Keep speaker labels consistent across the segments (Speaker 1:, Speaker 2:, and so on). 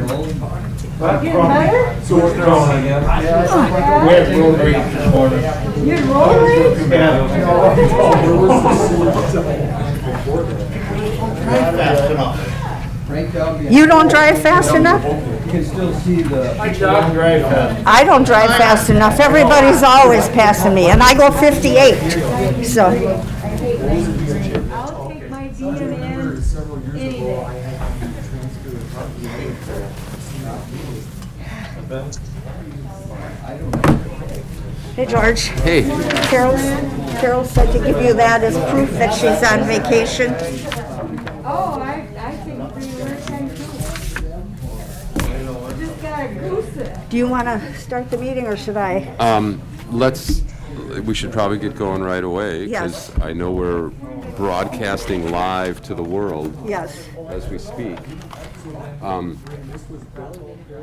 Speaker 1: Getting better?
Speaker 2: So we're going again.
Speaker 1: We
Speaker 2: had road rage this morning.
Speaker 1: You had road rage?
Speaker 2: Fast enough.
Speaker 3: You don't drive fast enough?
Speaker 2: You can still see the. I don't drive fast.
Speaker 3: I don't drive fast enough. Everybody's always passing me, and I go 58. So,
Speaker 1: I'll take my DNN any day.
Speaker 3: hey, George.
Speaker 4: Hey,
Speaker 3: Carol said to give you that as proof that she's on vacation.
Speaker 1: Oh, I think pretty work time too. Just got a goose it.
Speaker 3: Do you want to start the meeting, or should I?
Speaker 4: we should probably get going right away
Speaker 3: Yes.
Speaker 4: because I know we're broadcasting live to the world
Speaker 3: Yes.
Speaker 4: as we speak.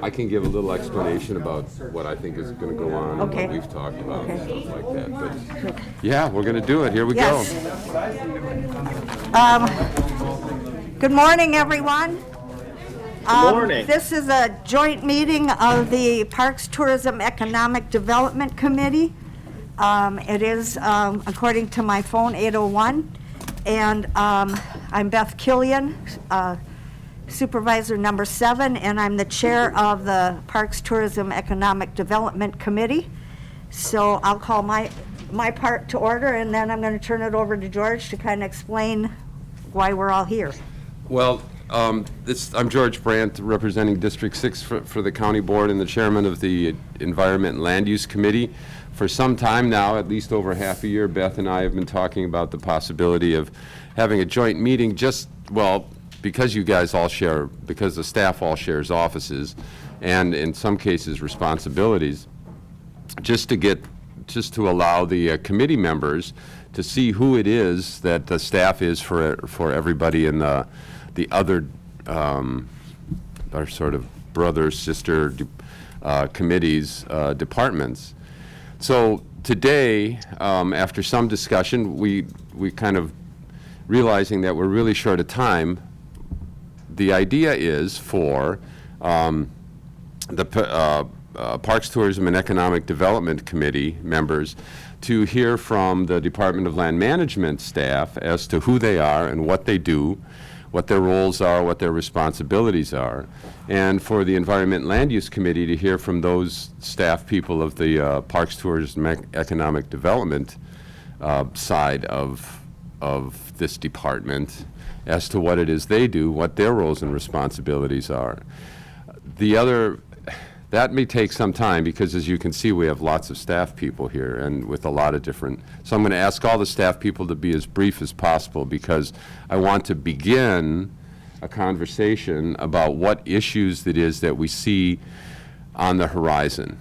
Speaker 4: I can give a little explanation about what I think is going to go on
Speaker 3: Okay.
Speaker 4: and what we've talked about and
Speaker 3: Okay.
Speaker 4: stuff like that. But yeah, we're going to do it. Here we
Speaker 3: Yes.
Speaker 4: go.
Speaker 3: Good morning, everyone.
Speaker 5: Good morning.
Speaker 3: This is a joint meeting of the Parks, Tourism, Economic Development Committee. It is, according to my phone, 8:01. And I'm Beth Killian, Supervisor number 7, and I'm the chair of the Parks, Tourism, Economic Development Committee. So I'll call my part to order, and then I'm going to turn it over to George to kind of explain why we're all here.
Speaker 4: Well, I'm George Brandt, representing District 6 for the County Board and the chairman of the Environment and Land Use Committee. For some time now, at least over half a year, Beth and I have been talking about the possibility of having a joint meeting because you guys all share, because the staff all shares offices and in some cases responsibilities, just to allow the committee members to see who it is that the staff is for everybody in the other our sort of brother, sister committees, departments. So today, after some discussion, we kind of realizing that we're really short of time, the idea is for the Parks, Tourism, and Economic Development Committee members to hear from the Department of Land Management staff as to who they are and what they do, what their roles are, what their responsibilities are, and for the Environment and Land Use Committee to hear from those staff people of the Parks, Tourism, Economic Development side of this department as to what it is they do, what their roles and responsibilities are. That may take some time because, as you can see, we have lots of staff people here and with a lot of different, so I'm going to ask all the staff people to be as brief as possible because I want to begin a conversation about what issues it is that we see on the horizon.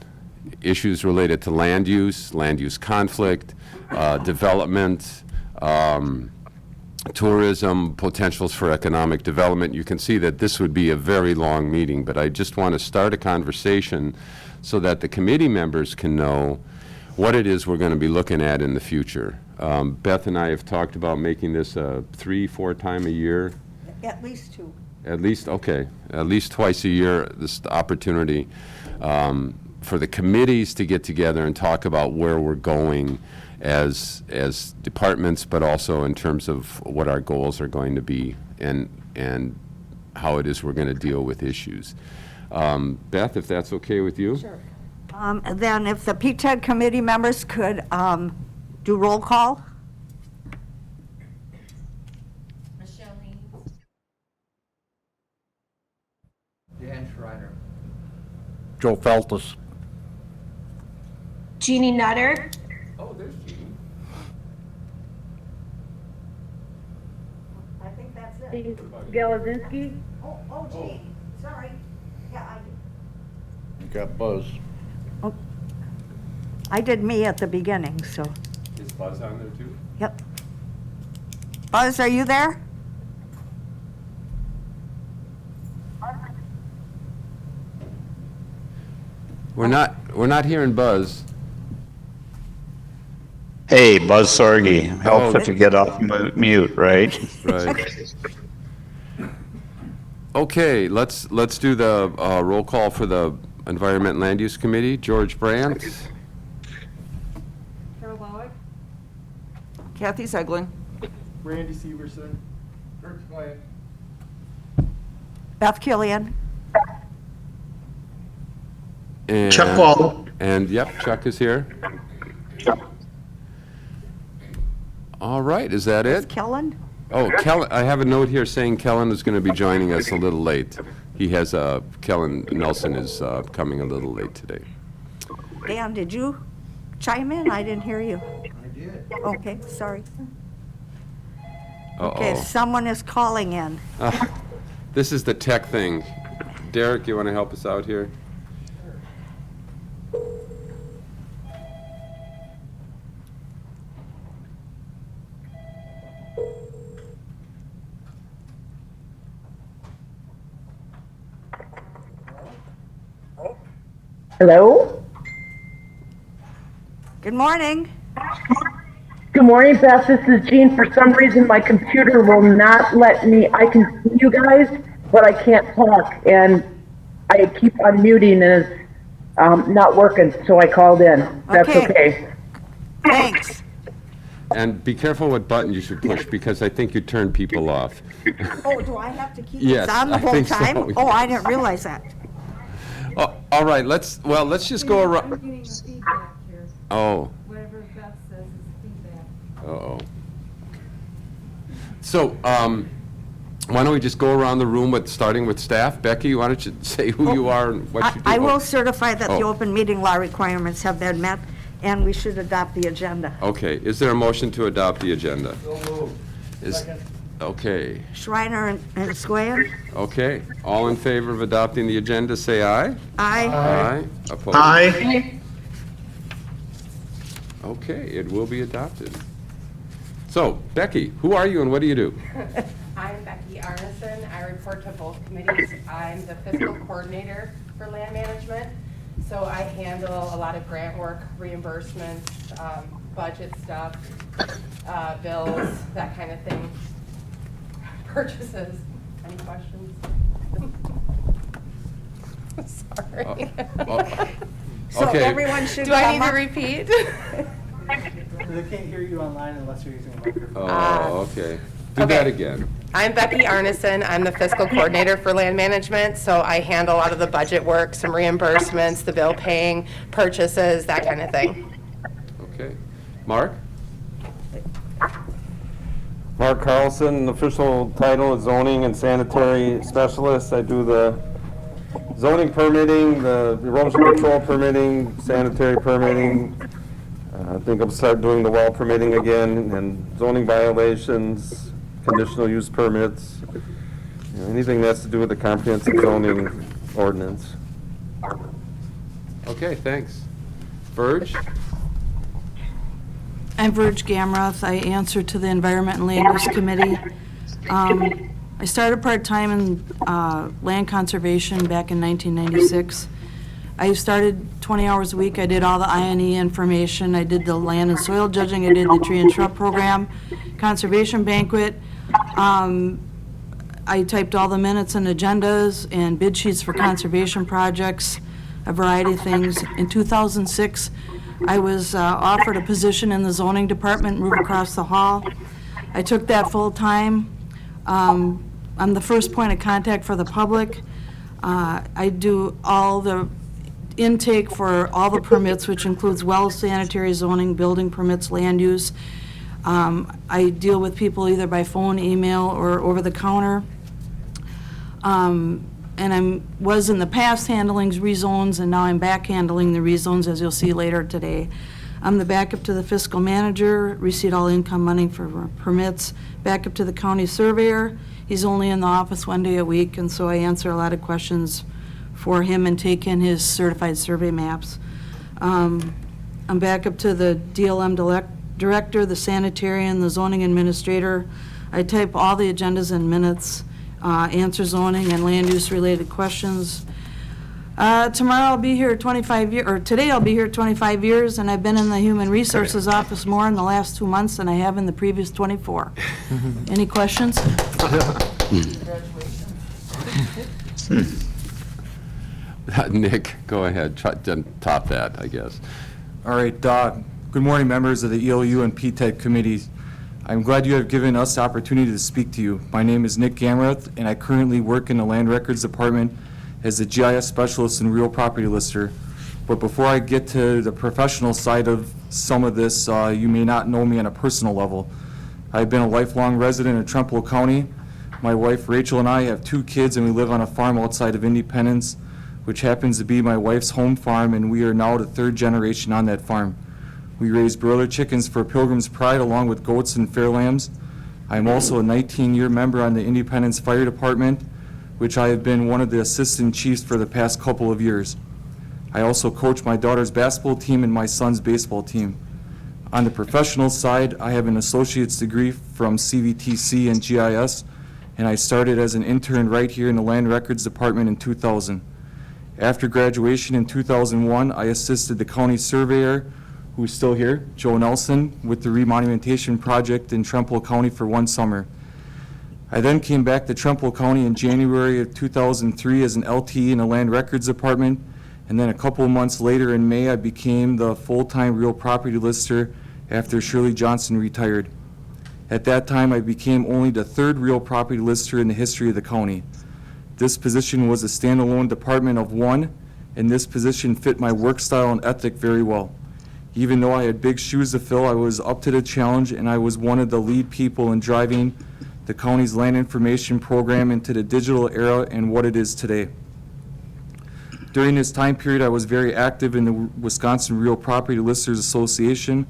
Speaker 4: Issues related to land use conflict, development, tourism, potentials for economic development. You can see that this would be a very long meeting, but I just want to start a conversation so that the committee members can know what it is we're going to be looking at in the future. Beth and I have talked about making this a 3-4 time a year.
Speaker 3: At least 2.
Speaker 4: At least twice a year, this opportunity for the committees to get together and talk about where we're going as departments, but also in terms of what our goals are going to be and how it is we're going to deal with issues. Beth, if that's okay with you?
Speaker 3: Sure. Then if the PTED committee members could do roll call.
Speaker 6: Michelle Haynes.
Speaker 2: Dan Schreiner.
Speaker 7: Joe Feltus.
Speaker 6: Jeannie Nutter.
Speaker 4: Oh, there's Jeannie.
Speaker 3: I think that's it.
Speaker 1: Galazinski?
Speaker 3: Oh, gee, sorry. Yeah,
Speaker 7: You got Buzz.
Speaker 3: I did me at the beginning, so,
Speaker 4: Is Buzz on there too?
Speaker 3: yep. Buzz, are you there?
Speaker 4: We're not hearing Buzz.
Speaker 5: Hey, Buzz Sorgi. Helpful
Speaker 4: Oh.
Speaker 5: to get off mute, right?
Speaker 4: Right. Okay, let's do the roll call for the Environment and Land Use Committee. George Brandt.
Speaker 1: Carol Bowick.
Speaker 8: Kathy Segling.
Speaker 2: Randy Severson. Kurt Swain.
Speaker 3: Beth Killian.
Speaker 4: And,
Speaker 5: Chuck Wall.
Speaker 4: And, yep, Chuck is here. All right, is that it?
Speaker 3: Killen.
Speaker 4: Oh, Kellen, I have a note here saying Kellen is going to be joining us a little late. He has, Kellen Nelson is coming a little late today.
Speaker 3: Dan, did you chime in? I didn't hear you.
Speaker 2: I did.
Speaker 3: Okay, sorry.
Speaker 4: Uh-oh.
Speaker 3: Okay, someone is calling in.
Speaker 4: This is the tech thing. Derek, you want to help us out here?
Speaker 9: Hello?
Speaker 3: Good morning.
Speaker 9: Good morning, Beth. This is Jean. For some reason, my computer will not let me, I can see you guys, but I can't talk. And I keep unmuting and it's not working, so I called in. That's okay.
Speaker 3: Thanks.
Speaker 4: And be careful what button you should push, because I think you turn people off.
Speaker 3: Oh, do I have to keep
Speaker 4: Yes,
Speaker 3: this on the
Speaker 4: I
Speaker 3: whole
Speaker 4: think so,
Speaker 3: time? Oh, I didn't realize that.
Speaker 4: Oh, all right, let's just go
Speaker 1: I'm
Speaker 4: around.
Speaker 1: getting a feedback here.
Speaker 4: Oh,
Speaker 1: Whatever Beth says is feedback.
Speaker 4: uh-oh. So, why don't we just go around the room starting with staff? Becky, why don't you say who you are and what you do?
Speaker 3: I will certify that the
Speaker 4: Oh.
Speaker 3: open meeting law requirements have been met, and we should adopt the agenda.
Speaker 4: Okay, is there a motion to adopt the agenda?
Speaker 2: So moved.
Speaker 4: Is-
Speaker 2: Second.
Speaker 4: Okay,
Speaker 3: Schreiner and Swain?
Speaker 4: okay. All in favor of adopting the agenda, say aye.
Speaker 3: Aye.
Speaker 4: Aye. Opposed?
Speaker 5: Aye.
Speaker 4: Okay, it will be adopted. So, Becky, who are you and what do you do?
Speaker 6: I'm Becky Arneson. I report to both committees. I'm the fiscal coordinator for land management. So I handle a lot of grant work, reimbursements, budget stuff, bills, that kind of thing. Purchases. Any questions? Sorry.
Speaker 3: So
Speaker 4: Okay.
Speaker 3: everyone should
Speaker 6: Do I
Speaker 3: come
Speaker 6: need to
Speaker 3: up.
Speaker 6: repeat?
Speaker 2: They can't hear you online unless you're using a microphone.
Speaker 4: Oh, okay. Do
Speaker 6: Okay.
Speaker 4: that again.
Speaker 6: I'm Becky Arneson. I'm the fiscal coordinator for land management, so I handle a lot of the budget work, some reimbursements, the bill paying, purchases, that kind of thing.
Speaker 4: Okay. Mark?
Speaker 10: Mark Carlson, official title is zoning and sanitary specialist. I do the zoning permitting, the erosion control permitting, sanitary permitting. I think I'll start doing the well permitting again, and zoning violations, conditional use permits, anything that has to do with the comprehensive zoning ordinance.
Speaker 4: Okay, thanks. Verge?
Speaker 11: I'm Verge Gamreth. I answer to the Environment and Land Use Committee. I started part-time in land conservation back in 1996. I started 20 hours a week. I did all the I&E information. I did the land and soil judging. I did the tree and shrub program, conservation banquet. I typed all the minutes and agendas and bid sheets for conservation projects, a variety of things. In 2006, I was offered a position in the zoning department, move across the hall. I took that full-time. I'm the first point of contact for the public. I do all the intake for all the permits, which includes well, sanitary, zoning, building permits, land use. I deal with people either by phone, email, or over the counter. And I was in the past handling rezones, and now I'm back handling the rezones, as you'll see later today. I'm the backup to the fiscal manager, receive all income money for permits, backup to the county surveyor. He's only in the office one day a week, and so I answer a lot of questions for him and take in his certified survey maps. I'm backup to the DLM director, the sanitarian, the zoning administrator. I type all the agendas and minutes, answer zoning and land use related questions. Tomorrow I'll be here 25 years, or today I'll be here 25 years, and I've been in the Human Resources office more in the last 2 months than I have in the previous 24. Any questions?
Speaker 4: Nick, go ahead, try to top that, I guess.
Speaker 12: All right, good morning, members of the ELU and PTED committees. I'm glad you have given us the opportunity to speak to you. My name is Nick Gamreth, and I currently work in the Land Records Department as the GIS Specialist and Real Property Lister. But before I get to the professional side of some of this, you may not know me on a personal level. I've been a lifelong resident of Trempealeau County. My wife Rachel and I have 2 kids, and we live on a farm outside of Independence, which happens to be my wife's home farm, and we are now the 3rd generation on that farm. We raise broiler chickens for Pilgrim's Pride along with goats and fair lambs. I'm also a 19-year member on the Independence Fire Department, which I have been one of the assistant chiefs for the past couple of years. I also coach my daughter's basketball team and my son's baseball team. On the professional side, I have an associate's degree from CVTC in GIS, and I started as an intern right here in the Land Records Department in 2000. After graduation in 2001, I assisted the county surveyor, who's still here, Joe Nelson, with the remonumentation project in Trempealeau County for 1 summer. I then came back to Trempealeau County in January of 2003 as an LTE in the Land Records Department, and then a couple of months later in May, I became the full-time real property lister after Shirley Johnson retired. At that time, I became only the 3rd real property lister in the history of the county. This position was a standalone department of 1, and this position fit my work style and ethic very well. Even though I had big shoes to fill, I was up to the challenge, and I was one of the lead people in driving the county's land information program into the digital era and what it is today. During this time period, I was very active in the Wisconsin Real Property Listers Association.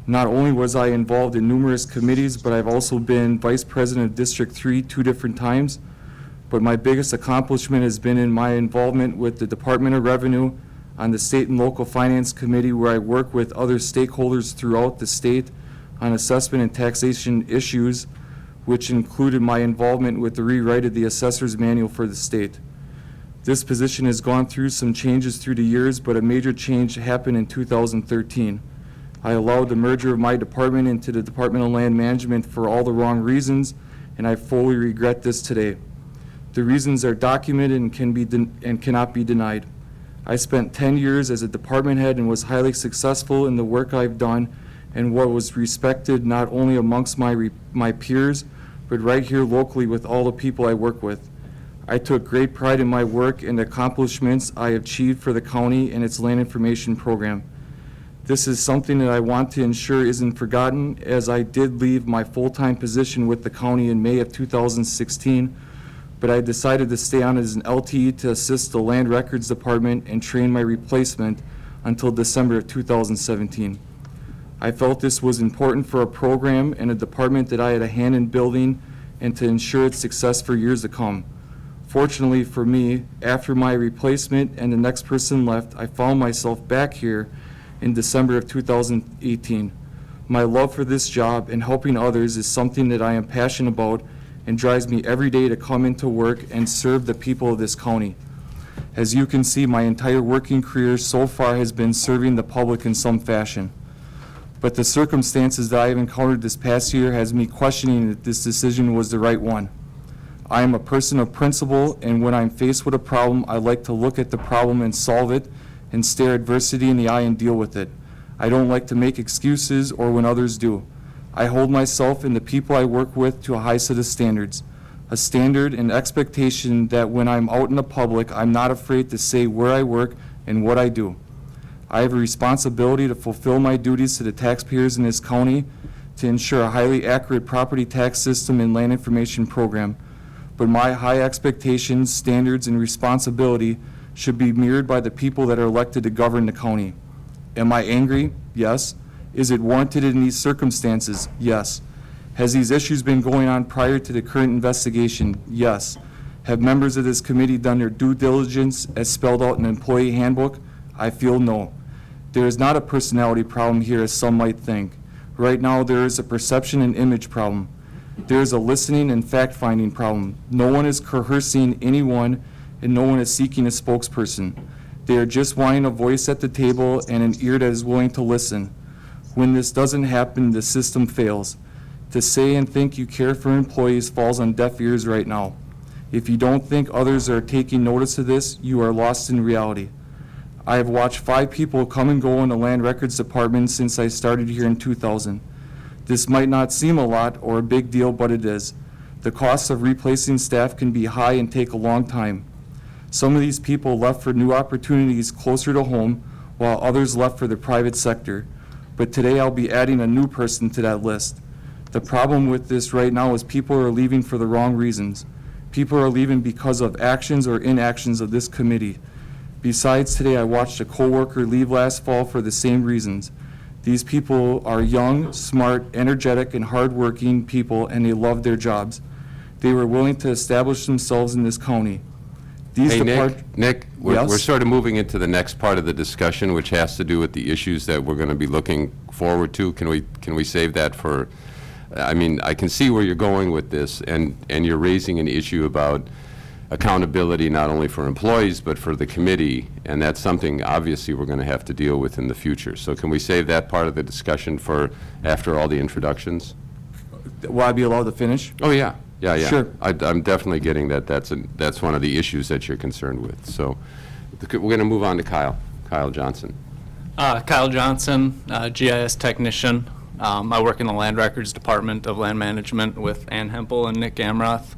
Speaker 12: Not only was I involved in numerous committees, but I've also been vice president of District 3 2 different times. But my biggest accomplishment has been in my involvement with the Department of Revenue on the State and Local Finance Committee, where I work with other stakeholders throughout the state on assessment and taxation issues, which included my involvement with the rewrite of the Assessor's Manual for the state. This position has gone through some changes through the years, but a major change happened in 2013. I allowed the merger of my department into the Department of Land Management for all the wrong reasons, and I fully regret this today. The reasons are documented and cannot be denied. I spent 10 years as a department head and was highly successful in the work I've done and what was respected not only amongst my peers, but right here locally with all the people I work with. I took great pride in my work and the accomplishments I achieved for the county and its land information program. This is something that I want to ensure isn't forgotten, as I did leave my full-time position with the county in May of 2016, but I decided to stay on as an LTE to assist the Land Records Department and train my replacement until December of 2017. I felt this was important for a program and a department that I had a hand in building and to ensure its success for years to come. Fortunately for me, after my replacement and the next person left, I found myself back here in December of 2018. My love for this job and helping others is something that I am passionate about and drives me every day to come into work and serve the people of this county. As you can see, my entire working career so far has been serving the public in some fashion. But the circumstances that I have encountered this past year has me questioning that this decision was the right one. I am a person of principle, and when I'm faced with a problem, I like to look at the problem and solve it and stare adversity in the eye and deal with it. I don't like to make excuses or when others do. I hold myself and the people I work with to a high set of standards, a standard and expectation that when I'm out in the public, I'm not afraid to say where I work and what I do. I have a responsibility to fulfill my duties to the taxpayers in this county to ensure a highly accurate property tax system and land information program. But my high expectations, standards, and responsibility should be mirrored by the people that are elected to govern the county. Am I angry? Yes. Is it warranted in these circumstances? Yes. Has these issues been going on prior to the current investigation? Yes. Have members of this committee done their due diligence as spelled out in the employee handbook? I feel no. There is not a personality problem here as some might think. Right now there is a perception and image problem. There is a listening and fact-finding problem. No one is coercing anyone and no one is seeking a spokesperson. They are just wanting a voice at the table and an ear that is willing to listen. When this doesn't happen, the system fails. To say and think you care for employees falls on deaf ears right now. If you don't think others are taking notice of this, you are lost in reality. I have watched 5 people come and go in the Land Records Department since I started here in 2000. This might not seem a lot or a big deal, but it is. The costs of replacing staff can be high and take a long time. Some of these people left for new opportunities closer to home, while others left for the private sector. But today I'll be adding a new person to that list. The problem with this right now is people are leaving for the wrong reasons. People are leaving because of actions or inactions of this committee. Besides, today I watched a coworker leave last fall for the same reasons. These people are young, smart, energetic, and hardworking people, and they love their jobs. They were willing to establish themselves in this county. These
Speaker 4: Hey,
Speaker 12: depart-
Speaker 4: Nick, we're
Speaker 12: Yes?
Speaker 4: sort of moving into the next part of the discussion, which has to do with the issues that we're going to be looking forward to. Can we save that for, I mean, I can see where you're going with this, and you're raising an issue about accountability not only for employees, but for the committee, and that's something, obviously, we're going to have to deal with in the future. So can we save that part of the discussion for after all the introductions?
Speaker 12: Will I be allowed to finish?
Speaker 4: Oh, yeah. Yeah.
Speaker 12: Sure.
Speaker 4: I'm definitely getting that that's one of the issues that you're concerned with. So we're going to move on to Kyle Johnson.
Speaker 13: Kyle Johnson, GIS technician. I work in the Land Records Department of Land Management with Ann Hempel and Nick Gamreth.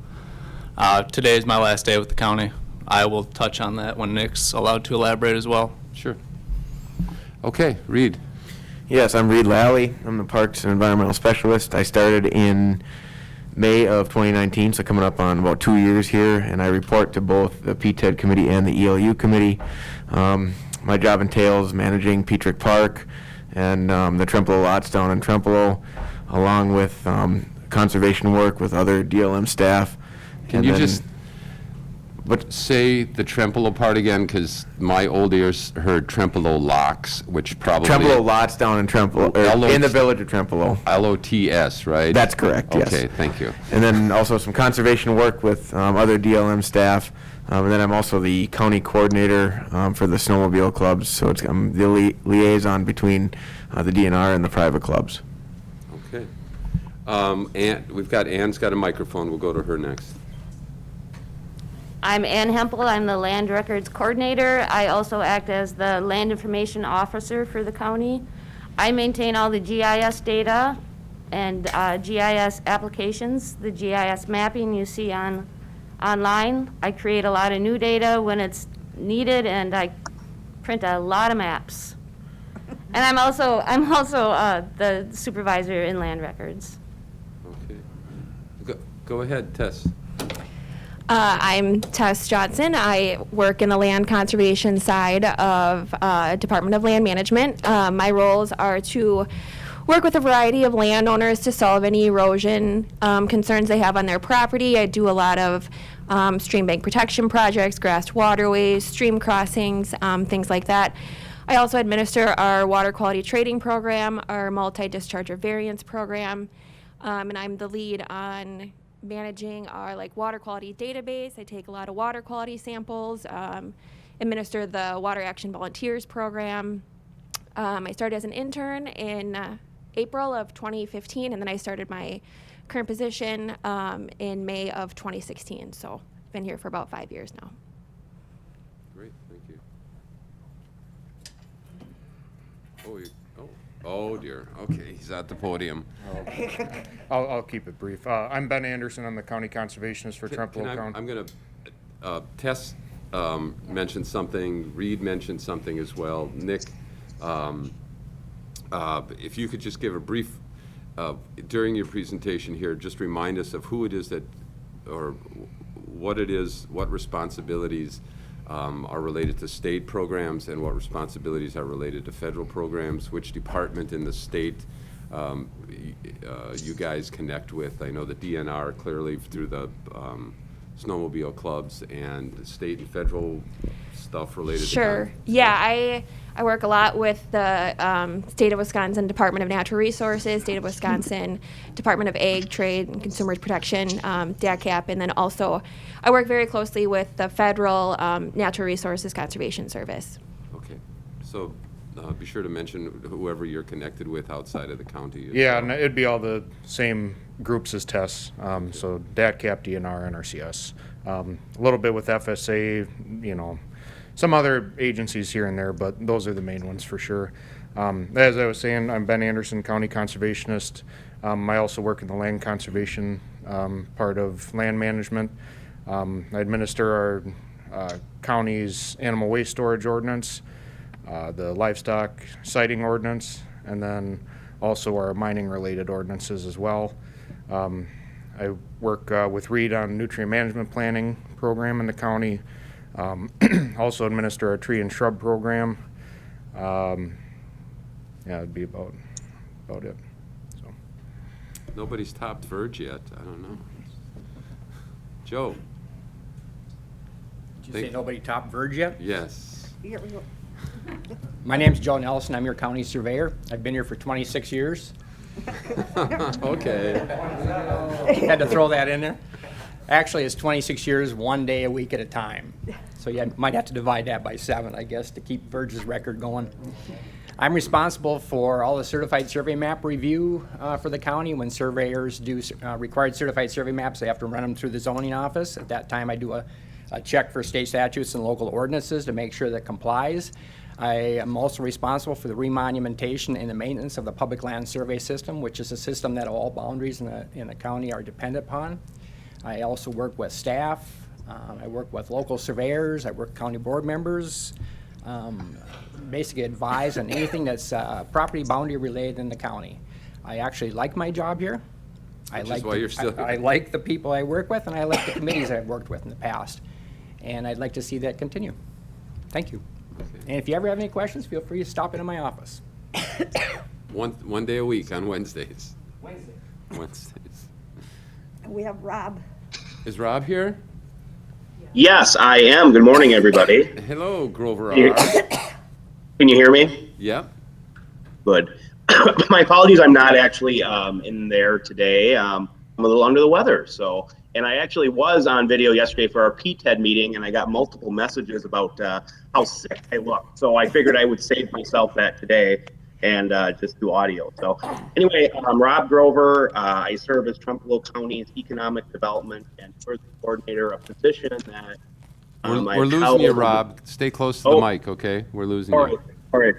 Speaker 13: Today is my last day with the county. I will touch on that when Nick's allowed to elaborate as well.
Speaker 4: Sure. Okay, Reed.
Speaker 14: Yes, I'm Reed Lally. I'm the Parks and Environmental Specialist. I started in May of 2019, so coming up on about 2 years here, and I report to both the PTED committee and the ELU committee. My job entails managing Petrick Park and the Trempealeau lots down in Trempealeau, along with conservation work with other DLM staff.
Speaker 4: Can you just say the Trempealeau part again? Because my old ears heard Trempealeau locks, which probably...
Speaker 14: Trempealeau lots down in Trempealeau, in the village of Trempealeau.
Speaker 4: LOTS, right?
Speaker 14: That's correct, yes.
Speaker 4: Okay, thank you.
Speaker 14: And then also some conservation work with other DLM staff. And then I'm also the county coordinator for the snowmobile clubs. So I'm the liaison between the DNR and the private clubs.
Speaker 4: Okay. Ann, we've got Ann's got a microphone. We'll go to her next.
Speaker 15: I'm Ann Hempel. I'm the Land Records Coordinator. I also act as the Land Information Officer for the county. I maintain all the GIS data and GIS applications, the GIS mapping you see online. I create a lot of new data when it's needed, and I print a lot of maps. And I'm also the supervisor in land records.
Speaker 4: Okay. Go ahead, Tess.
Speaker 16: I'm Tess Johnson. I work in the land conservation side of Department of Land Management. My roles are to work with a variety of landowners to solve any erosion concerns they have on their property. I do a lot of stream bank protection projects, grassed waterways, stream crossings, things like that. I also administer our water quality trading program, our multi-discharger variance program, and I'm the lead on managing our water quality database. I take a lot of water quality samples, administer the Water Action Volunteers program. I started as an intern in April of 2015, and then I started my current position in May of 2016. So I've been here for about 5 years now.
Speaker 4: Great, thank you. Oh dear. Okay, he's at the podium.
Speaker 17: I'll keep it brief. I'm Ben Anderson. I'm the county conservationist for Trempealeau County.
Speaker 4: I'm going to, Tess mentioned something, Reed mentioned something as well. Nick, if you could just give a brief, during your presentation here, just remind us of who it is that, or what it is, what responsibilities are related to state programs and what responsibilities are related to federal programs, which department in the state you guys connect with. I know the DNR clearly through the snowmobile clubs, and the state and federal stuff related
Speaker 16: Sure.
Speaker 4: to that.
Speaker 16: Yeah, I work a lot with the State of Wisconsin Department of Natural Resources, State of Wisconsin Department of Ag, Trade, and Consumer Protection, DACAP, and then also I work very closely with the Federal Natural Resources Conservation Service.
Speaker 4: Okay. So be sure to mention whoever you're connected with outside of the county. as
Speaker 17: Yeah,
Speaker 4: well.
Speaker 17: and it'd be all the same groups as Tess. So DATCAP, DNR, NRCS. A little bit with FSA, some other agencies here and there, but those are the main ones for sure. As I was saying, I'm Ben Anderson, County Conservationist. I also work in the land conservation part of land management. I administer our county's animal waste storage ordinance, the livestock sighting ordinance, and then also our mining-related ordinances as well. I work with Reed on nutrient management planning program in the county. Also administer our tree and shrub program. Yeah, it'd be about it. So.
Speaker 4: Nobody's topped Verge yet. I don't know. Joe.
Speaker 18: Did you say nobody topped Verge yet?
Speaker 4: Yes.
Speaker 18: My name's Joe Nelson. I'm your county surveyor. I've been here for 26 years.
Speaker 4: Okay.
Speaker 18: Had to throw that in there. Actually, it's 26 years, 1 day a week at a time. So you might have to divide that by 7, I guess, to keep Verge's record going. I'm responsible for all the certified survey map review for the county. When surveyors do required certified survey maps, they have to run them through the zoning office. At that time, I do a check for state statutes and local ordinances to make sure that complies. I am also responsible for the remonumentation and the maintenance of the public land survey system, which is a system that all boundaries in the county are dependent upon. I also work with staff. I work with local surveyors. I work with county board members. Basically advise on anything that's property boundary related in the county. I actually like my job here. I like the people I work with, and I like the committees I've worked with in the past. And I'd like to see that continue. Thank you.
Speaker 4: Okay.
Speaker 18: And if you ever have any questions, feel free to stop into my office.
Speaker 4: One day a week on Wednesdays.
Speaker 18: Wednesdays.
Speaker 3: We have Rob.
Speaker 4: Is Rob here?
Speaker 5: Yes, I am. Good morning, everybody.
Speaker 4: Hello, Grover R.
Speaker 5: Can you hear me?
Speaker 4: Yep.
Speaker 5: Good. My apologies, I'm not actually in there today. I'm a little under the weather, and I actually was on video yesterday for our PTED meeting, and I got multiple messages about how sick I look. So I figured I would save myself that today and just do audio. So anyway, I'm Rob Grover. I serve as Trempealeau County's Economic Development and Tourism Coordinator, a position that
Speaker 4: we're losing you, Rob. Stay close to the mic, okay? We're losing you.
Speaker 5: All right.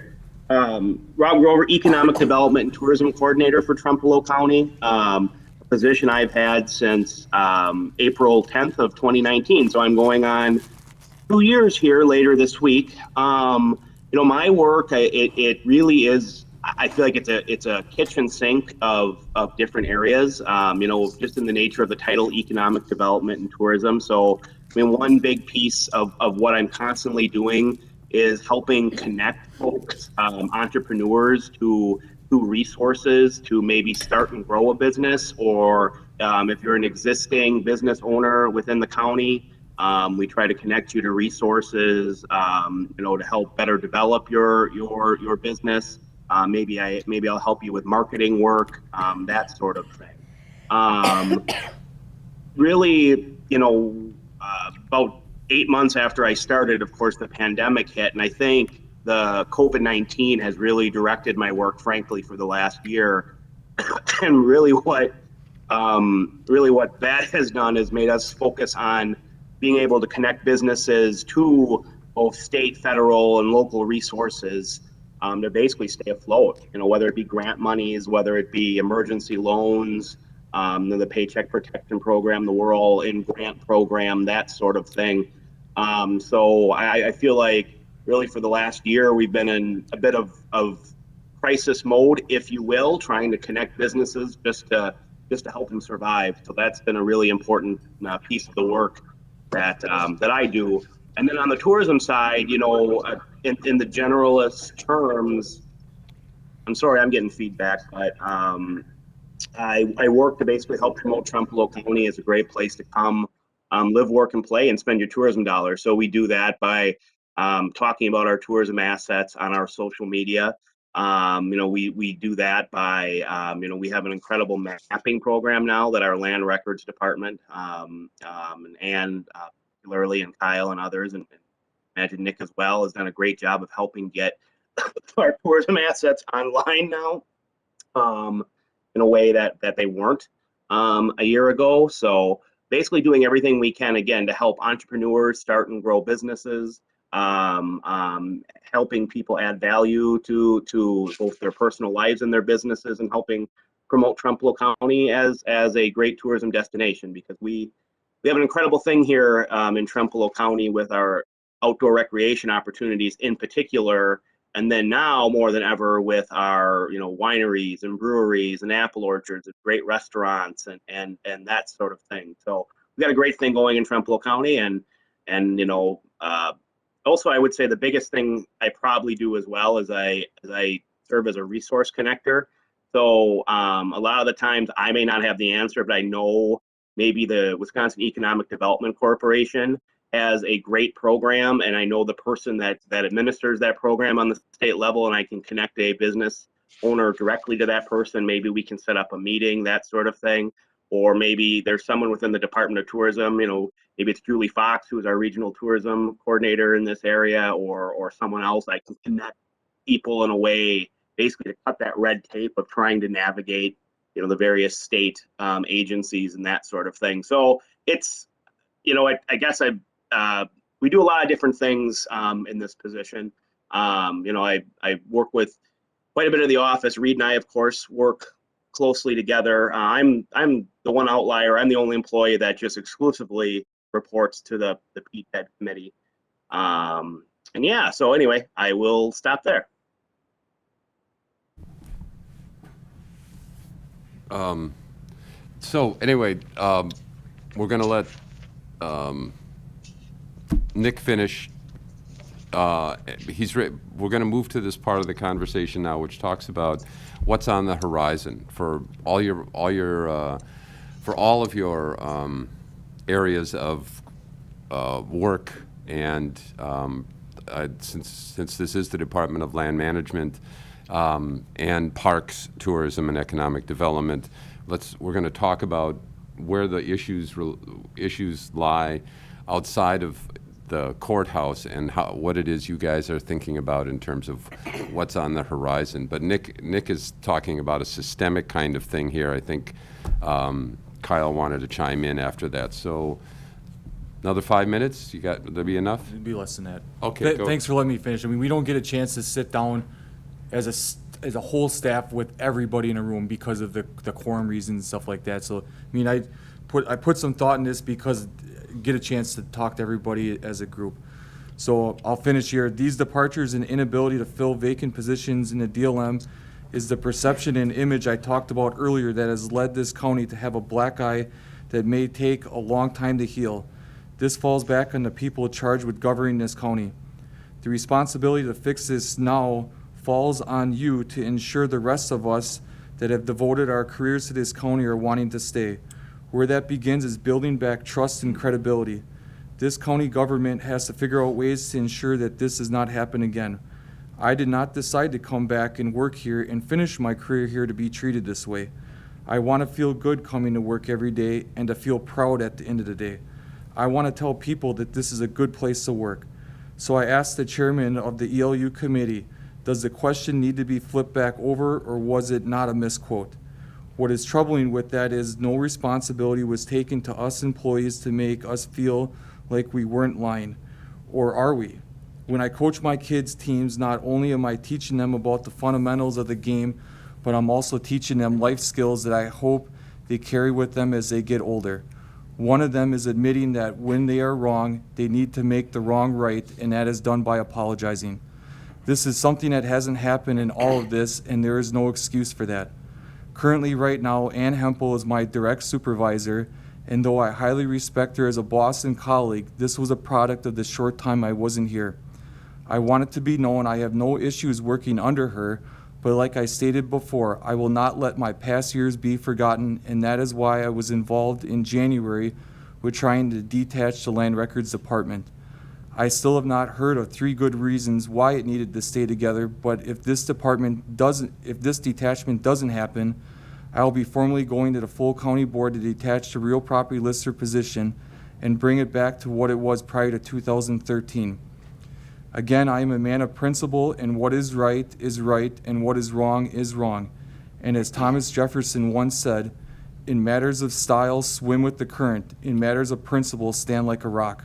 Speaker 5: Rob Grover, Economic Development and Tourism Coordinator for Trempealeau County. A position I've had since April 10th of 2019. So I'm going on 2 years here later this week. My work, it really is, I feel like it's a kitchen sink of different areas, just in the nature of the title, Economic Development and Tourism. So, one big piece of what I'm constantly doing is helping connect folks, entrepreneurs to resources to maybe start and grow a business, or if you're an existing business owner within the county, we try to connect you to resources, to help better develop your business. Maybe I'll help you with marketing work, that sort of thing. Really, about 8 months after I started, of course, the pandemic hit, and I think the COVID-19 has really directed my work, frankly, for the last year. And really what that has done is made us focus on being able to connect businesses to both state, federal, and local resources to basically stay afloat, whether it be grant monies, whether it be emergency loans, the Paycheck Protection Program, the We're All In grant program, that sort of thing. So I feel like really for the last year, we've been in a bit of crisis mode, if you will, trying to connect businesses just to help them survive. So that's been a really important piece of the work that I do. And then on the tourism side, in the generalist terms, I'm sorry, I'm getting feedback, but I work to basically help promote Trempealeau County as a great place to come, live, work, and play, and spend your tourism dollars. So we do that by talking about our tourism assets on our social media. We do that by, we have an incredible mapping program now that our land records department and particularly and Kyle and others, and imagine Nick as well, has done a great job of helping get our tourism assets online now, in a way that they weren't a year ago. So basically doing everything we can, again, to help entrepreneurs start and grow businesses, helping people add value to both their personal lives and their businesses, and helping promote Trempealeau County as a great tourism destination, because we have an incredible thing here in Trempealeau County with our outdoor recreation opportunities in particular, and then now more than ever with our wineries and breweries and apple orchards and great restaurants and that sort of thing. So we got a great thing going in Trempealeau County, and also I would say the biggest thing I probably do as well is I serve as a resource connector. So a lot of the times I may not have the answer, but I know maybe the Wisconsin Economic Development Corporation has a great program, and I know the person that administers that program on the state level, and I can connect a business owner directly to that person. Maybe we can set up a meeting, that sort of thing. Or maybe there's someone within the Department of Tourism, maybe it's Julie Fox, who's our regional tourism coordinator in this area, or someone else. I can connect people in a way basically to cut that red tape of trying to navigate the various state agencies and that sort of thing. So it's I guess we do a lot of different things in this position. I work with quite a bit of the office. Reed and I, of course, work closely together. I'm the one outlier. I'm the only employee that just exclusively reports to the PTED committee. And yeah, so anyway, I will stop there.
Speaker 4: So anyway, we're going to let Nick finish. We're going to move to this part of the conversation now, which talks about what's on the horizon for all of your areas of work, and since this is the Department of Land Management and Parks, Tourism, and Economic Development, we're going to talk about where the issues lie outside of the courthouse, and what it is you guys are thinking about in terms of what's on the horizon. But Nick is talking about a systemic kind of thing here. I think Kyle wanted to chime in after that. So another 5 minutes? Would there be enough?
Speaker 12: It'd be less than that.
Speaker 4: Okay, go.
Speaker 12: Thanks for letting me finish. I mean, we don't get a chance to sit down as a whole staff with everybody in a room because of the quorum reasons and stuff like that. So, I mean, I put some thought in this because get a chance to talk to everybody as a group. So I'll finish here. These departures and inability to fill vacant positions in the DLM is the perception and image I talked about earlier that has led this county to have a black eye that may take a long time to heal. This falls back on the people charged with governing this county. The responsibility to fix this now falls on you to ensure the rest of us that have devoted our careers to this county are wanting to stay. Where that begins is building back trust and credibility. This county government has to figure out ways to ensure that this does not happen again. I did not decide to come back and work here and finish my career here to be treated this way. I want to feel good coming to work every day and to feel proud at the end of the day. I want to tell people that this is a good place to work. So I asked the chairman of the ELU committee, does the question need to be flipped back over, or was it not a misquote? What is troubling with that is no responsibility was taken to us employees to make us feel like we weren't lying. Or are we? When I coach my kids' teams, not only am I teaching them about the fundamentals of the game, but I'm also teaching them life skills that I hope they carry with them as they get older. One of them is admitting that when they are wrong, they need to make the wrong right, and that is done by apologizing. This is something that hasn't happened in all of this, and there is no excuse for that. Currently, right now, Ann Hempel is my direct supervisor, and though I highly respect her as a boss and colleague, this was a product of the short time I wasn't here. I want it to be known I have no issues working under her, but like I stated before, I will not let my past years be forgotten, and that is why I was involved in January with trying to detach the Land Records Department. I still have not heard of 3 good reasons why it needed to stay together, but if this detachment doesn't happen, I will be formally going to the full county board to detach the real property lister position and bring it back to what it was prior to 2013. Again, I am a man of principle, and what is right, and what is wrong is wrong. And as Thomas Jefferson once said, in matters of style, swim with the current. In matters of principle, stand like a rock.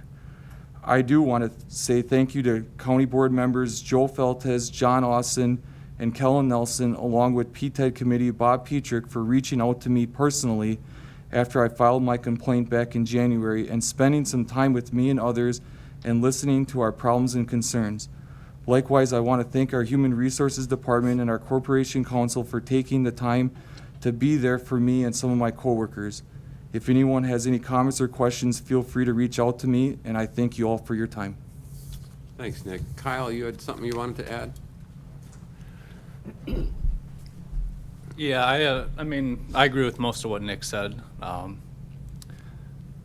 Speaker 12: I do want to say thank you to County Board members Joe Feltes, John Austin, and Kellen Nelson, along with PTED Committee Bob Petrick, for reaching out to me personally after I filed my complaint back in January and spending some time with me and others and listening to our problems and concerns. Likewise, I want to thank our Human Resources Department and our Corporation Council for taking the time to be there for me and some of my coworkers. If anyone has any comments or questions, feel free to reach out to me, and I thank you all for your time.
Speaker 4: Thanks, Nick. Kyle, you had something you wanted to add?
Speaker 13: Yeah, I mean, I agree with most of what Nick said.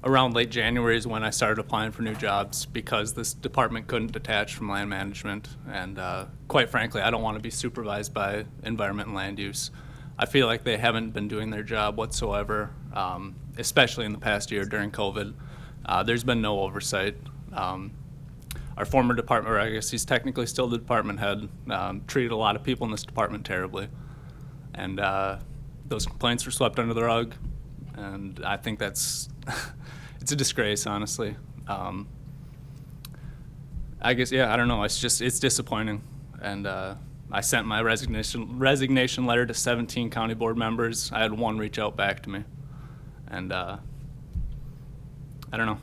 Speaker 13: Around late January is when I started applying for new jobs because this department couldn't detach from land management. And quite frankly, I don't want to be supervised by environment and land use. I feel like they haven't been doing their job whatsoever, especially in the past year during COVID. There's been no oversight. Our former department, or I guess he's technically still the department head, treated a lot of people in this department terribly. And those complaints were swept under the rug. And I think that's, it's a disgrace, honestly. I guess, yeah, I don't know. It's disappointing. And I sent my resignation letter to 17 county board members. I had one reach out back to me. And I don't know.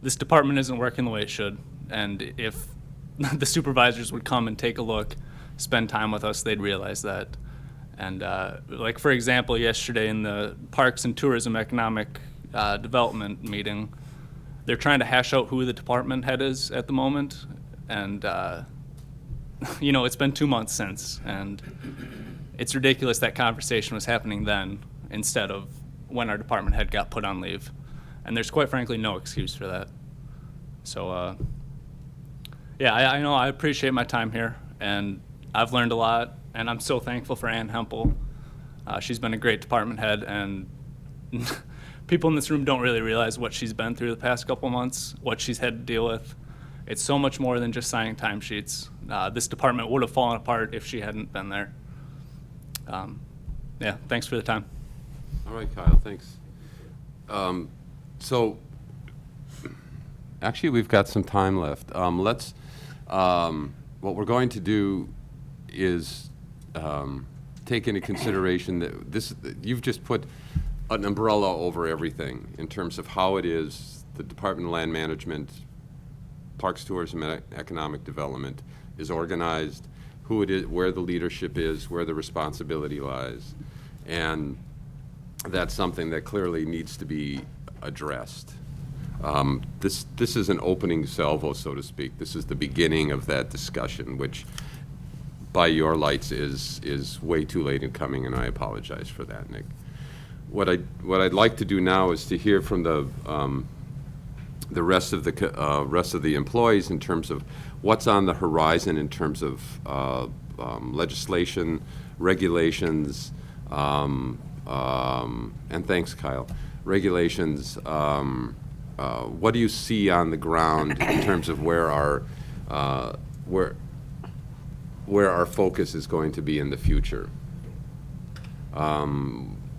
Speaker 13: This department isn't working the way it should. And if the supervisors would come and take a look, spend time with us, they'd realize that. And like, for example, yesterday in the Parks and Tourism Economic Development meeting, they're trying to hash out who the department head is at the moment. And, you know, it's been 2 months since, and it's ridiculous that conversation was happening then instead of when our department head got put on leave. And there's quite frankly no excuse for that. So, yeah, I know I appreciate my time here, and I've learned a lot, and I'm so thankful for Ann Hempel. She's been a great department head, and people in this room don't really realize what she's been through the past couple months, what she's had to deal with. It's so much more than just signing timesheets. This department would have fallen apart if she hadn't been there. Yeah, thanks for the time.
Speaker 4: All right, Kyle, thanks. So, actually, we've got some time left. What we're going to do is take into consideration that you've just put an umbrella over everything in terms of how it is the Department of Land Management, Parks, Tourism, and Economic Development is organized, who it is, where the leadership is, where the responsibility lies. And that's something that clearly needs to be addressed. This is an opening salvo, so to speak. This is the beginning of that discussion, which by your lights is way too late in coming, and I apologize for that, Nick. What I'd like to do now is to hear from the rest of the employees in terms of what's on the horizon in terms of legislation, regulations, and thanks, Kyle. Regulations. What do you see on the ground in terms of where our focus is going to be in the future?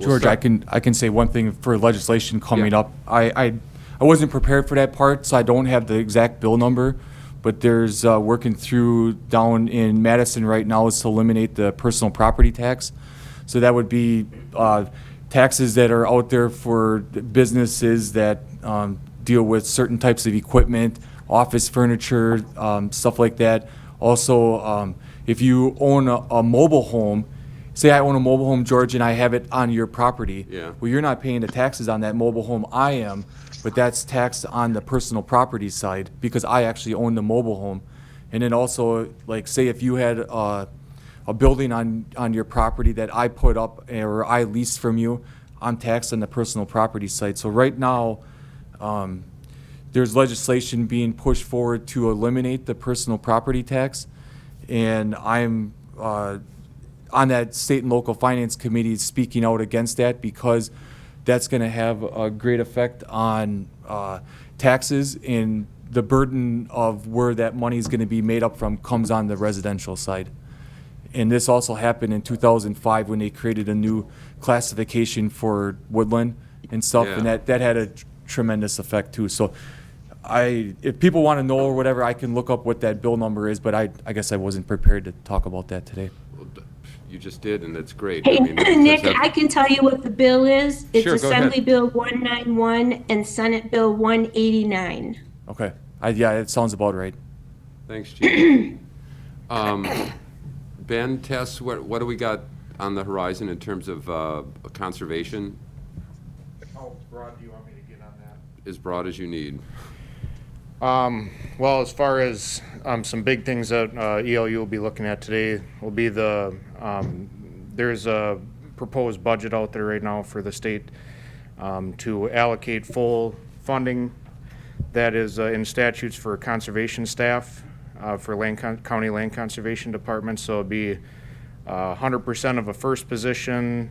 Speaker 12: George, I can say one thing for legislation coming up. I wasn't prepared for that part, so I don't have the exact bill number, but there's working through down in Madison right now is to eliminate the personal property tax. So that would be taxes that are out there for businesses that deal with certain types of equipment, office furniture, stuff like that. Also, if you own a mobile home, say I own a mobile home, George, and I have it on your property.
Speaker 4: Yeah.
Speaker 12: Well, you're not paying the taxes on that mobile home. I am, but that's taxed on the personal property side because I actually own the mobile home. And then also, like, say if you had a building on your property that I put up or I leased from you, I'm taxed on the personal property side. So right now, there's legislation being pushed forward to eliminate the personal property tax, and I'm on that state and local finance committee speaking out against that because that's going to have a great effect on taxes in the burden of where that money is going to be made up from comes on the residential side. And this also happened in 2005 when they created a new classification for woodland and stuff, and that had a tremendous effect too. So if people want to know or whatever, I can look up what that bill number is, but I guess I wasn't prepared to talk about that today.
Speaker 4: Well, you just did, and that's great.
Speaker 19: Hey,
Speaker 4: I mean,
Speaker 19: Nick, I can tell you what the bill is. It's
Speaker 4: Sure, go
Speaker 19: Assembly
Speaker 4: ahead.
Speaker 19: Bill 191 and Senate Bill 189.
Speaker 12: Okay. Yeah, it sounds about right.
Speaker 4: Thanks, Chief. Ben, Tess, what do we got on the horizon in terms of conservation?
Speaker 17: How broad do you want me to get on that?
Speaker 4: As broad as you need.
Speaker 17: Well, as far as some big things that ELU will be looking at today will be there's a proposed budget out there right now for the state to allocate full funding that is in statutes for conservation staff for county land conservation departments. So it'll be 100% of a first position,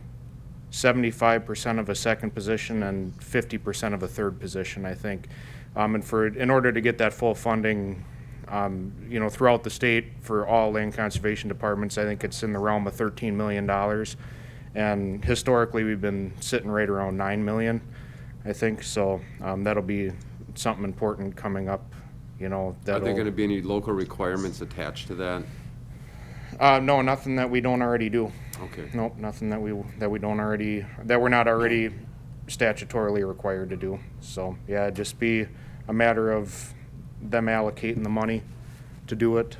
Speaker 17: 75% of a second position, and 50% of a third position, I think. And in order to get that full funding, throughout the state for all land conservation departments, I think it's in the realm of $13 million. And historically, we've been sitting right around $9 million, I think. So that'll be something important coming up.
Speaker 4: Are there going to be any local requirements attached to that?
Speaker 17: No, nothing that we don't already do.
Speaker 4: Okay.
Speaker 17: Nope, nothing that we're not already statutorily required to do. So yeah, it'd just be a matter of them allocating the money to do it.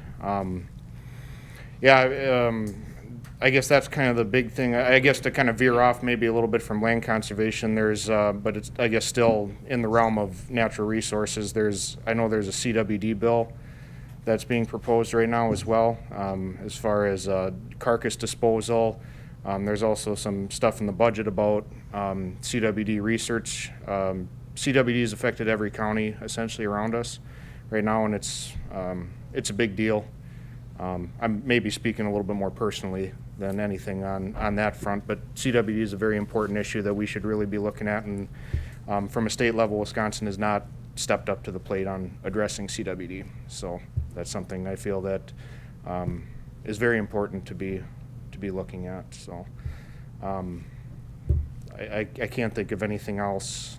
Speaker 17: I guess that's kind of the big thing. I guess to kind of veer off maybe a little bit from land conservation, but it's, I guess, still in the realm of natural resources. I know there's a CWD bill that's being proposed right now as well, as far as carcass disposal. There's also some stuff in the budget about CWD research. CWD has affected every county essentially around us right now, and it's a big deal. I'm maybe speaking a little bit more personally than anything on that front, but CWD is a very important issue that we should really be looking at, and from a state level, Wisconsin has not stepped up to the plate on addressing CWD. So that's something I feel that is very important to be looking at. So I can't think of anything else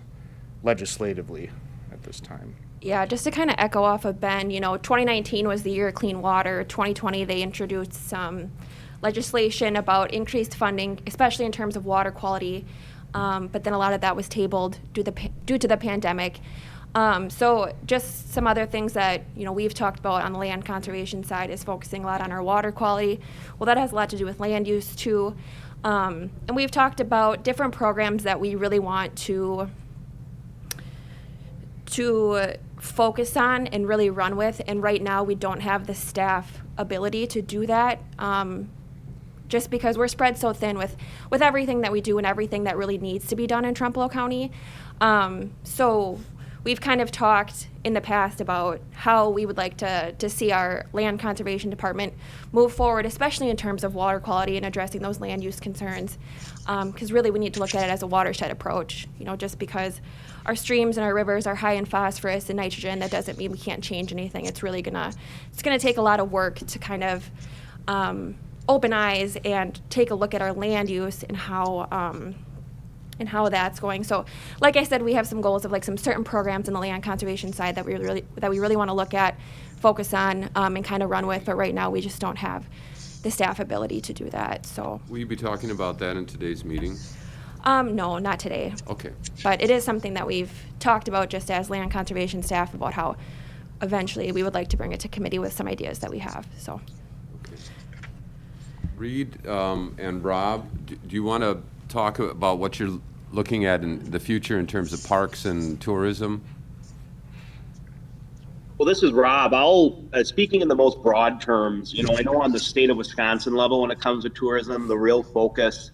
Speaker 17: legislatively at this time.
Speaker 16: Yeah, just to kind of echo off of Ben, 2019 was the year of clean water. 2020, they introduced some legislation about increased funding, especially in terms of water quality. But then a lot of that was tabled due to the pandemic. So just some other things that, we've talked about on the land conservation side is focusing a lot on our water quality. Well, that has a lot to do with land use too. And we've talked about different programs that we really want to focus on and really run with, and right now we don't have the staff ability to do that, just because we're spread so thin with everything that we do and everything that really needs to be done in Trempealeau County. So we've kind of talked in the past about how we would like to see our land conservation department move forward, especially in terms of water quality and addressing those land use concerns, because really we need to look at it as a watershed approach. Just because our streams and our rivers are high in phosphorus and nitrogen, that doesn't mean we can't change anything. It's really gonna take a lot of work to kind of open eyes and take a look at our land use and how that's going. So, like I said, we have some goals of like some certain programs in the land conservation side that we really want to look at, focus on, and kind of run with. But right now, we just don't have the staff ability to do that. So.
Speaker 4: Will you be talking about that in today's meeting?
Speaker 16: No, not today.
Speaker 4: Okay.
Speaker 16: But it is something that we've talked about just as land conservation staff about how eventually we would like to bring it to committee with some ideas that we have. So.
Speaker 4: Okay. Reed and Rob, do you want to talk about what you're looking at in the future in terms of parks and tourism?
Speaker 5: Well, this is Rob. I'll, speaking in the most broad terms, I know on the state of Wisconsin level, when it comes to tourism, the real focus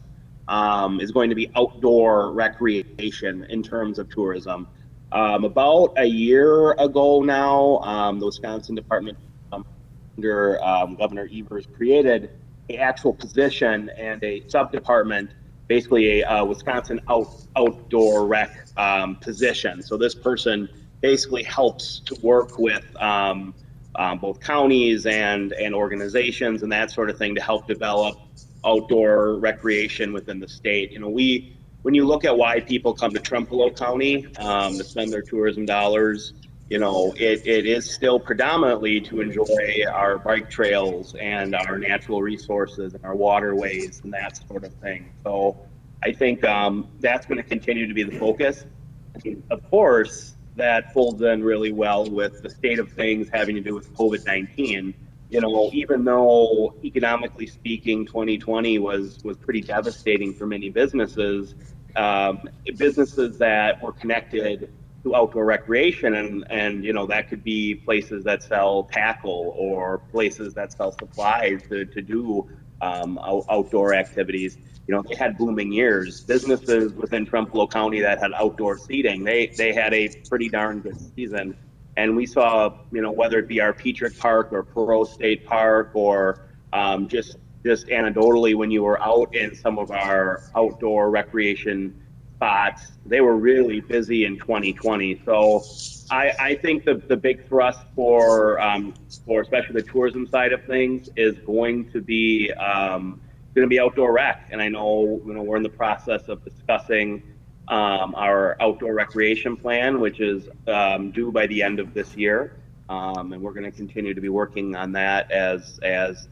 Speaker 5: is going to be outdoor recreation in terms of tourism. About a year ago now, the Wisconsin Department under Governor Evers created an actual position and a sub-department, basically a Wisconsin outdoor rec position. So this person basically helps to work with both counties and organizations and that sort of thing to help develop outdoor recreation within the state. When you look at why people come to Trempealeau County to spend their tourism dollars, it is still predominantly to enjoy our bike trails and our natural resources and our waterways and that sort of thing. So I think that's going to continue to be the focus. Of course, that folds in really well with the state of things having to do with COVID-19. Even though economically speaking, 2020 was pretty devastating for many businesses, businesses that were connected to outdoor recreation, and that could be places that sell tackle or places that sell supplies to do outdoor activities. They had booming years. Businesses within Trempealeau County that had outdoor seating, they had a pretty darn good season. And we saw, whether it be our Petrick Park or Perot State Park or just anecdotally, when you were out in some of our outdoor recreation spots, they were really busy in 2020. So I think the big thrust for especially the tourism side of things is going to be outdoor rec. And I know, we're in the process of discussing our outdoor recreation plan, which is due by the end of this year. And we're going to continue to be working on that as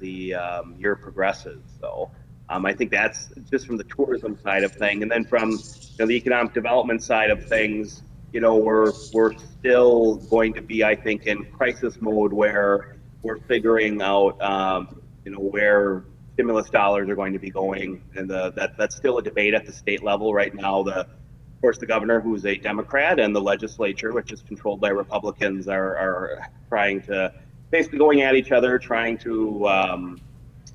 Speaker 5: the year progresses. So I think that's just from the tourism side of things. And then from the economic development side of things, we're still going to be, I think, in crisis mode where we're figuring out, where stimulus dollars are going to be going. And that's still a debate at the state level right now. Of course, the governor, who's a Democrat, and the legislature, which is controlled by Republicans, are trying to basically going at each other, trying to,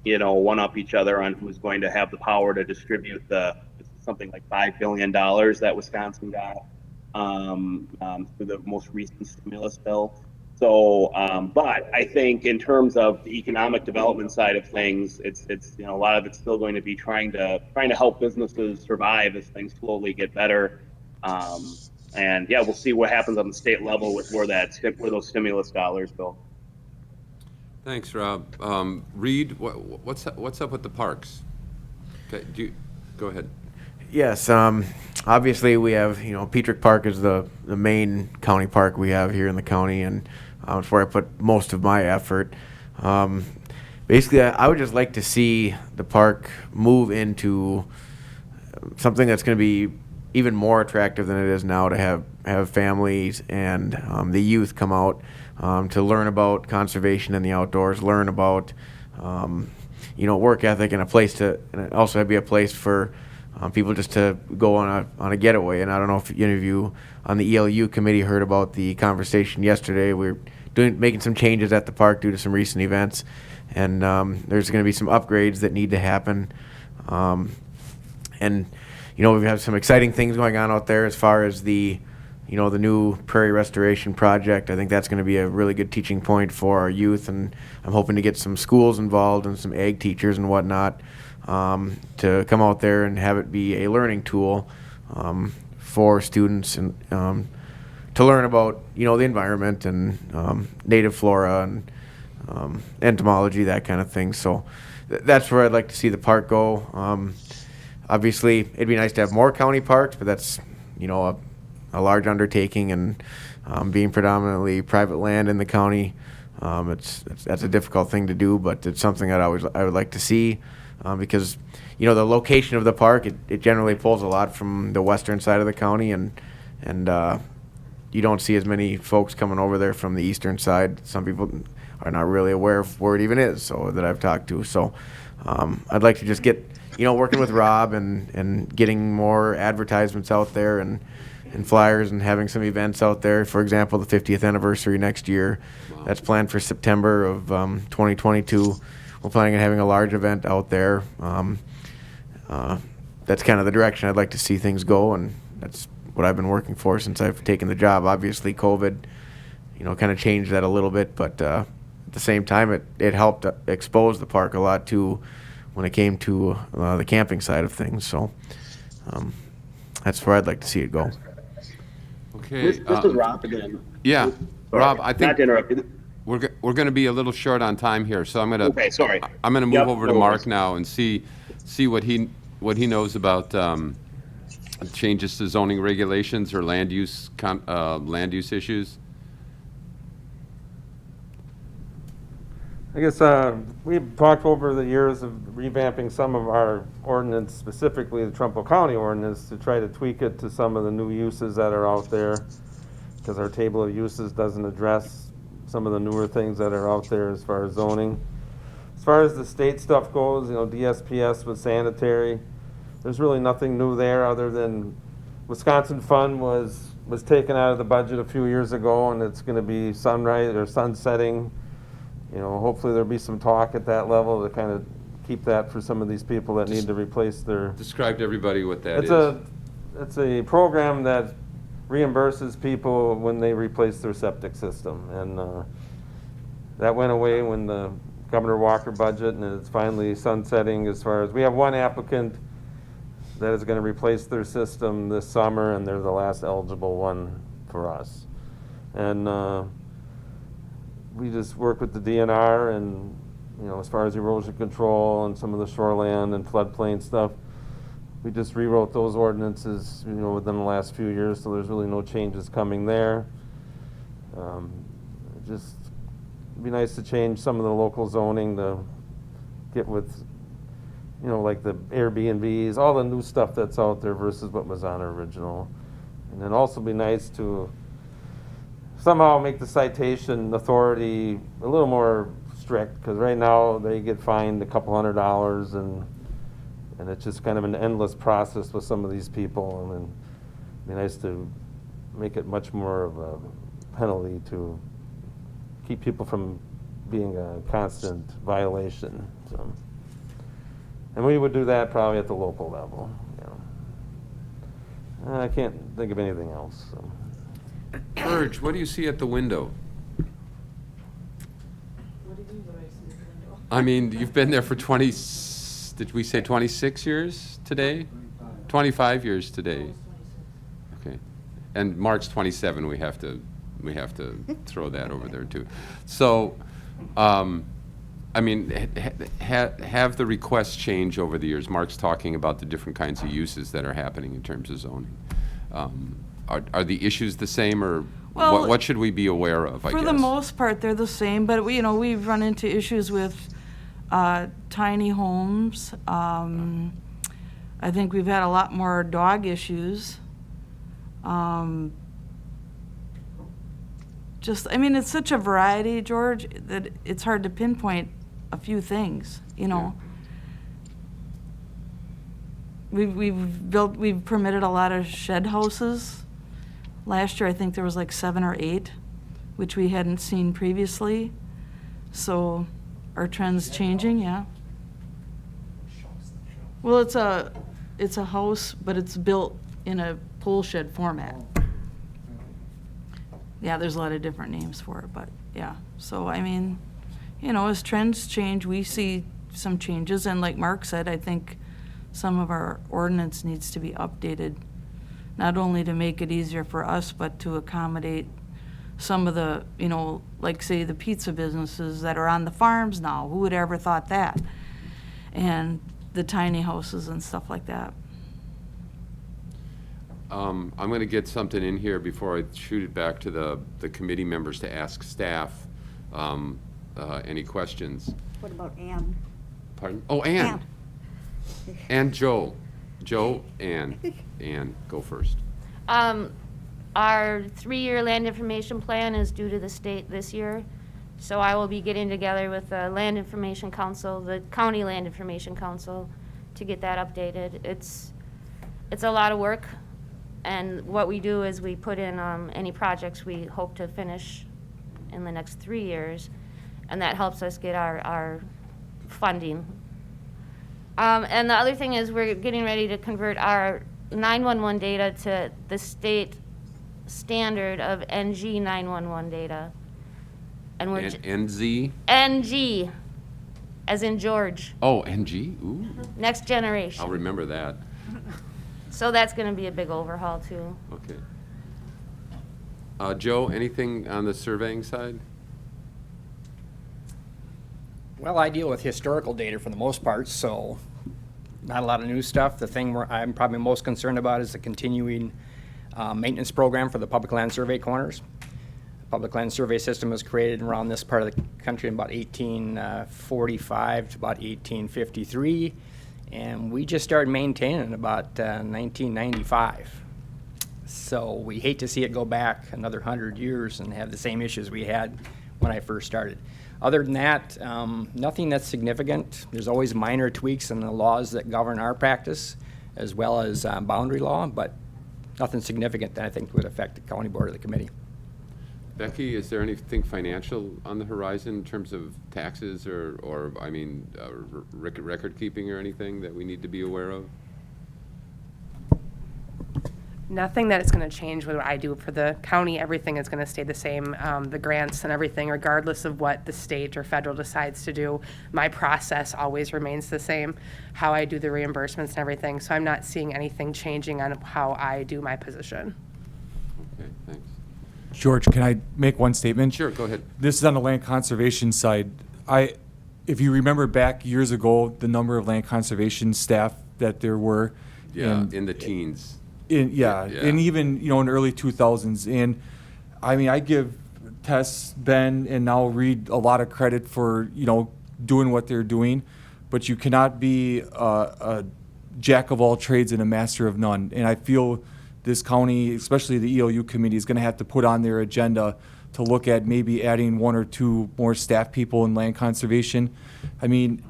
Speaker 5: one-up each other on who's going to have the power to distribute something like $5 billion that Wisconsin got through the most recent stimulus bill. So, but I think in terms of the economic development side of things, it's a lot of it's still going to be trying to help businesses survive as things slowly get better. And yeah, we'll see what happens on the state level with where those stimulus dollars go.
Speaker 4: Thanks, Rob. Reed, what's up with the parks? Okay, go ahead.
Speaker 14: Yes, obviously we have, Petrick Park is the main county park we have here in the county, and it's where I put most of my effort. Basically, I would just like to see the park move into something that's going to be even more attractive than it is now, to have families and the youth come out to learn about conservation in the outdoors, learn about work ethic, and also be a place for people just to go on a getaway. And I don't know if any of you on the ELU committee heard about the conversation yesterday. We're making some changes at the park due to some recent events, and there's going to be some upgrades that need to happen. And we've had some exciting things going on out there as far as the new prairie restoration project. I think that's going to be a really good teaching point for our youth, and I'm hoping to get some schools involved and some ag teachers and whatnot to come out there and have it be a learning tool for students and to learn about the environment and native flora and entomology, that kind of thing. So that's where I'd like to see the park go. Obviously, it'd be nice to have more county parks, but that's a large undertaking, and being predominantly private land in the county, that's a difficult thing to do, but it's something that I would like to see. Because the location of the park, it generally pulls a lot from the western side of the county, and you don't see as many folks coming over there from the eastern side. Some people are not really aware of where it even is, so that I've talked to. So I'd like to just get working with Rob and getting more advertisements out there and flyers, and having some events out there. For example, the 50th anniversary next year. Wow. That's planned for September of 2022. We're planning on having a large event out there. That's kind of the direction I'd like to see things go, and that's what I've been working for since I've taken the job. Obviously, COVID, kind of changed that a little bit, but at the same time, it helped expose the park a lot too when it came to the camping side of things. So that's where I'd like to see it go.
Speaker 4: Okay.
Speaker 5: This is Rob again.
Speaker 4: Yeah,
Speaker 5: Sorry,
Speaker 4: Rob, I think
Speaker 5: Not to interrupt you.
Speaker 4: we're going to be a little short on time here, so I'm going to.
Speaker 5: Okay, sorry.
Speaker 4: I'm going to move
Speaker 5: Yep,
Speaker 4: over
Speaker 5: no
Speaker 4: to Mark
Speaker 5: worries.
Speaker 4: now and see what he knows about changes to zoning regulations or land use issues.
Speaker 10: I guess we've talked over the years of revamping some of our ordinance, specifically the Trumpealeau County ordinance, to try to tweak it to some of the new uses that are out there, because our table of uses doesn't address some of the newer things that are out there as far as zoning. As far as the state stuff goes, you know, DSPS with sanitary, there's really nothing new there other than Wisconsin Fund was taken out of the budget a few years ago, and it's going to be sunrise or sunsetting. You know, hopefully there'll be some talk at that level to kind of keep that for some of these people that need to replace their.
Speaker 4: Describe to everybody what that is.
Speaker 10: It's a program that reimburses people when they replace their septic system, and that went away when the Governor Walker budget, and it's finally sunsetting. As far as we have one applicant that is going to replace their system this summer, and they're the last eligible one for us, and we just work with the DNR, and you know, as far as erosion control and some of the shoreland and floodplain stuff, we just rewrote those ordinances, you know, within the last few years, so there's really no changes coming there. Just be nice to change some of the local zoning to get with, you know, like the Airbnbs, all the new stuff that's out there versus what was on our original. And then also be nice to somehow make the citation authority a little more strict, because right now they get fined a couple $100, and it's just kind of an endless process with some of these people, and then it'd be nice to make it much more of a penalty to keep people from being a constant violation. So, and we would do that probably at the local level. You know. I can't think of anything else. So.
Speaker 4: Urge, what do you see at the window?
Speaker 11: What do you mean, what I see at the window?
Speaker 4: I mean, you've been there for 20, did we say 26 years today? 25 years today. Okay. And March 27, we have to throw that over there too. So, I mean, have the requests change over the years? Mark's talking about the different kinds of uses that are happening in terms of zoning. Are the issues the same, or
Speaker 11: Well,
Speaker 4: what should we be aware of, I guess?
Speaker 11: For the most part, they're the same, but we've run into issues with tiny homes. I think we've had a lot more dog issues. It's such a variety, George, that it's hard to pinpoint a few things, you know. We've permitted a lot of shed houses. Last year, I think there was like 7 or 8, which we hadn't seen previously. So are trends changing? Yeah. Well, it's a house, but it's built in a pole shed format. Yeah, there's a lot of different names for it, but yeah. So, I mean, as trends change, we see some changes. And like Mark said, I think some of our ordinance needs to be updated, not only to make it easier for us, but to accommodate some of the, like say the pizza businesses that are on the farms now. Who would ever thought that? And the tiny houses and stuff like that.
Speaker 4: I'm going to get something in here before I shoot it back to the committee members to ask staff any questions.
Speaker 3: What about Ann?
Speaker 4: Pardon? Oh, Ann. And Joe. Joe, Ann. Ann, go first.
Speaker 15: Our 3-year land information plan is due to the state this year. So I will be getting together with the Land Information Council, the County Land Information Council, to get that updated. It's a lot of work. And what we do is we put in any projects we hope to finish in the next 3 years, and that helps us get our funding. And the other thing is we're getting ready to convert our 911 data to the state standard of NG 911 data. And we're
Speaker 4: NZ?
Speaker 15: NG, as in George.
Speaker 4: Oh, NG? Ooh.
Speaker 15: Next generation.
Speaker 4: I'll remember that.
Speaker 15: So that's going to be a big overhaul, too.
Speaker 4: Okay. Joe, anything on the surveying side?
Speaker 18: Well, I deal with historical data for the most part, so not a lot of new stuff. The thing I'm probably most concerned about is the continuing maintenance program for the public land survey corners. The public land survey system was created around this part of the country in about 1845 to about 1853, and we just started maintaining it about 1995. So we hate to see it go back another 100 years and have the same issues we had when I first started. Other than that, nothing that's significant. There's always minor tweaks in the laws that govern our practice, as well as boundary law, but nothing significant that I think would affect the county board or the committee.
Speaker 4: Becky, is there anything financial on the horizon in terms of taxes or record keeping or anything that we need to be aware of?
Speaker 6: Nothing that is going to change with what I do for the county. Everything is going to stay the same. The grants and everything, regardless of what the state or federal decides to do, my process always remains the same, how I do the reimbursements and everything. So I'm not seeing anything changing on how I do my position.
Speaker 4: Okay, thanks.
Speaker 12: George, can I make one statement?
Speaker 4: Sure, go ahead.
Speaker 12: This is on the land conservation side. If you remember back years ago, the number of land conservation staff that there were.
Speaker 4: Yeah, in the teens.
Speaker 12: And even, in early 2000s. And I mean, I give Tess, Ben, and now Reed a lot of credit for, doing what they're doing, but you cannot be a jack of all trades and a master of none. And I feel this county, especially the ELU committee, is going to have to put on their agenda to look at maybe adding 1 or 2 more staff people in land conservation. I mean,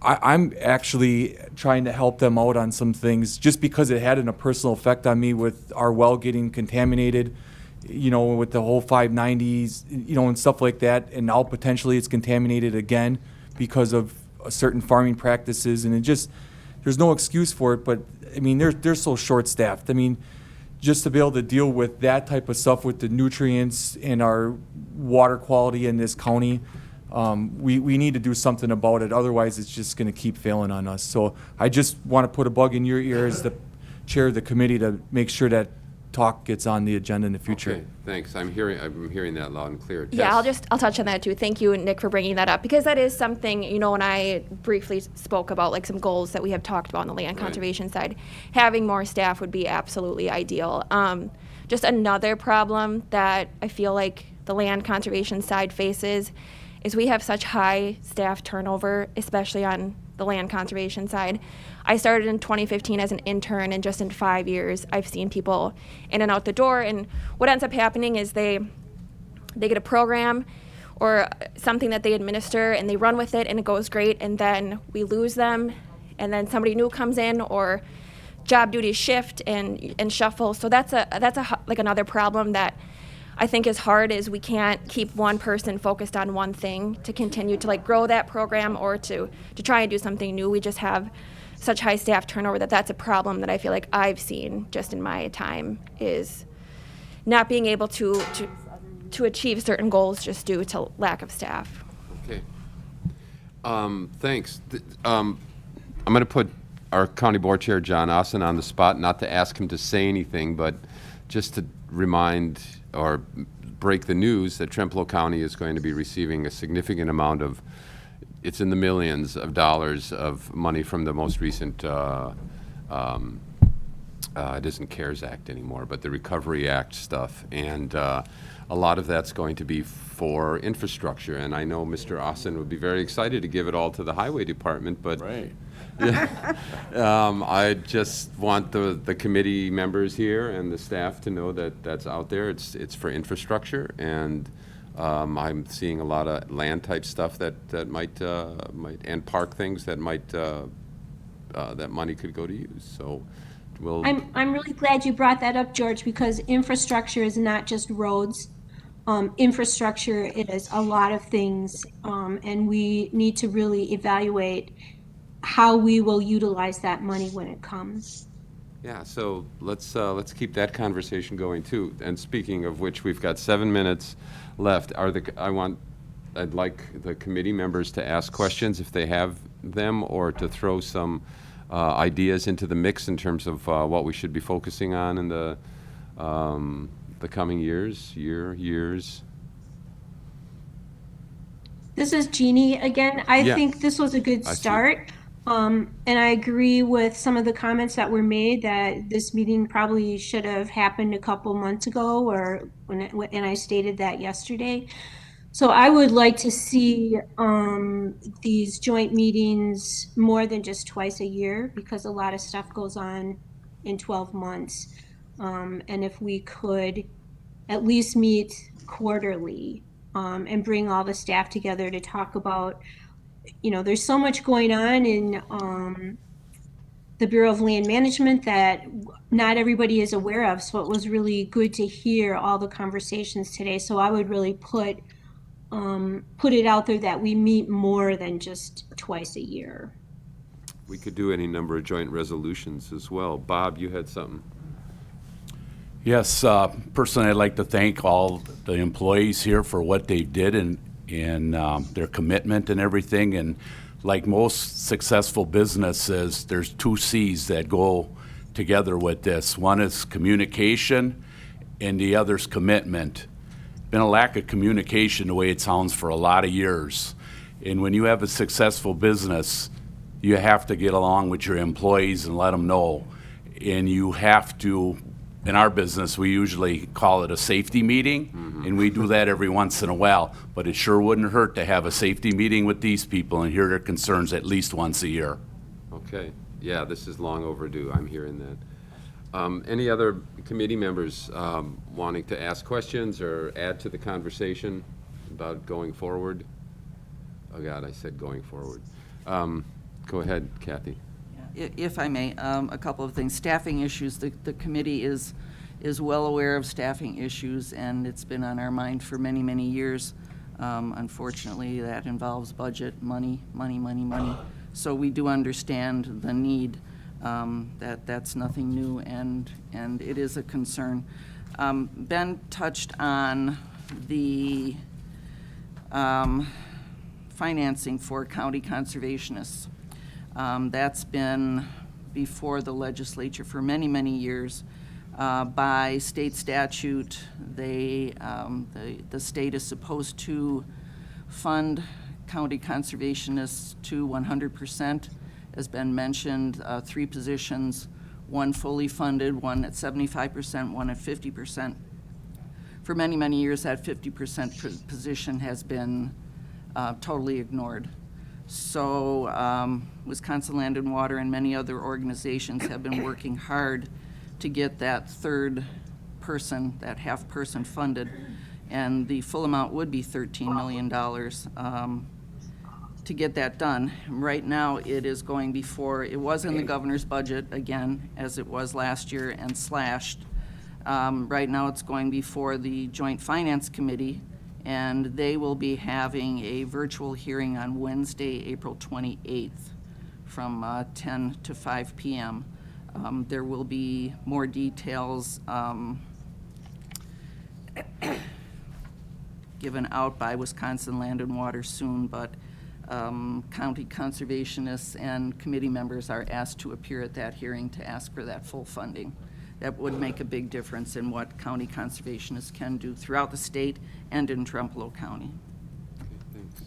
Speaker 12: I'm actually trying to help them out on some things just because it had a personal effect on me with our well getting contaminated, with the whole 590s, and stuff like that. And now potentially it's contaminated again because of certain farming practices. And there's no excuse for it, but I mean, they're so short-staffed. I mean, just to be able to deal with that type of stuff with the nutrients and our water quality in this county, we need to do something about it. Otherwise, it's just going to keep failing on us. So I just want to put a bug in your ear as the chair of the committee to make sure that talk gets on the agenda in the future.
Speaker 4: Okay, thanks. I'm hearing that loud and clear.
Speaker 16: Yeah,
Speaker 4: Tess?
Speaker 16: I'll touch on that too. Thank you, Nick, for bringing that up, because that is something, when I briefly spoke about like some goals that we have talked about on the land conservation side, having more staff would be absolutely ideal. Just another problem that I feel like the land conservation side faces is we have such high staff turnover, especially on the land conservation side. I started in 2015 as an intern, and just in 5 years, I've seen people in and out the door. And what ends up happening is they get a program or something that they administer, and they run with it, and it goes great, and then we lose them, and then somebody new comes in, or job duties shift and shuffle. So that's another problem that I think is hard, is we can't keep one person focused on one thing to continue to grow that program or to try and do something new. We just have such high staff turnover that's a problem that I feel like I've seen just in my time, is not being able to achieve certain goals just due to lack of staff.
Speaker 4: Okay. Thanks. I'm going to put our county board chair, John Ossen, on the spot, not to ask him to say anything, but just to remind or break the news that Trempealeau County is going to be receiving a significant amount of, it's in the millions of dollars of money from the most recent, it isn't CARES Act anymore, but the Recovery Act stuff. And a lot of that's going to be for infrastructure. And I know Mr. Ossen would be very excited to give it all to the highway department, but
Speaker 7: Right.
Speaker 4: I just want the committee members here and the staff to know that that's out there. It's for infrastructure, and I'm seeing a lot of land type stuff that might and park things that might that money could go to use. So
Speaker 19: I'm really glad you brought that up, George, because infrastructure is not just roads. Infrastructure is a lot of things, and we need to really evaluate how we will utilize that money when it comes.
Speaker 4: Yeah, so let's keep that conversation going too. And speaking of which, we've got 7 minutes left. I'd like the committee members to ask questions if they have them, or to throw some ideas into the mix in terms of what we should be focusing on in the the coming years? Years?
Speaker 19: This is Jeannie again. I
Speaker 4: Yeah.
Speaker 19: think this was a good
Speaker 4: I see.
Speaker 19: start. And I agree with some of the comments that were made that this meeting probably should have happened a couple months ago, or and I stated that yesterday. So I would like to see these joint meetings more than just twice a year, because a lot of stuff goes on in 12 months. And if we could at least meet quarterly, and bring all the staff together to talk about, there's so much going on in the Bureau of Land Management that not everybody is aware of. So it was really good to hear all the conversations today. So I would really put it out there that we meet more than just twice a year.
Speaker 4: We could do any number of joint resolutions as well. Bob, you had something.
Speaker 20: Yes, personally, I'd like to thank all the employees here for what they did and their commitment and everything. And like most successful businesses, there's 2 C's that go together with this. One is communication, and the other's commitment. Been a lack of communication the way it sounds for a lot of years. And when you have a successful business, you have to get along with your employees and let them know. And you have to, in our business, we usually call it a safety meeting, and we do that every once in a while. But it sure wouldn't hurt to have a safety meeting with these people and hear their concerns at least once a year.
Speaker 4: Okay. Yeah, this is long overdue. I'm hearing that. Any other committee members wanting to ask questions or add to the conversation about going forward? Oh, God, I said going forward. Go ahead, Kathy.
Speaker 8: If I may, a couple of things. Staffing issues, the committee is well aware of staffing issues, and it's been on our mind for many, many years. Unfortunately, that involves budget, money. So we do understand the need. That's nothing new, and it is a concern. Ben touched on the financing for county conservationists. That's been before the legislature for many, many years. By state statute, the state is supposed to fund county conservationists to 100%. As Ben mentioned, 3 positions, one fully funded, one at 75%, one at 50%. For many, many years, that 50% position has been totally ignored. So Wisconsin Land and Water and many other organizations have been working hard to get that third person, that half person funded, and the full amount would be $13 million to get that done. Right now, it is going before, it was in the governor's budget, again, as it was last year, and slashed. Right now, it's going before the Joint Finance Committee, and they will be having a virtual hearing on Wednesday, April 28th, from 10 to 5 p.m. There will be more details given out by Wisconsin Land and Water soon, but county conservationists and committee members are asked to appear at that hearing to ask for that full funding. That would make a big difference in what county conservationists can do throughout the state and in Trempealeau County.
Speaker 4: Okay, thanks.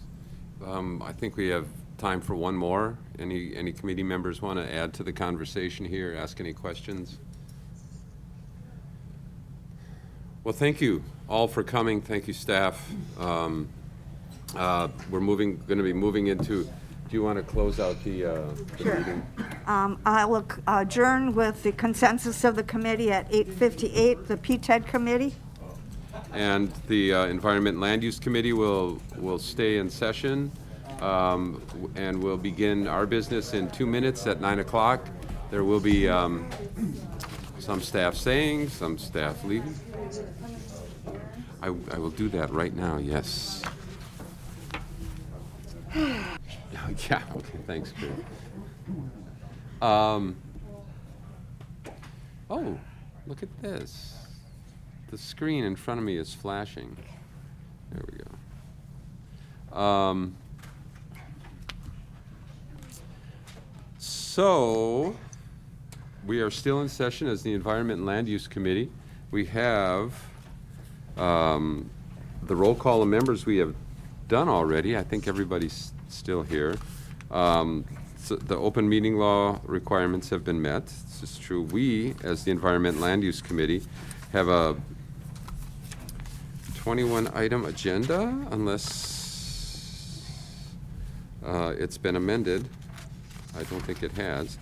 Speaker 4: I think we have time for one more. Any committee members want to add to the conversation here, ask any questions? Well, thank you all for coming. Thank you, staff. We're going to be moving into, do you want to close out the meeting?
Speaker 3: I will adjourn with the consensus of the committee at 8:58, the PTED committee.
Speaker 4: And the Environment and Land Use Committee will stay in session, and we'll begin our business in 2 minutes at 9 o'clock. There will be some staff staying, some staff leaving. I will do that right now, yes. Yeah, okay, thanks, Chris. Oh, look at this. The screen in front of me is flashing. There we go. So, we are still in session as the Environment and Land Use Committee. We have The roll call of members we have done already. I think everybody's still here. So the open meeting law requirements have been met. This is true. We, as the Environment and Land Use Committee, have a 21-item agenda, unless it's been amended. I don't think it has.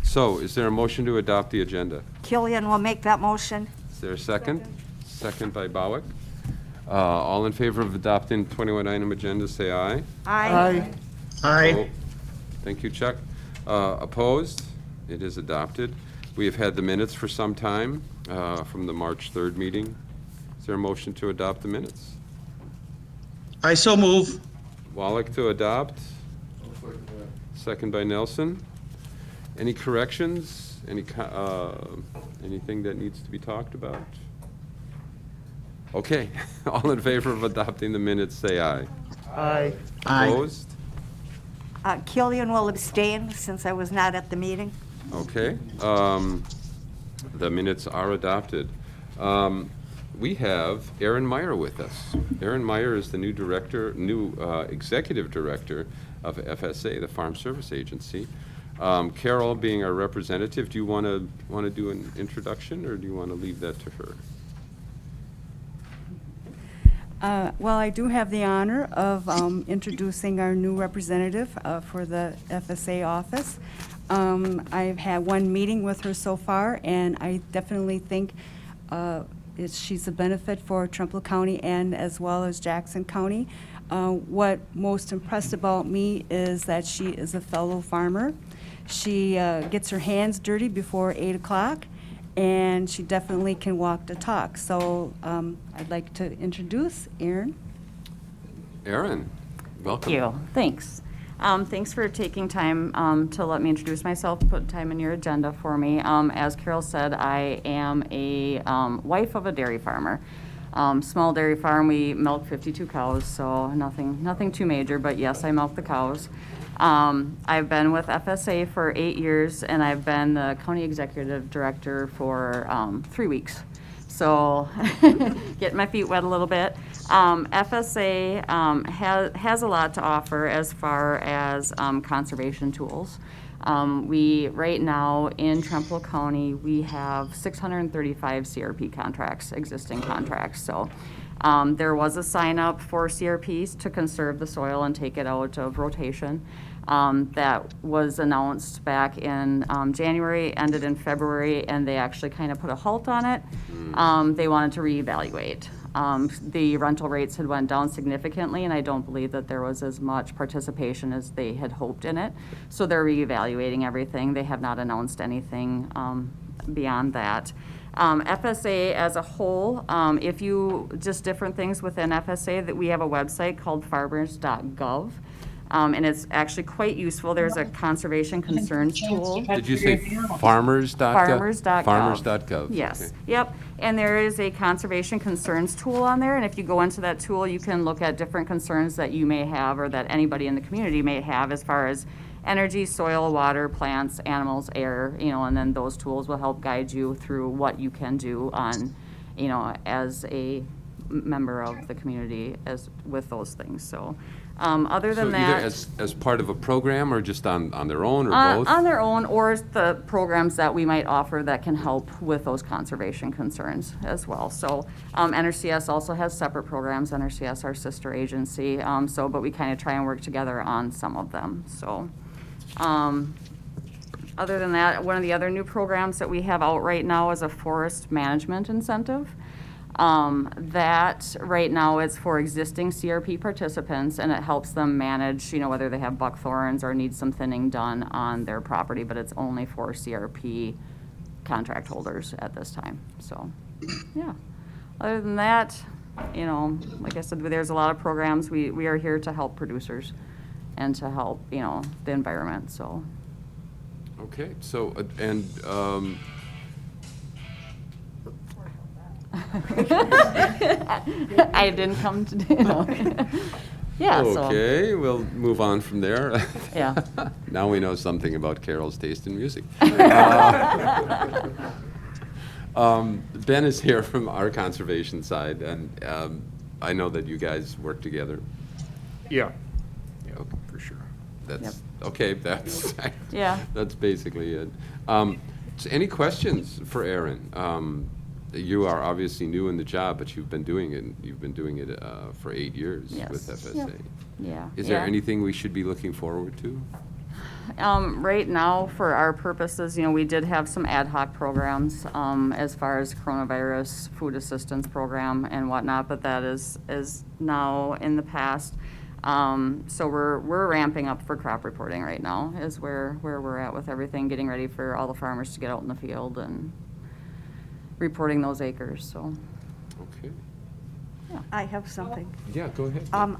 Speaker 4: So is there a motion to adopt the agenda?
Speaker 3: Killian will make that motion.
Speaker 4: Is there a second? Second by Bowick. All in favor of adopting 21-item agenda, say aye.
Speaker 3: Aye.
Speaker 4: Oh, thank you, Chuck. Opposed? It is adopted. We have had the minutes for some time from the March 3rd meeting. Is there a motion to adopt the minutes?
Speaker 21: I so move.
Speaker 4: Wallach to adopt. Second by Nelson. Any corrections? Anything that needs to be talked about? Okay. All in favor of adopting the minutes, say aye.
Speaker 21: Aye.
Speaker 4: Opposed?
Speaker 3: Killian will abstain since I was not at the meeting.
Speaker 4: Okay. The minutes are adopted. We have Aaron Meyer with us. Aaron Meyer is the new executive director of FSA, the Farm Service Agency. Carol, being our representative, do you want to do an introduction, or do you want to leave that to her?
Speaker 22: Well, I do have the honor of introducing our new representative for the FSA office. I've had one meeting with her so far, and I definitely think she's a benefit for Trempealeau County and as well as Jackson County. What most impressed about me is that she is a fellow farmer. She gets her hands dirty before 8 o'clock, and she definitely can walk the talk. So I'd like to introduce Erin.
Speaker 4: Erin, welcome.
Speaker 23: Thank you. Thanks. Thanks for taking time to let me introduce myself, put time in your agenda for me. As Carol said, I am a wife of a dairy farmer. Small dairy farm, we milk 52 cows, so nothing too major, but yes, I milk the cows. I've been with FSA for 8 years, and I've been the county executive director for 3 weeks. So getting my feet wet a little bit. FSA has a lot to offer as far as conservation tools. We, right now in Trempealeau County, we have 635 CRP contracts, existing contracts. So there was a sign up for CRPs to conserve the soil and take it out of rotation. That was announced back in January, ended in February, and they actually kind of put a halt on it. They wanted to reevaluate. The rental rates had went down significantly, and I don't believe that there was as much participation as they had hoped in it. So they're reevaluating everything. They have not announced anything beyond that. FSA as a whole, if you, just different things within FSA, that we have a website called farmers.gov. And it's actually quite useful. There's a conservation concerns tool.
Speaker 4: Did you say farmers.gov?
Speaker 23: Farmers.gov.
Speaker 4: Farmers.gov.
Speaker 23: Yes.
Speaker 4: Okay.
Speaker 23: Yep. And there is a conservation concerns tool on there. And if you go into that tool, you can look at different concerns that you may have or that anybody in the community may have as far as energy, soil, water, plants, animals, air, and then those tools will help guide you through what you can do on, as a member of the community with those things. So other than that,
Speaker 4: either as part of a program or just on their own, or both?
Speaker 23: On their own, or the programs that we might offer that can help with those conservation concerns as well. So NRCS also has separate programs. NRCS, our sister agency, but we kind of try and work together on some of them. So other than that, one of the other new programs that we have out right now is a forest management incentive. That right now is for existing CRP participants, and it helps them manage, whether they have buckthorns or need some thinning done on their property, but it's only for CRP contract holders at this time. So, yeah. Other than that, like I said, there's a lot of programs. We are here to help producers and to help, the environment, so.
Speaker 4: Okay, so, and
Speaker 23: I didn't come to, Yeah,
Speaker 4: okay, we'll move on from there.
Speaker 23: Yeah.
Speaker 4: Now we know something about Carol's taste in music. Ben is here from our conservation side, and I know that you guys work together.
Speaker 17: Yeah, for sure.
Speaker 4: That's, okay, that's,
Speaker 23: Yeah.
Speaker 4: that's basically it. So any questions for Aaron? You are obviously new in the job, but you've been doing it for 8 years
Speaker 23: Yes.
Speaker 4: with FSA.
Speaker 23: Yep. Yeah.
Speaker 4: Is there
Speaker 23: Yeah.
Speaker 4: anything we should be looking forward to?
Speaker 23: Right now, for our purposes, we did have some ad hoc programs as far as coronavirus food assistance program and whatnot, but that is now in the past. So we're ramping up for crop reporting right now is where we're at with everything, getting ready for all the farmers to get out in the field and reporting those acres, so.
Speaker 4: Okay.
Speaker 3: I have something.
Speaker 4: Yeah, go ahead.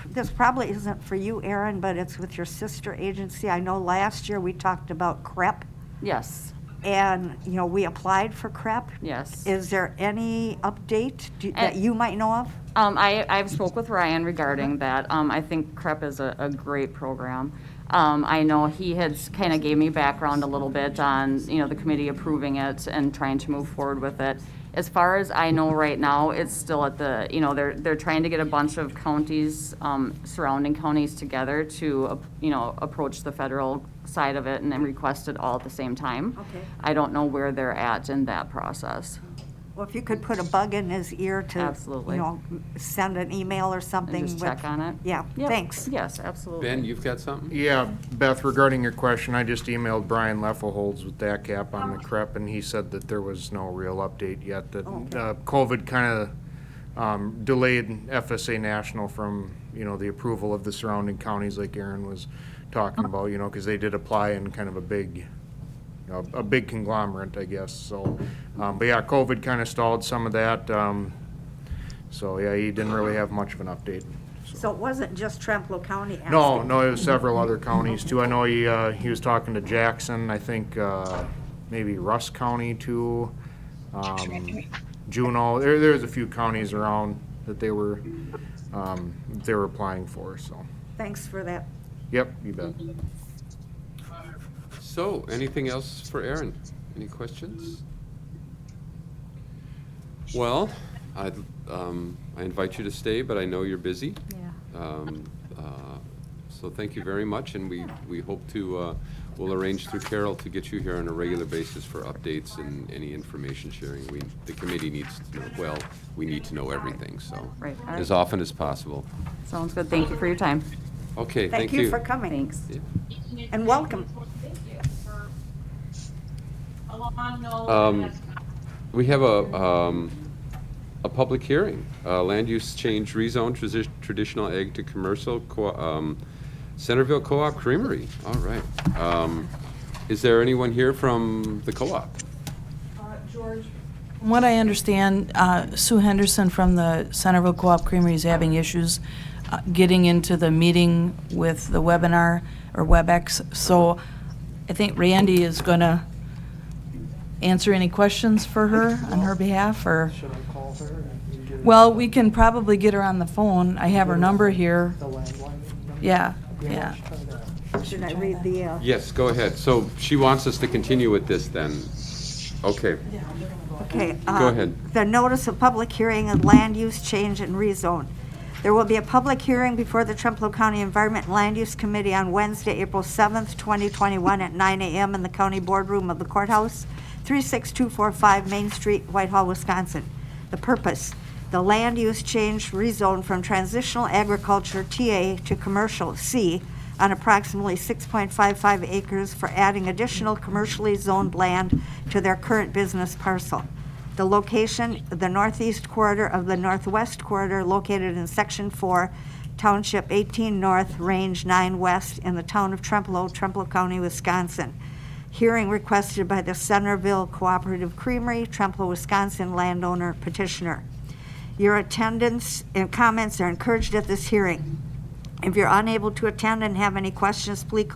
Speaker 3: This probably isn't for you, Aaron, but it's with your sister agency. I know last year we talked about CREP.
Speaker 23: Yes.
Speaker 3: And, we applied for CREP.
Speaker 23: Yes.
Speaker 3: Is there any update that you might know of?
Speaker 23: I've spoke with Ryan regarding that. I think CREP is a great program. I know he had kind of gave me background a little bit on, the committee approving it and trying to move forward with it. As far as I know right now, it's still at the, they're trying to get a bunch of counties, surrounding counties together to, approach the federal side of it and then request it all at the same time.
Speaker 3: Okay.
Speaker 23: I don't know where they're at in that process.
Speaker 3: Well, if you could put a bug in his ear to,
Speaker 23: Absolutely.
Speaker 3: Send an email or something.
Speaker 23: And just check on it?
Speaker 3: Yeah,
Speaker 23: Yep.
Speaker 3: thanks.
Speaker 23: Yes, absolutely.
Speaker 4: Ben, you've got something?
Speaker 17: Yeah, Beth, regarding your question, I just emailed Brian Leffelholz with DACAP on the CREP, and he said that there was no real update yet, that COVID kind of delayed FSA National from, the approval of the surrounding counties like Aaron was talking about, because they did apply in kind of a big conglomerate, I guess, so. But yeah, COVID kind of stalled some of that, so yeah, he didn't really have much of an update.
Speaker 3: So it wasn't just Trempealeau County asking?
Speaker 17: No, it was several other counties too. I know he was talking to Jackson, I think, maybe Russ County too, Juneau. There's a few counties around that they were applying for, so.
Speaker 3: Thanks for that.
Speaker 17: Yep, you bet.
Speaker 4: So, anything else for Aaron? Any questions? Well, I invite you to stay, but I know you're busy.
Speaker 23: Yeah.
Speaker 4: So thank you very much, and we hope to, we'll arrange through Carol to get you here on a regular basis for updates and any information sharing. The committee needs to know, we need to know everything, so.
Speaker 23: Right. All right.
Speaker 4: As often as possible.
Speaker 23: Sounds good. Thank you for your time.
Speaker 4: Okay, thank you.
Speaker 3: Thank you for coming.
Speaker 23: Thanks.
Speaker 4: Yeah.
Speaker 3: And welcome.
Speaker 4: We have a public hearing, land use change rezone traditional ag to commercial, Centerville Co-op Creamery. All right. Is there anyone here from the co-op?
Speaker 11: George. From what I understand, Sue Henderson from the Centerville Co-op Creamery is having issues getting into the meeting with the webinar or WebEx. So I think Randy is going to answer any questions for her on her behalf, or?
Speaker 1: Should I call her?
Speaker 11: Well, we can probably get her on the phone. I have her number here.
Speaker 1: The landline number?
Speaker 11: Yeah,
Speaker 1: Okay,
Speaker 11: yeah.
Speaker 1: let's try that.
Speaker 3: Should I read the?
Speaker 4: Yes, go ahead. So she wants us to continue with this then. Okay.
Speaker 3: Okay.
Speaker 4: Go ahead.
Speaker 3: The notice of public hearing of land use change and rezone. There will be a public hearing before the Trempealeau County Environment and Land Use Committee on Wednesday, April 7th, 2021 at 9 a.m. in the county boardroom of the courthouse, 36245 Main Street, Whitehall, Wisconsin. The purpose, the land use change rezone from transitional agriculture TA to commercial C on approximately 6.55 acres for adding additional commercially zoned land to their current business parcel. The location, the northeast quarter of the northwest quarter located in Section 4, Township 18 North, Range 9 West in the town of Trempealeau, Trempealeau County, Wisconsin. Hearing requested by the Centerville Cooperative Creamery, Trempealeau, Wisconsin landowner petitioner. Your attendance and comments are encouraged at this hearing. If you're unable to attend and have any questions, please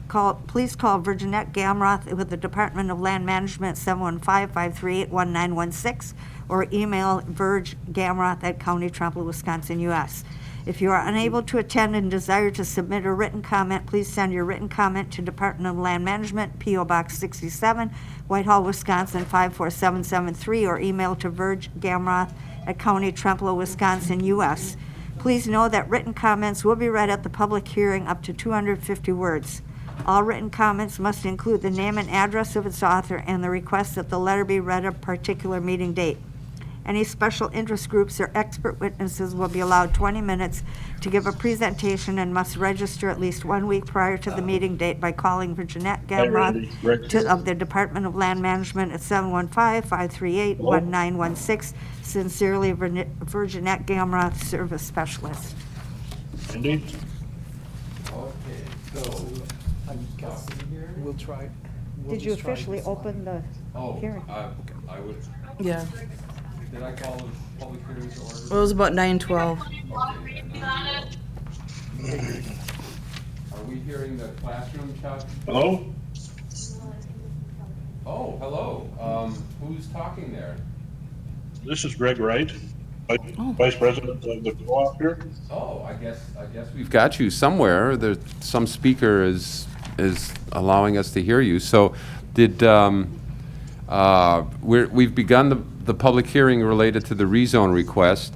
Speaker 3: call Virginette Gamreth with the Department of Land Management, 715-538-1916, or email virggamreth@countytrempealeau, Wisconsin, US. If you are unable to attend and desire to submit a written comment, please send your written comment to Department of Land Management, P.O. Box 67, Whitehall, Wisconsin 54773, or email to Verge Gamreth at County Trempealeau, Wisconsin, U.S. Please know that written comments will be read at the public hearing up to 250 words. All written comments must include the name and address of its author and the request that the letter be read at a particular meeting date. Any special interest groups or expert witnesses will be allowed 20 minutes to give a presentation and must register at least 1 week prior to the meeting date by calling Virginette Gamreth of the Department of Land Management at 715-538-1916. Sincerely, Virginette Gamreth, Service Specialist.
Speaker 21: Andy?
Speaker 4: Okay, so,
Speaker 18: We'll try.
Speaker 3: Did you officially open the hearing?
Speaker 4: I would,
Speaker 11: Yeah.
Speaker 4: did I call the public hearing to order?
Speaker 11: It was about 9:12.
Speaker 4: Are we hearing the classroom, Chuck?
Speaker 21: Hello?
Speaker 4: Oh, hello. Who's talking there?
Speaker 21: This is Greg Wright, Vice President of the co-op here.
Speaker 4: Oh, I guess we've got you somewhere. There's some speaker is allowing us to hear you. So, we've begun the public hearing related to the rezone request.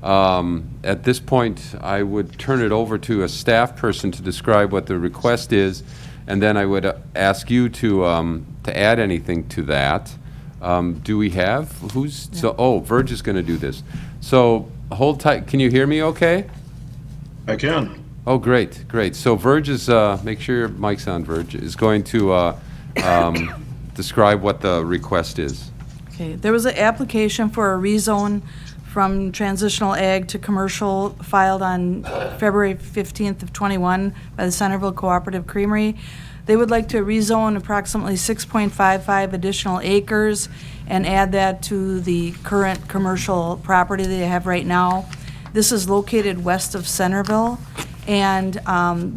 Speaker 4: At this point, I would turn it over to a staff person to describe what the request is, and then I would ask you to add anything to that. Do we have? Who's? So, Verge is going to do this. So, hold tight. Can you hear me okay?
Speaker 21: I can.
Speaker 4: Oh, great, great. So Verge is, make sure your mic's on, Verge, is going to describe what the request is.
Speaker 11: Okay, there was an application for a rezone from transitional ag to commercial filed on February 15th of 21 by the Centerville Cooperative Creamery. They would like to rezone approximately 6.55 additional acres and add that to the current commercial property they have right now. This is located west of Centerville, and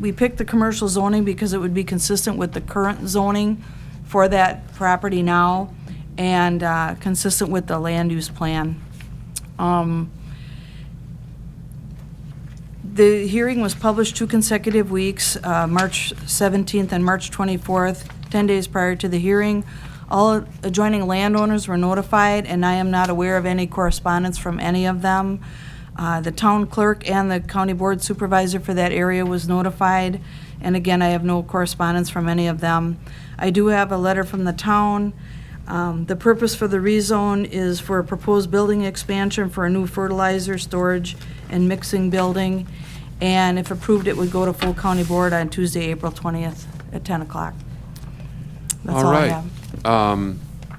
Speaker 11: we picked the commercial zoning because it would be consistent with the current zoning for that property now and consistent with the land use plan. The hearing was published 2 consecutive weeks, March 17th and March 24th, 10 days prior to the hearing. All adjoining landowners were notified, and I am not aware of any correspondence from any of them. The town clerk and the county board supervisor for that area was notified, and again, I have no correspondence from any of them. I do have a letter from the town. The purpose for the rezone is for a proposed building expansion for a new fertilizer, storage, and mixing building, and if approved, it would go to full county board on Tuesday, April 20th at 10 o'clock. That's all I have.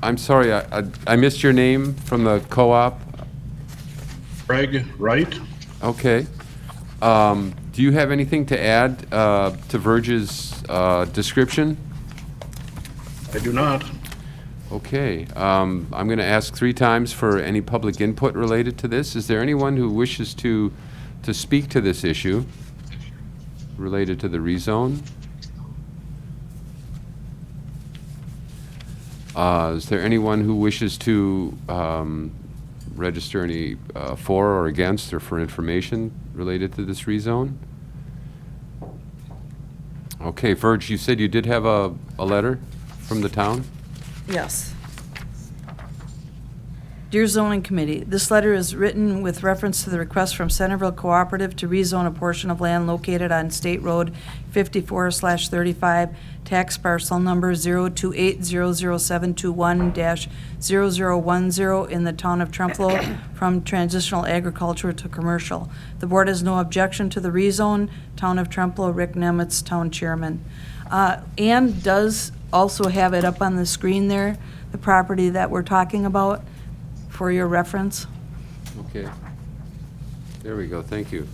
Speaker 4: I'm sorry, I missed your name from the co-op.
Speaker 21: Greg Wright.
Speaker 4: Okay. Do you have anything to add to Verge's description?
Speaker 21: I do not.
Speaker 4: Okay. I'm going to ask 3 times for any public input related to this. Is there anyone who wishes to speak to this issue related to the rezone? Is there anyone who wishes to register any for or against or for information related to this rezone? Okay, Verge, you said you did have a letter from the town?
Speaker 11: Yes. Dear Zoning Committee, this letter is written with reference to the request from Centerville Cooperative to rezone a portion of land located on State Road 54/35, tax parcel number 028007121-0010 in the town of Trempealeau from transitional agriculture to commercial. The board has no objection to the rezone. Town of Trempealeau, Rick Nemitz, Town Chairman. Ann does also have it up on the screen there, the property that we're talking about, for your reference.
Speaker 4: Okay. There we go, thank you.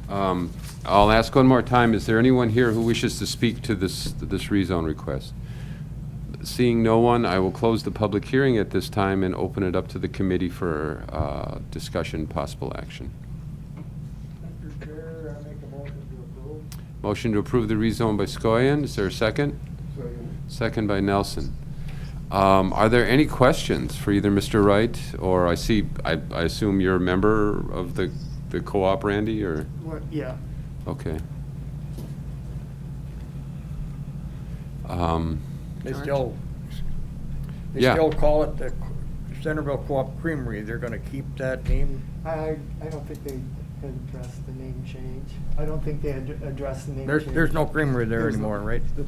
Speaker 4: I'll ask one more time, is there anyone here who wishes to speak to this rezone request? Seeing no one, I will close the public hearing at this time and open it up to the committee for discussion, possible action.
Speaker 1: Mr. Chair, I make a motion to approve.
Speaker 4: Motion to approve the rezone by Scoyen, is there a second?
Speaker 1: Second.
Speaker 4: Second by Nelson. Are there any questions for either Mr. Wright or I assume you're a member of the the co-op, Randy, or?
Speaker 1: Yeah.
Speaker 4: Okay.
Speaker 2: They
Speaker 8: George?
Speaker 2: still, they
Speaker 4: Yeah.
Speaker 2: still call it the Centerville Co-op Creamery. They're gonna keep that name.
Speaker 1: I don't think they had addressed the name change. I don't think they had addressed the name change.
Speaker 2: There's no creamery there
Speaker 1: There's
Speaker 2: anymore,
Speaker 1: no-
Speaker 2: right?
Speaker 1: no.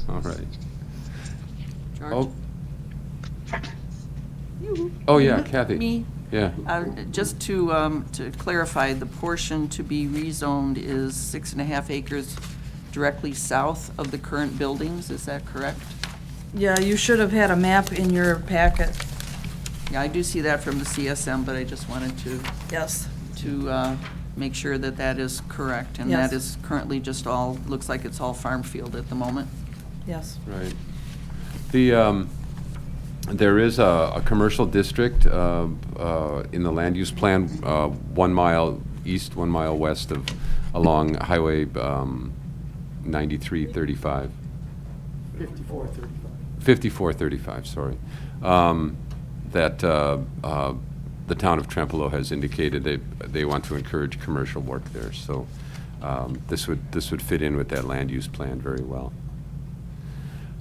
Speaker 4: All right.
Speaker 8: George?
Speaker 4: Oh, yeah, Kathy.
Speaker 8: Me?
Speaker 4: Yeah.
Speaker 8: Just to clarify, the portion to be rezoned is 6.5 acres directly south of the current buildings, is that correct?
Speaker 11: Yeah, you should have had a map in your packet.
Speaker 8: Yeah, I do see that from the CSM, but I just wanted to.
Speaker 11: Yes.
Speaker 8: To make sure that that is correct. And
Speaker 11: Yes.
Speaker 8: that is currently just all, looks like it's all farm field at the moment.
Speaker 11: Yes.
Speaker 4: Right. There is a commercial district in the land use plan, 1 mile east, 1 mile west of, along Highway 9335.
Speaker 1: 5435.
Speaker 4: 5435, sorry. That the town of Trempealeau has indicated they want to encourage commercial work there. So this would fit in with that land use plan very well.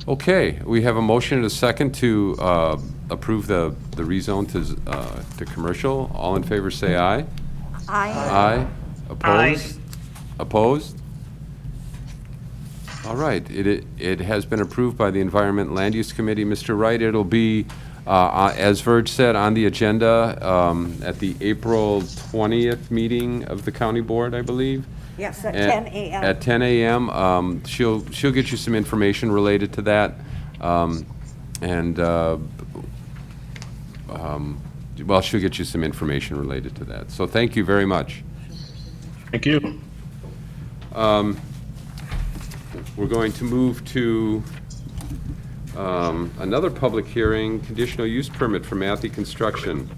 Speaker 4: Okay, we have a motion and a second to approve the rezone to commercial. All in favor say aye.
Speaker 3: Aye.
Speaker 4: Aye. Opposed? Opposed? All right, it has been approved by the Environment and Land Use Committee. Mr. Wright, it'll be, as Verge said, on the agenda at the April 20th meeting of the county board, I believe.
Speaker 3: Yes, at 10 a.m.
Speaker 4: At 10 a.m. She'll get you some information related to that. Well, she'll get you some information related to that. So thank you very much.
Speaker 21: Thank you.
Speaker 4: We're going to move to another public hearing, conditional use permit for Matthew Construction.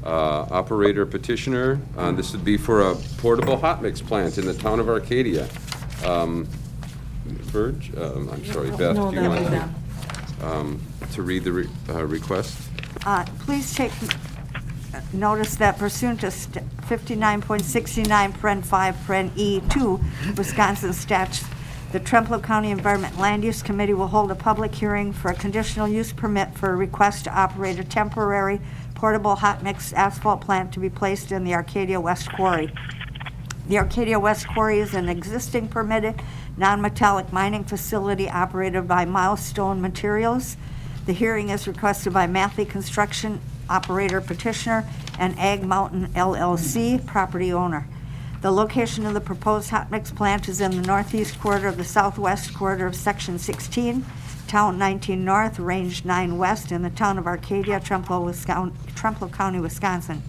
Speaker 4: Operator petitioner, this would be for a portable hot mix plant in the town of Arcadia. Verge, I'm sorry, Beth,
Speaker 11: No,
Speaker 4: do you
Speaker 11: that'll be
Speaker 4: want to read the request?
Speaker 3: Please take notice that pursuant to 59.69 paren 5 paren E2 Wisconsin statutes, the Trempealeau County Environment Land Use Committee will hold a public hearing for a conditional use permit for a request to operate a temporary portable hot mix asphalt plant to be placed in the Arcadia West Quarry. The Arcadia West Quarry is an existing permitted non-metallic mining facility operated by Milestone Materials. The hearing is requested by Matthew Construction operator petitioner and Ag Mountain LLC property owner. The location of the proposed hot mix plant is in the northeast quarter of the southwest quarter of Section 16, Town 19 North, Range 9 West, in the town of Arcadia, Trempealeau County, Wisconsin.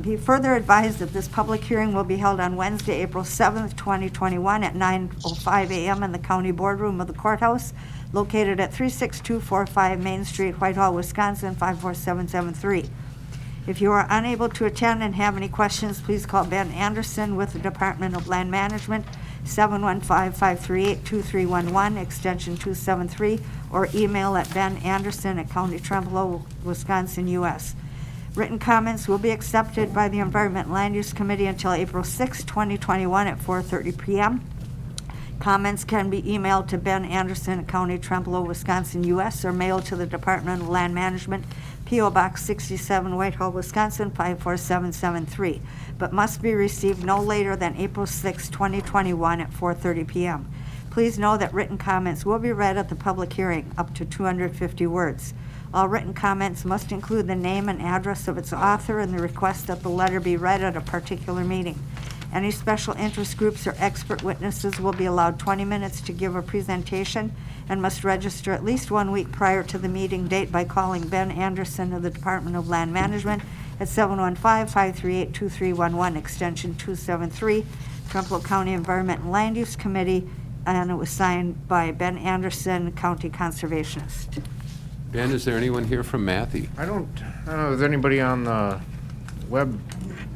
Speaker 3: Be further advised that this public hearing will be held on Wednesday, April 7th, 2021 at 9:05 a.m. in the county boardroom of the courthouse located at 36245 Main Street, Whitehall, Wisconsin, 54773. If you are unable to attend and have any questions, please call Ben Anderson with the Department of Land Management, 715-538-2311, extension 273, or email at benanderson@countytrempealeau, Wisconsin, U.S. Written comments will be accepted by the Environment and Land Use Committee until April 6, 2021 at 4:30 p.m. Comments can be emailed to Ben Anderson at County Trempealeau, Wisconsin, U.S., or mailed to the Department of Land Management, P.O. Box 67, Whitehall, Wisconsin, 54773, but must be received no later than April 6, 2021 at 4:30 p.m. Please know that written comments will be read at the public hearing, up to 250 words. All written comments must include the name and address of its author and the request that the letter be read at a particular meeting. Any special interest groups or expert witnesses will be allowed 20 minutes to give a presentation and must register at least 1 week prior to the meeting date by calling Ben Anderson of the Department of Land Management at 715-538-2311, extension 273, Trempealeau County Environment and Land Use Committee, and it was signed by Ben Anderson, County Conservationist.
Speaker 4: Ben, is there anyone here from Matthew?
Speaker 17: I don't know if there's anybody on the web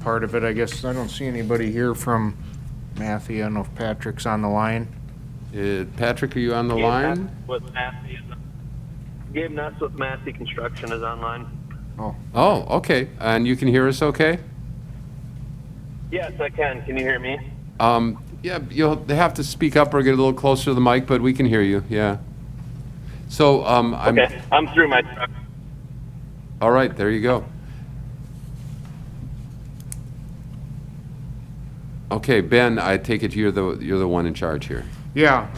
Speaker 17: part of it, I guess. I don't see anybody here from Matthew. I don't know if Patrick's on the line.
Speaker 4: Patrick, are you on the line?
Speaker 9: Gabe Ness with Matthew Construction is online.
Speaker 4: Oh, okay. And you can hear us okay?
Speaker 9: Yes, I can. Can you hear me?
Speaker 4: Yeah, they have to speak up or get a little closer to the mic, but we can hear you, yeah. So,
Speaker 9: Okay, I'm through my truck.
Speaker 4: all right, there you go. Okay, Ben, I take it you're the one in charge here.
Speaker 17: Yeah,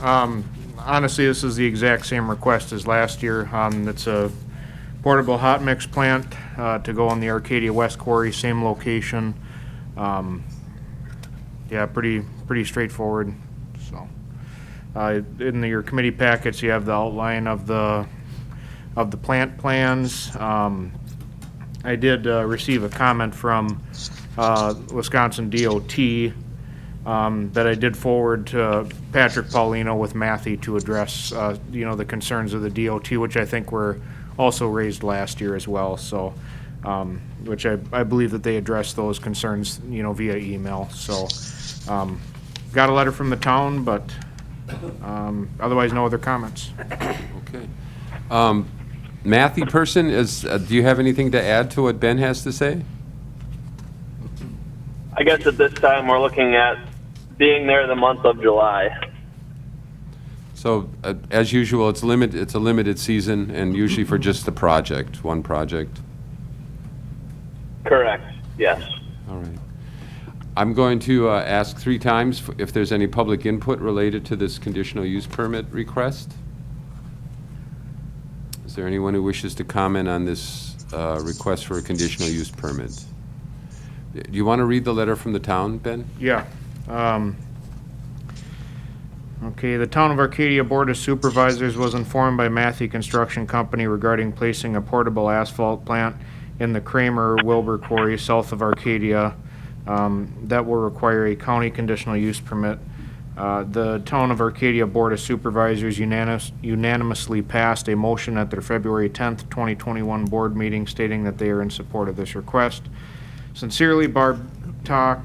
Speaker 17: honestly, this is the exact same request as last year. It's a portable hot mix plant to go on the Arcadia West Quarry, same location. Yeah, pretty straightforward. So, in your committee packets, you have the outline of the plant plans. I did receive a comment from Wisconsin DOT that I did forward to Patrick Paulino with Matthew to address, the concerns of the DOT, which I think were also raised last year as well. So, which I believe that they addressed those concerns, via email. So, got a letter from the town, but otherwise no other comments.
Speaker 4: Okay. Matthew person, do you have anything to add to what Ben has to say?
Speaker 9: I guess at this time we're looking at being there the month of July.
Speaker 4: So, as usual, it's a limited season, and usually for just the project, one project.
Speaker 9: Correct, yes.
Speaker 4: All right. I'm going to ask 3 times if there's any public input related to this conditional use permit request. Is there anyone who wishes to comment on this request for a conditional use permit? Do you want to read the letter from the town, Ben?
Speaker 17: Yeah. Okay, the Town of Arcadia Board of Supervisors was informed by Matthew Construction Company regarding placing a portable asphalt plant in the Kramer Wilbur Quarry south of Arcadia that will require a county conditional use permit. The Town of Arcadia Board of Supervisors unanimously passed a motion at their February 10th, 2021 board meeting stating that they are in support of this request. Sincerely, Barb Talk,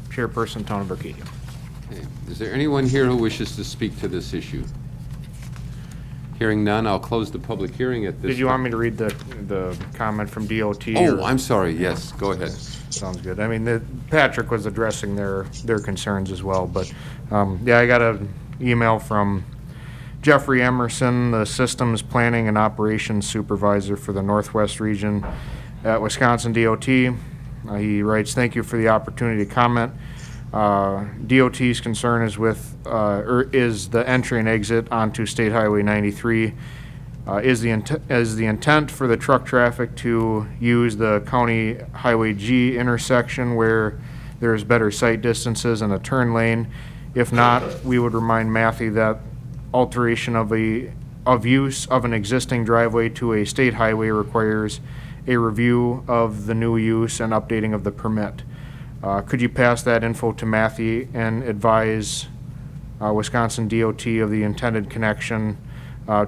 Speaker 17: Chairperson, Town of Arcadia.
Speaker 4: Okay. Is there anyone here who wishes to speak to this issue? Hearing none, I'll close the public hearing at this.
Speaker 17: Did you want me to read the comment from DOT?
Speaker 4: Oh, I'm sorry, yes, go ahead.
Speaker 17: Sounds good. I mean, Patrick was addressing their concerns as well, but, yeah, I got an email from Jeffrey Emerson, the Systems Planning and Operations Supervisor for the Northwest Region at Wisconsin DOT. He writes, "Thank you for the opportunity to comment. DOT's concern is is the entry and exit onto State Highway 93. Is the intent for the truck traffic to use the County Highway G intersection where there's better sight distances and a turn lane? If not, we would remind Matthew that alteration of use of an existing driveway to a state highway requires a review of the new use and updating of the permit. Could you pass that info to Matthew and advise Wisconsin DOT of the intended connection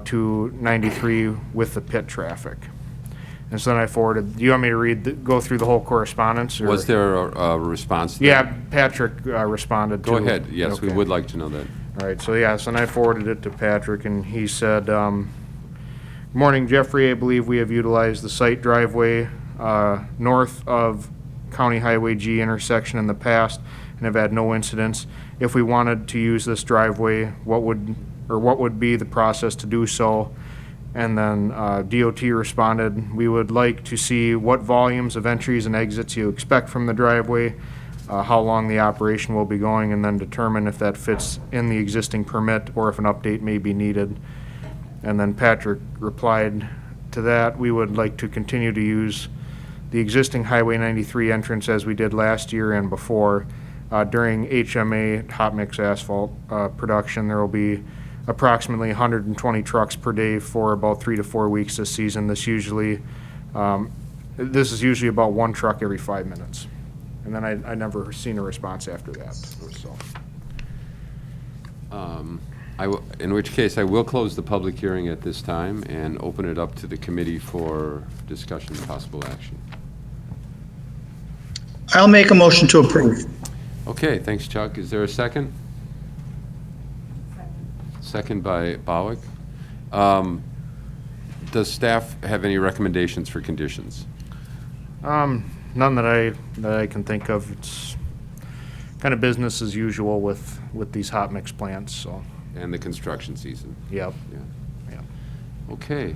Speaker 17: to 93 with the pit traffic?" And so then I forwarded. Do you want me to go through the whole correspondence? Or?
Speaker 4: Was there a response to
Speaker 17: Yeah,
Speaker 4: that?
Speaker 17: Patrick responded to.
Speaker 4: Go ahead, yes,
Speaker 17: Okay.
Speaker 4: we would like to know that.
Speaker 17: All right, so yes, and I forwarded it to Patrick, and he said, "Morning, Jeffrey. I believe we have utilized the site driveway north of County Highway G intersection in the past and have had no incidents. If we wanted to use this driveway, what would be the process to do so?" And then DOT responded, "We would like to see what volumes of entries and exits you expect from the driveway, how long the operation will be going, and then determine if that fits in the existing permit or if an update may be needed." And then Patrick replied to that, "We would like to continue to use the existing Highway 93 entrance as we did last year and before. During HMA hot mix asphalt production, there will be approximately 120 trucks per day for about 3 to 4 weeks this season. This is usually about 1 truck every 5 minutes." And then I never seen a response after that. So.
Speaker 4: In which case, I will close the public hearing at this time and open it up to the committee for discussion and possible action.
Speaker 13: I'll make a motion to approve.
Speaker 4: Okay, thanks, Chuck. Is there a second? Second by Bowick. Does staff have any recommendations for conditions?
Speaker 17: None that I can think of. It's kind of business as usual with these hot mix plants, so.
Speaker 4: And the construction season.
Speaker 17: Yep.
Speaker 4: Yeah. Okay.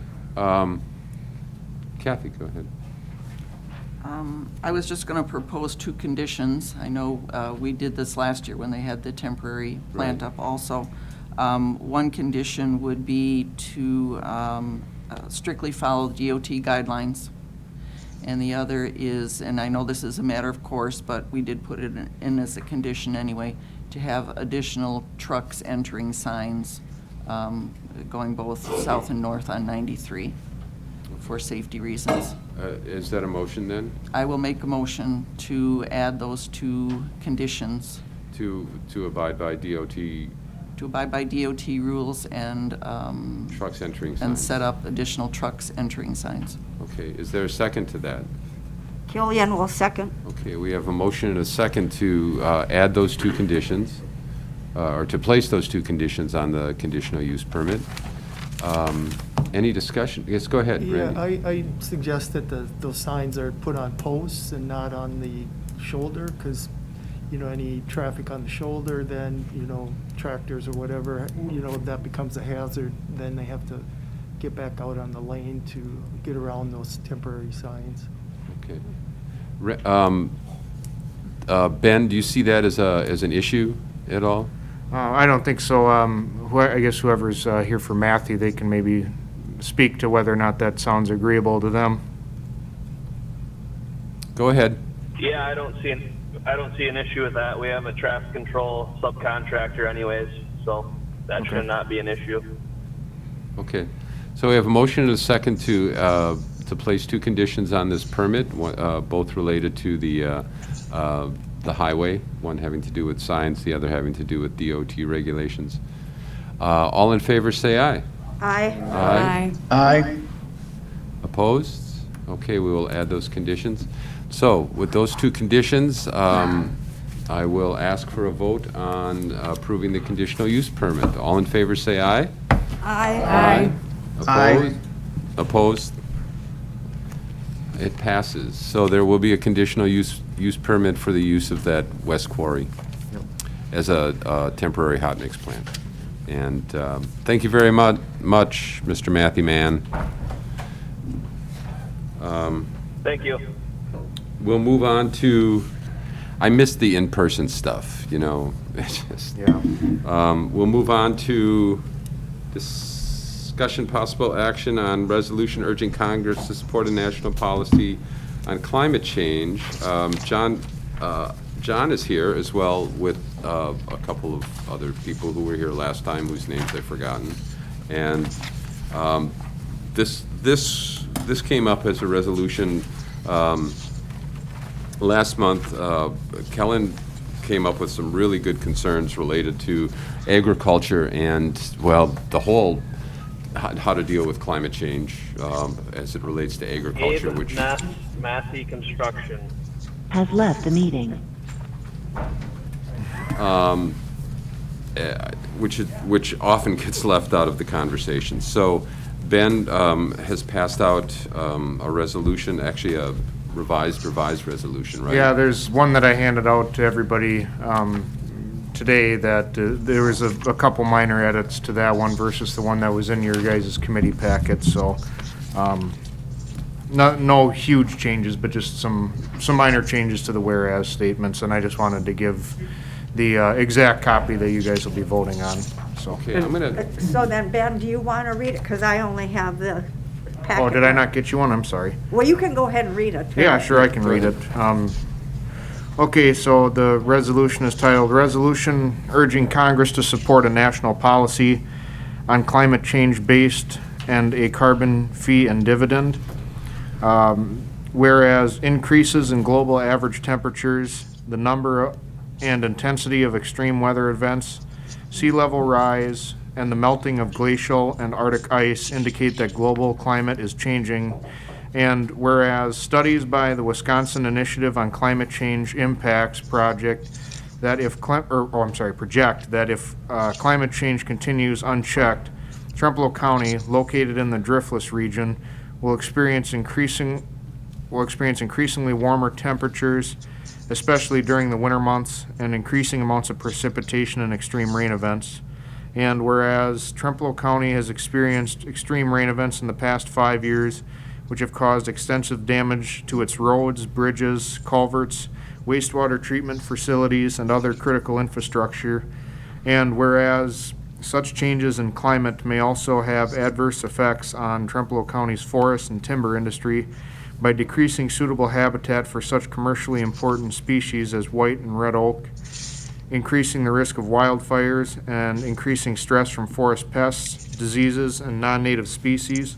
Speaker 4: Kathy, go ahead.
Speaker 8: I was just going to propose 2 conditions. I know we did this last year when they had the temporary plant up also. One condition would be to strictly follow DOT guidelines. And the other is, and I know this is a matter of course, but we did put it in as a condition anyway, to have additional trucks entering signs going both south and north on 93 for safety reasons.
Speaker 4: Is that a motion then?
Speaker 8: I will make a motion to add those 2 conditions.
Speaker 4: To abide by DOT?
Speaker 8: To abide by DOT rules and
Speaker 4: trucks entering signs.
Speaker 8: And set up additional trucks entering signs.
Speaker 4: Okay, is there a second to that?
Speaker 3: Killian will second.
Speaker 4: Okay, we have a motion and a second to add those 2 conditions, or to place those 2 conditions on the conditional use permit. Any discussion? Yes, go ahead,
Speaker 1: Yeah,
Speaker 4: Randy.
Speaker 1: I suggest that those signs are put on posts and not on the shoulder, because, any traffic on the shoulder, then, tractors or whatever, that becomes a hazard. Then they have to get back out on the lane to get around those temporary signs.
Speaker 4: Okay. Ben, do you see that as an issue at all?
Speaker 17: I don't think so. I guess whoever's here for Matthew, they can maybe speak to whether or not that sounds agreeable to them.
Speaker 4: Go ahead.
Speaker 9: Yeah, I don't see an issue with that. We have a traffic control subcontractor anyways, so that should not be an issue.
Speaker 4: Okay. So we have a motion and a second to place 2 conditions on this permit, both related to the highway, one having to do with signs, the other having to do with DOT regulations. All in favor say aye.
Speaker 3: Aye.
Speaker 4: Aye.
Speaker 13: Aye.
Speaker 4: Opposed? Okay, we will add those conditions. So with those 2 conditions, I will ask for a vote on approving the conditional use permit. All in favor say aye.
Speaker 3: Aye.
Speaker 4: Opposed? Opposed? It passes. So there will be a conditional use permit for the use of that West Quarry as a temporary hot mix plant. And thank you very much, Mr. Matthew Mann.
Speaker 9: Thank you.
Speaker 4: We'll move on to, I missed the in-person stuff, It's just, we'll move on to discussion possible action on resolution urging Congress to support a national policy on climate change. John is here as well with a couple of other people who were here last time whose names I've forgotten. And this came up as a resolution last month. Kellen came up with some really good concerns related to agriculture and, well, the whole how to deal with climate change as it relates to agriculture, which
Speaker 9: Massey Construction
Speaker 5: has left the meeting.
Speaker 4: which often gets left out of the conversation. So Ben has passed out a resolution, actually a revised resolution, right?
Speaker 17: Yeah, there's one that I handed out to everybody today that there was a couple minor edits to that one versus the one that was in your guys' committee packet. So no huge changes, but just some minor changes to the whereas statements, and I just wanted to give the exact copy that you guys will be voting on. So,
Speaker 4: okay, I'm gonna.
Speaker 3: So then, Ben, do you want to read it? Because I only have the packet.
Speaker 17: Oh, did I not get you one? I'm sorry.
Speaker 3: Well, you can go ahead and read it.
Speaker 17: Yeah, sure, I can read it. Okay, so the resolution is titled, Resolution Urging Congress to Support a National Policy on Climate Change Based and a Carbon Fee and Dividend. Whereas increases in global average temperatures, the number and intensity of extreme weather events, sea level rise, and the melting of glacial and Arctic ice indicate that global climate is changing. And whereas studies by the Wisconsin Initiative on Climate Change Impacts project that if project that if climate change continues unchecked, Trempealeau County, located in the driftless region, will experience increasingly warmer temperatures especially during the winter months, and increasing amounts of precipitation and extreme rain events. And whereas Trempealeau County has experienced extreme rain events in the past 5 years, which have caused extensive damage to its roads, bridges, culverts, wastewater treatment facilities, and other critical infrastructure. And whereas such changes in climate may also have adverse effects on Trempealeau County's forest and timber industry by decreasing suitable habitat for such commercially important species as white and red oak, increasing the risk of wildfires, and increasing stress from forest pests, diseases, and non-native species.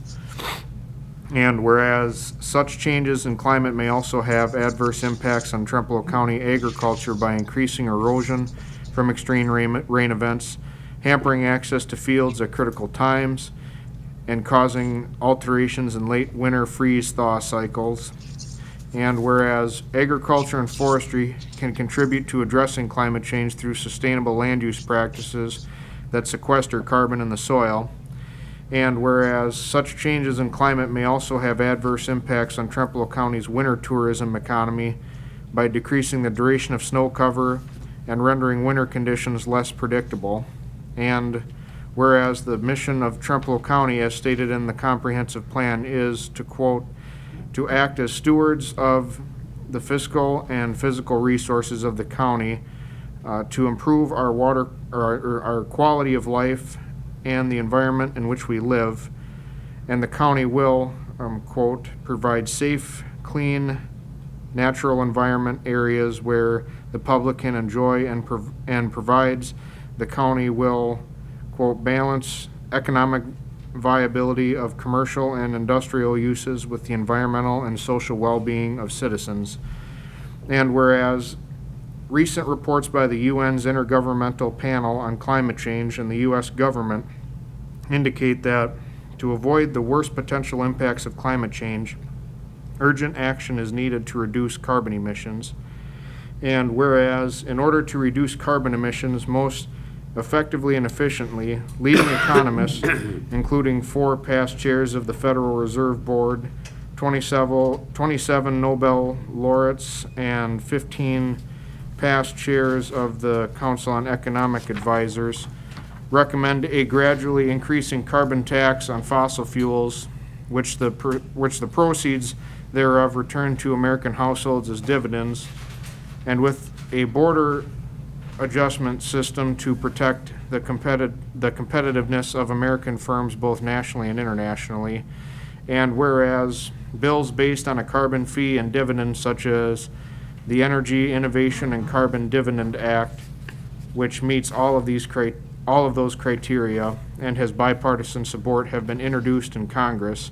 Speaker 17: And whereas such changes in climate may also have adverse impacts on Trempealeau County agriculture by increasing erosion from extreme rain events, hampering access to fields at critical times, and causing alterations in late winter freeze-thaw cycles. And whereas agriculture and forestry can contribute to addressing climate change through sustainable land use practices that sequester carbon in the soil. And whereas such changes in climate may also have adverse impacts on Trempealeau County's winter tourism economy by decreasing the duration of snow cover and rendering winter conditions less predictable. And whereas the mission of Trempealeau County, as stated in the comprehensive plan, is to, quote, to act as stewards of the fiscal and physical resources of the county, to improve our water, our quality of life and the environment in which we live, and the county will, quote, provide safe, clean, natural environment areas where the public can enjoy and provides. The county will, quote, balance economic viability of commercial and industrial uses with the environmental and social well-being of citizens. And whereas recent reports by the UN's Intergovernmental Panel on Climate Change and the U.S. government indicate that to avoid the worst potential impacts of climate change, urgent action is needed to reduce carbon emissions. And whereas in order to reduce carbon emissions most effectively and efficiently, leading economists, including 4 past chairs of the Federal Reserve Board, 27 Nobel laureates, and 15 past chairs of the Council on Economic Advisors, recommend a gradually increasing carbon tax on fossil fuels, which the proceeds thereof return to American households as dividends, and with a border adjustment system to protect the competitiveness of American firms both nationally and internationally. And whereas bills based on a carbon fee and dividend such as the Energy Innovation and Carbon Dividend Act, which meets all of those criteria and has bipartisan support, have been introduced in Congress.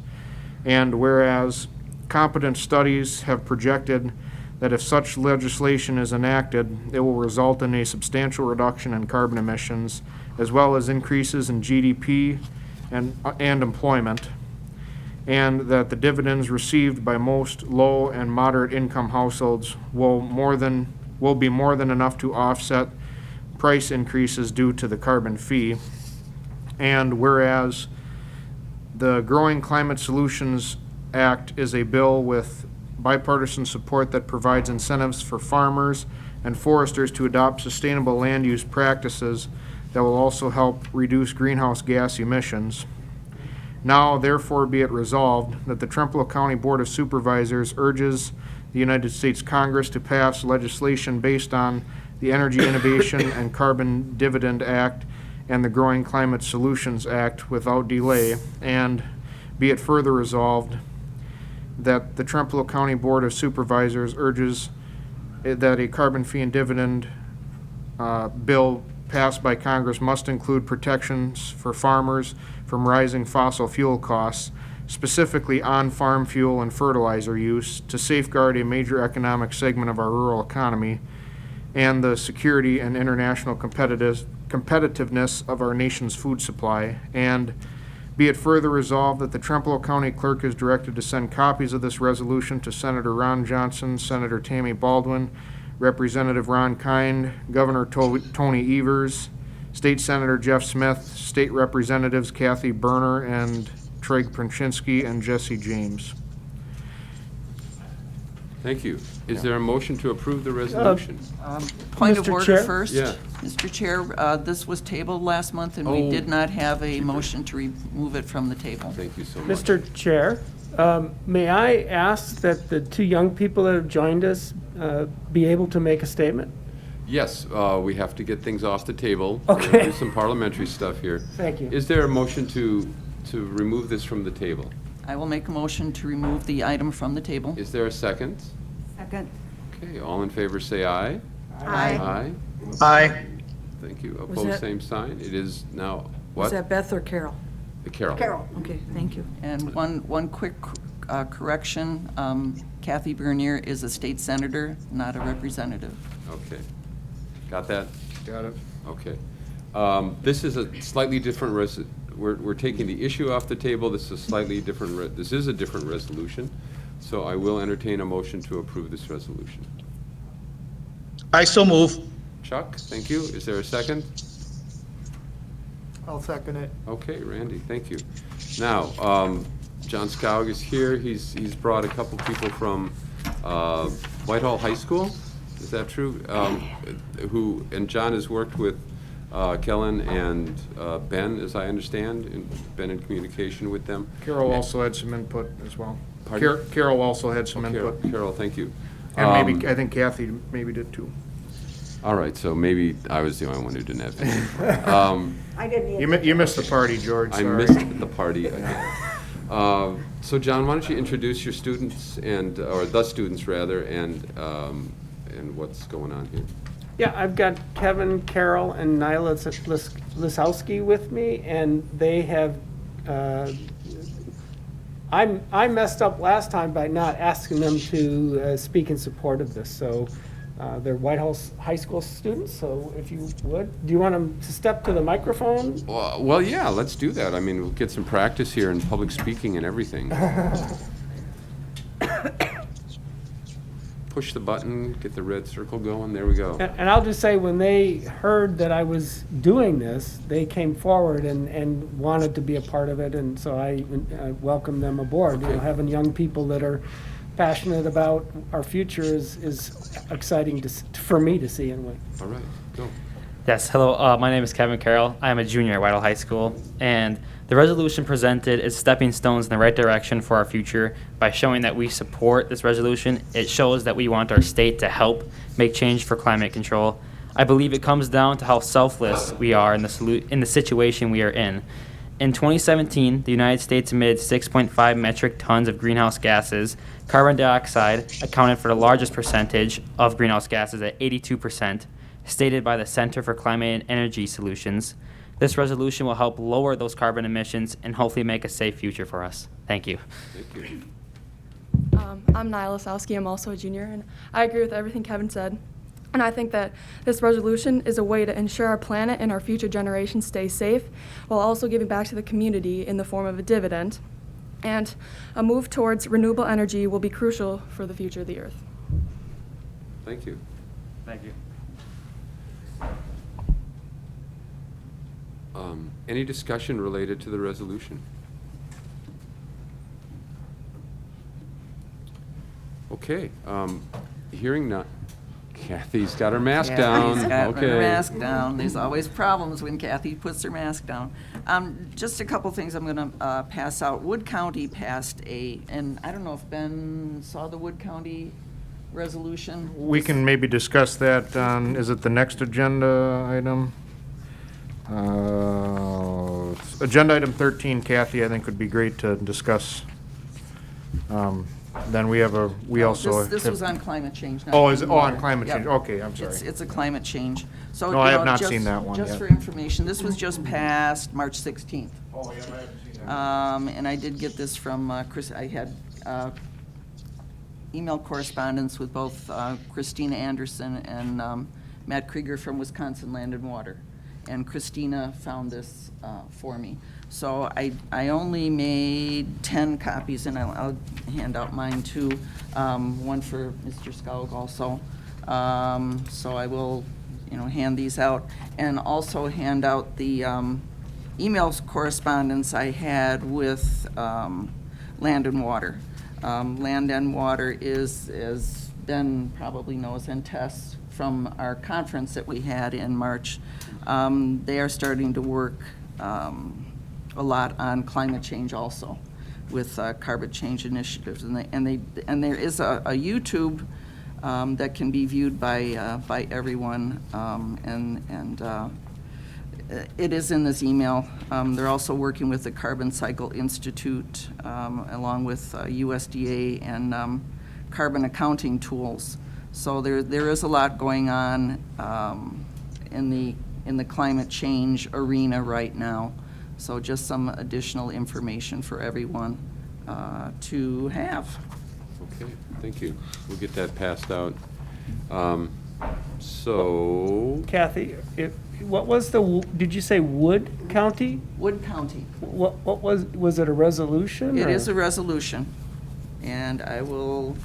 Speaker 17: And whereas competent studies have projected that if such legislation is enacted, it will result in a substantial reduction in carbon emissions, as well as increases in GDP and employment, and that the dividends received by most low and moderate income households will be more than enough to offset price increases due to the carbon fee. And whereas the Growing Climate Solutions Act is a bill with bipartisan support that provides incentives for farmers and foresters to adopt sustainable land use practices that will also help reduce greenhouse gas emissions. Now, therefore, be it resolved that the Trempealeau County Board of Supervisors urges the United States Congress to pass legislation based on the Energy Innovation and Carbon Dividend Act and the Growing Climate Solutions Act without delay, and be it further resolved that the Trempealeau County Board of Supervisors urges that a carbon fee and dividend bill passed by Congress must include protections for farmers from rising fossil fuel costs, specifically on-farm fuel and fertilizer use, to safeguard a major economic segment of our rural economy and the security and international competitiveness of our nation's food supply. And be it further resolved that the Trempealeau County Clerk is directed to send copies of this resolution to Senator Ron Johnson, Senator Tammy Baldwin, Representative Ron Kind, Governor Tony Evers, State Senator Jeff Smith, State Representatives Kathy Berner and Treg Princhinsky, and Jesse James.
Speaker 4: Thank you. Is there a motion to approve the resolution?
Speaker 8: Point of
Speaker 1: Mr.
Speaker 8: order
Speaker 1: Chair?
Speaker 8: first.
Speaker 4: Yeah.
Speaker 8: Mr. Chair, this was tabled last month, and we
Speaker 4: Oh,
Speaker 8: did not have a motion to remove it from the table.
Speaker 4: Thank you so much.
Speaker 10: Mr. Chair, may I ask that the two young people that have joined us be able to make a statement?
Speaker 4: Yes, we have to get things off the table.
Speaker 10: Okay.
Speaker 4: We're gonna do some parliamentary stuff here.
Speaker 10: Thank you.
Speaker 4: Is there a motion to remove this from the table?
Speaker 8: I will make a motion to remove the item from the table.
Speaker 4: Is there a second?
Speaker 3: Second.
Speaker 4: Okay, all in favor say aye.
Speaker 3: Aye.
Speaker 4: Aye.
Speaker 13: Aye.
Speaker 4: Thank you.
Speaker 11: Was
Speaker 4: Opposed,
Speaker 11: that-
Speaker 4: same sign. It is now, what?
Speaker 11: Is that Beth or Carol?
Speaker 4: Carol.
Speaker 3: Carol.
Speaker 11: Okay, thank you.
Speaker 8: And one quick correction, Kathy Bernier is a state senator, not a representative.
Speaker 4: Okay. Got that?
Speaker 2: Got it.
Speaker 4: Okay. This is a slightly different we're taking the issue off the table. This is a slightly different, this is a different resolution. So I will entertain a motion to approve this resolution.
Speaker 13: I so move.
Speaker 4: Chuck, thank you. Is there a second?
Speaker 1: I'll second it.
Speaker 4: Okay, Randy, thank you. Now, John Scoug is here. He's brought a couple people from Whitehall High School. Is that true? And John has worked with Kellen and Ben, as I understand, and been in communication with them.
Speaker 17: Carol also had some input as well.
Speaker 4: Pardon?
Speaker 17: Carol also had some
Speaker 4: Carol,
Speaker 17: input.
Speaker 4: Carol, thank you.
Speaker 17: And maybe, I think Kathy maybe did too.
Speaker 4: All right, so maybe I was the only one who didn't have anything.
Speaker 3: I didn't either.
Speaker 17: You missed the party, George,
Speaker 4: I
Speaker 17: sorry.
Speaker 4: missed the party again. So John, why don't you introduce your students or the students rather, and what's going on here?
Speaker 10: Yeah, I've got Kevin, Carol, and Nyla Lisowski with me, and they have, I messed up last time by not asking them to speak in support of this, so they're Whitehall High School students, so if you would, do you want them to step to the microphone?
Speaker 4: Well, yeah, let's do that. I mean, we'll get some practice here in public speaking and everything. Push the button, get the red circle going, there we go.
Speaker 10: And I'll just say, when they heard that I was doing this, they came forward and wanted to be a part of it, and so I welcomed them aboard. You know, having young people that are passionate about our future is exciting for me to see anyway.
Speaker 4: All right, go.
Speaker 14: Yes, hello, my name is Kevin Carroll. I am a junior at Whitehall High School, and the resolution presented is stepping stones in the right direction for our future. By showing that we support this resolution, it shows that we want our state to help make change for climate control. I believe it comes down to how selfless we are in the situation we are in. In 2017, the United States emitted 6.5 metric tons of greenhouse gases. Carbon dioxide accounted for the largest percentage of greenhouse gases at 82%, stated by the Center for Climate and Energy Solutions. This resolution will help lower those carbon emissions and hopefully make a safe future for us. Thank you.
Speaker 4: Thank you.
Speaker 15: I'm Nyla Lisowski. I'm also a junior, and I agree with everything Kevin said. And I think that this resolution is a way to ensure our planet and our future generations stay safe, while also giving back to the community in the form of a dividend. And a move towards renewable energy will be crucial for the future of the Earth.
Speaker 4: Thank you.
Speaker 14: Thank you.
Speaker 4: Any discussion related to the resolution? Okay, hearing none. Kathy's got her mask down.
Speaker 8: Kathy's got
Speaker 4: Okay.
Speaker 8: her mask down. There's always problems when Kathy puts her mask down. Just a couple things I'm going to pass out. Wood County passed and I don't know if Ben saw the Wood County resolution.
Speaker 17: We can maybe discuss that on, is it the next agenda item? Agenda item 13, Kathy, I think would be great to discuss. Then we also.
Speaker 8: This was on climate change. not
Speaker 17: Oh, is it,
Speaker 8: clean
Speaker 17: on
Speaker 8: water.
Speaker 17: climate
Speaker 8: Yep.
Speaker 17: change, okay, I'm sorry.
Speaker 8: It's a climate change. So,
Speaker 17: No, I
Speaker 8: you
Speaker 17: have
Speaker 8: know,
Speaker 17: not
Speaker 8: just-
Speaker 17: seen that one
Speaker 8: Just
Speaker 17: yet.
Speaker 8: for information, this was just passed March 16th.
Speaker 17: Oh, yeah, I haven't seen that.
Speaker 8: And I did get this from Chris, I had email correspondence with both Christina Anderson and Matt Krieger from Wisconsin Land and Water. And Christina found this for me. So I only made 10 copies, and I'll hand out mine too, one for Mr. Scoug also. So I will, hand these out, and also hand out the emails correspondence I had with Land and Water. Land and Water is, as Ben probably knows, and Tess from our conference that we had in March, they are starting to work a lot on climate change also, with carbon change initiatives, and there is a YouTube that can be viewed by everyone, and it is in this email. They're also working with the Carbon Cycle Institute, along with USDA and carbon accounting tools. So there is a lot going on in the climate change arena right now. So just some additional information for everyone to have.
Speaker 4: Okay, thank you. We'll get that passed out. So,
Speaker 10: Kathy, what was did you say Wood County?
Speaker 8: Wood County.
Speaker 10: What was it a resolution?
Speaker 8: It
Speaker 10: or?
Speaker 8: is a resolution, and I will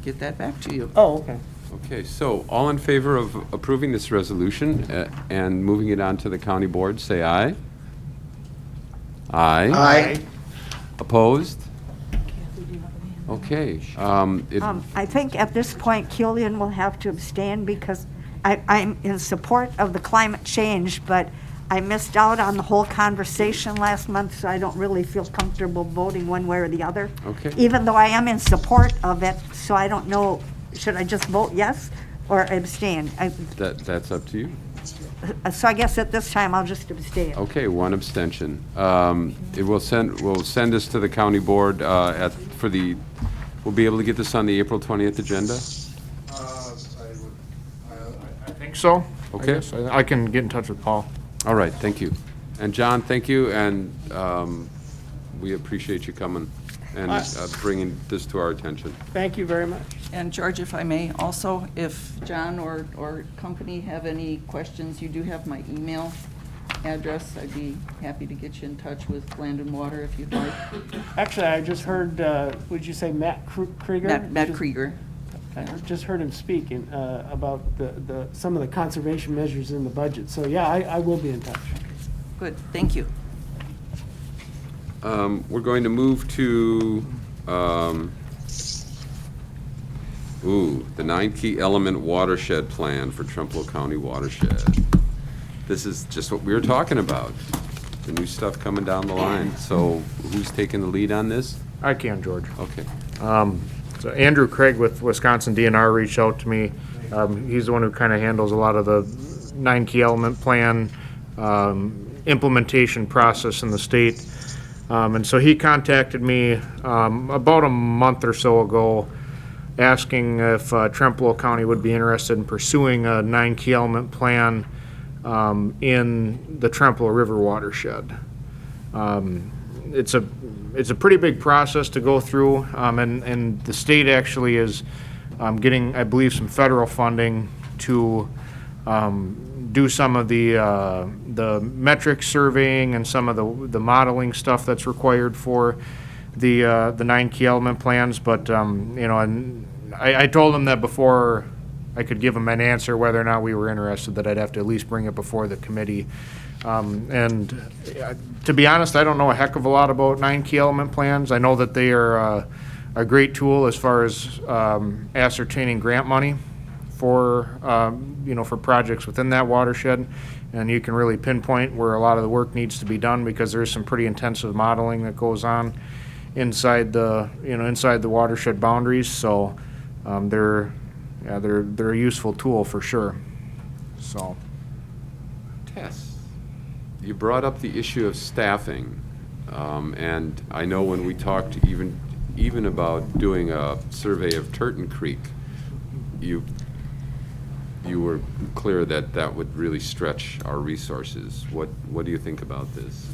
Speaker 8: get that back to you.
Speaker 10: Oh, okay.
Speaker 4: okay, so all in favor of approving this resolution and moving it on to the county board, say aye. Aye.
Speaker 13: Aye.
Speaker 4: Opposed? Okay.
Speaker 3: I think at this point, Killian will have to abstain because I'm in support of the climate change, but I missed out on the whole conversation last month, so I don't really feel comfortable voting one way or the other.
Speaker 4: Okay.
Speaker 3: Even though I am in support of it, so I don't know, should I just vote yes or abstain?
Speaker 4: That's up to you.
Speaker 3: So I guess at this time, I'll just abstain.
Speaker 4: Okay, one abstention. We'll send this to the county board we'll be able to get this on the April 20th agenda?
Speaker 17: I think so. I
Speaker 4: Okay.
Speaker 17: guess. I can get in touch with Paul.
Speaker 4: All right, thank you. And John, thank you, and we appreciate you coming and bringing this to our attention.
Speaker 10: Thank you very much.
Speaker 8: And George, if I may, also, if John or company have any questions, you do have my email address. I'd be happy to get you in touch with Land and Water if you'd like.
Speaker 10: Actually, I just heard, would you say Matt Krieger?
Speaker 8: Matt Krieger.
Speaker 10: I just heard him speaking about some of the conservation measures in the budget. So yeah, I will be in touch.
Speaker 8: Good, thank you.
Speaker 4: We're going to move to the 9 key element watershed plan for Trempealeau County watershed. This is just what we were talking about, the new stuff coming down the line. So who's taking the lead on this?
Speaker 17: I can, George.
Speaker 4: Okay.
Speaker 17: So Andrew Craig with Wisconsin DNR reached out to me. He's the one who kind of handles a lot of the 9 key element plan implementation process in the state. And so he contacted me about a month or so ago asking if Trempealeau County would be interested in pursuing a 9 key element plan in the Trempealeau River watershed. It's a pretty big process to go through, and the state actually is getting, I believe, some federal funding to do some of the metric surveying and some of the modeling stuff that's required for the 9 key element plans. But and I told them that before I could give them an answer whether or not we were interested, that I'd have to at least bring it before the committee. And to be honest, I don't know a heck of a lot about 9 key element plans. I know that they are a great tool as far as ascertaining grant money for for projects within that watershed, and you can really pinpoint where a lot of the work needs to be done because there is some pretty intensive modeling that goes on inside the watershed boundaries. So they're a useful tool for sure. So,
Speaker 4: Tess, you brought up the issue of staffing, and I know when we talked even about doing a survey of Turton Creek, you were clear that would really stretch our resources. What do you think about this?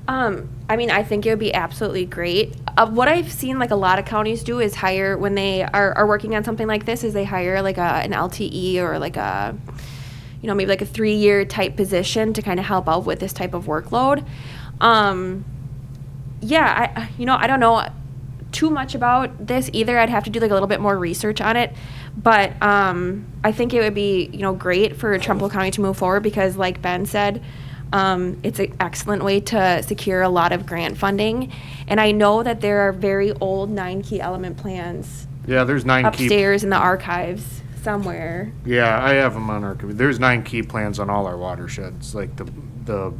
Speaker 6: I mean, I think it would be absolutely great. What I've seen like a lot of counties do is hire, when they are working on something like this, is they hire like an LTE or like a, maybe like a 3-year type position to kind of help out with this type of workload. Yeah, I don't know too much about this either. I'd have to do like a little bit more research on it. But I think it would be, great for Trempealeau County to move forward because like Ben said, It's an excellent way to secure a lot of grant funding. And I know that there are very old 9 key element plans
Speaker 17: Yeah, there's 9 key.
Speaker 6: upstairs in the archives somewhere.
Speaker 17: Yeah, I have them on our, there's 9 key plans on all our watersheds, like the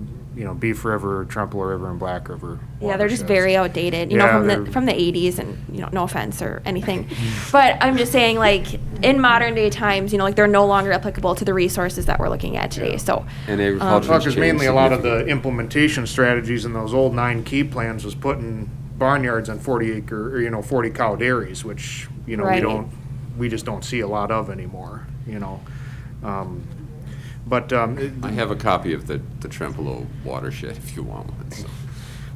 Speaker 17: Beef River, Trempealeau River, and Black River.
Speaker 6: Yeah, they're just
Speaker 17: watersheds.
Speaker 6: very outdated, you
Speaker 17: Yeah,
Speaker 6: know,
Speaker 17: they're-
Speaker 6: from the 80s, and, you know, no offense or anything. But I'm just saying, like, in modern day times, you know, like, they're no longer applicable to the resources that we're looking at today, so.
Speaker 4: And agriculture has
Speaker 17: Because
Speaker 4: changed
Speaker 17: mainly a lot of the
Speaker 4: significantly.
Speaker 17: implementation strategies in those old 9 key plans was putting barnyards on 40 acre, or, 40 cow dairies, which,
Speaker 6: Right.
Speaker 17: we just don't see a lot of anymore,
Speaker 4: I have a copy of the Trempealeau watershed if you want one, so.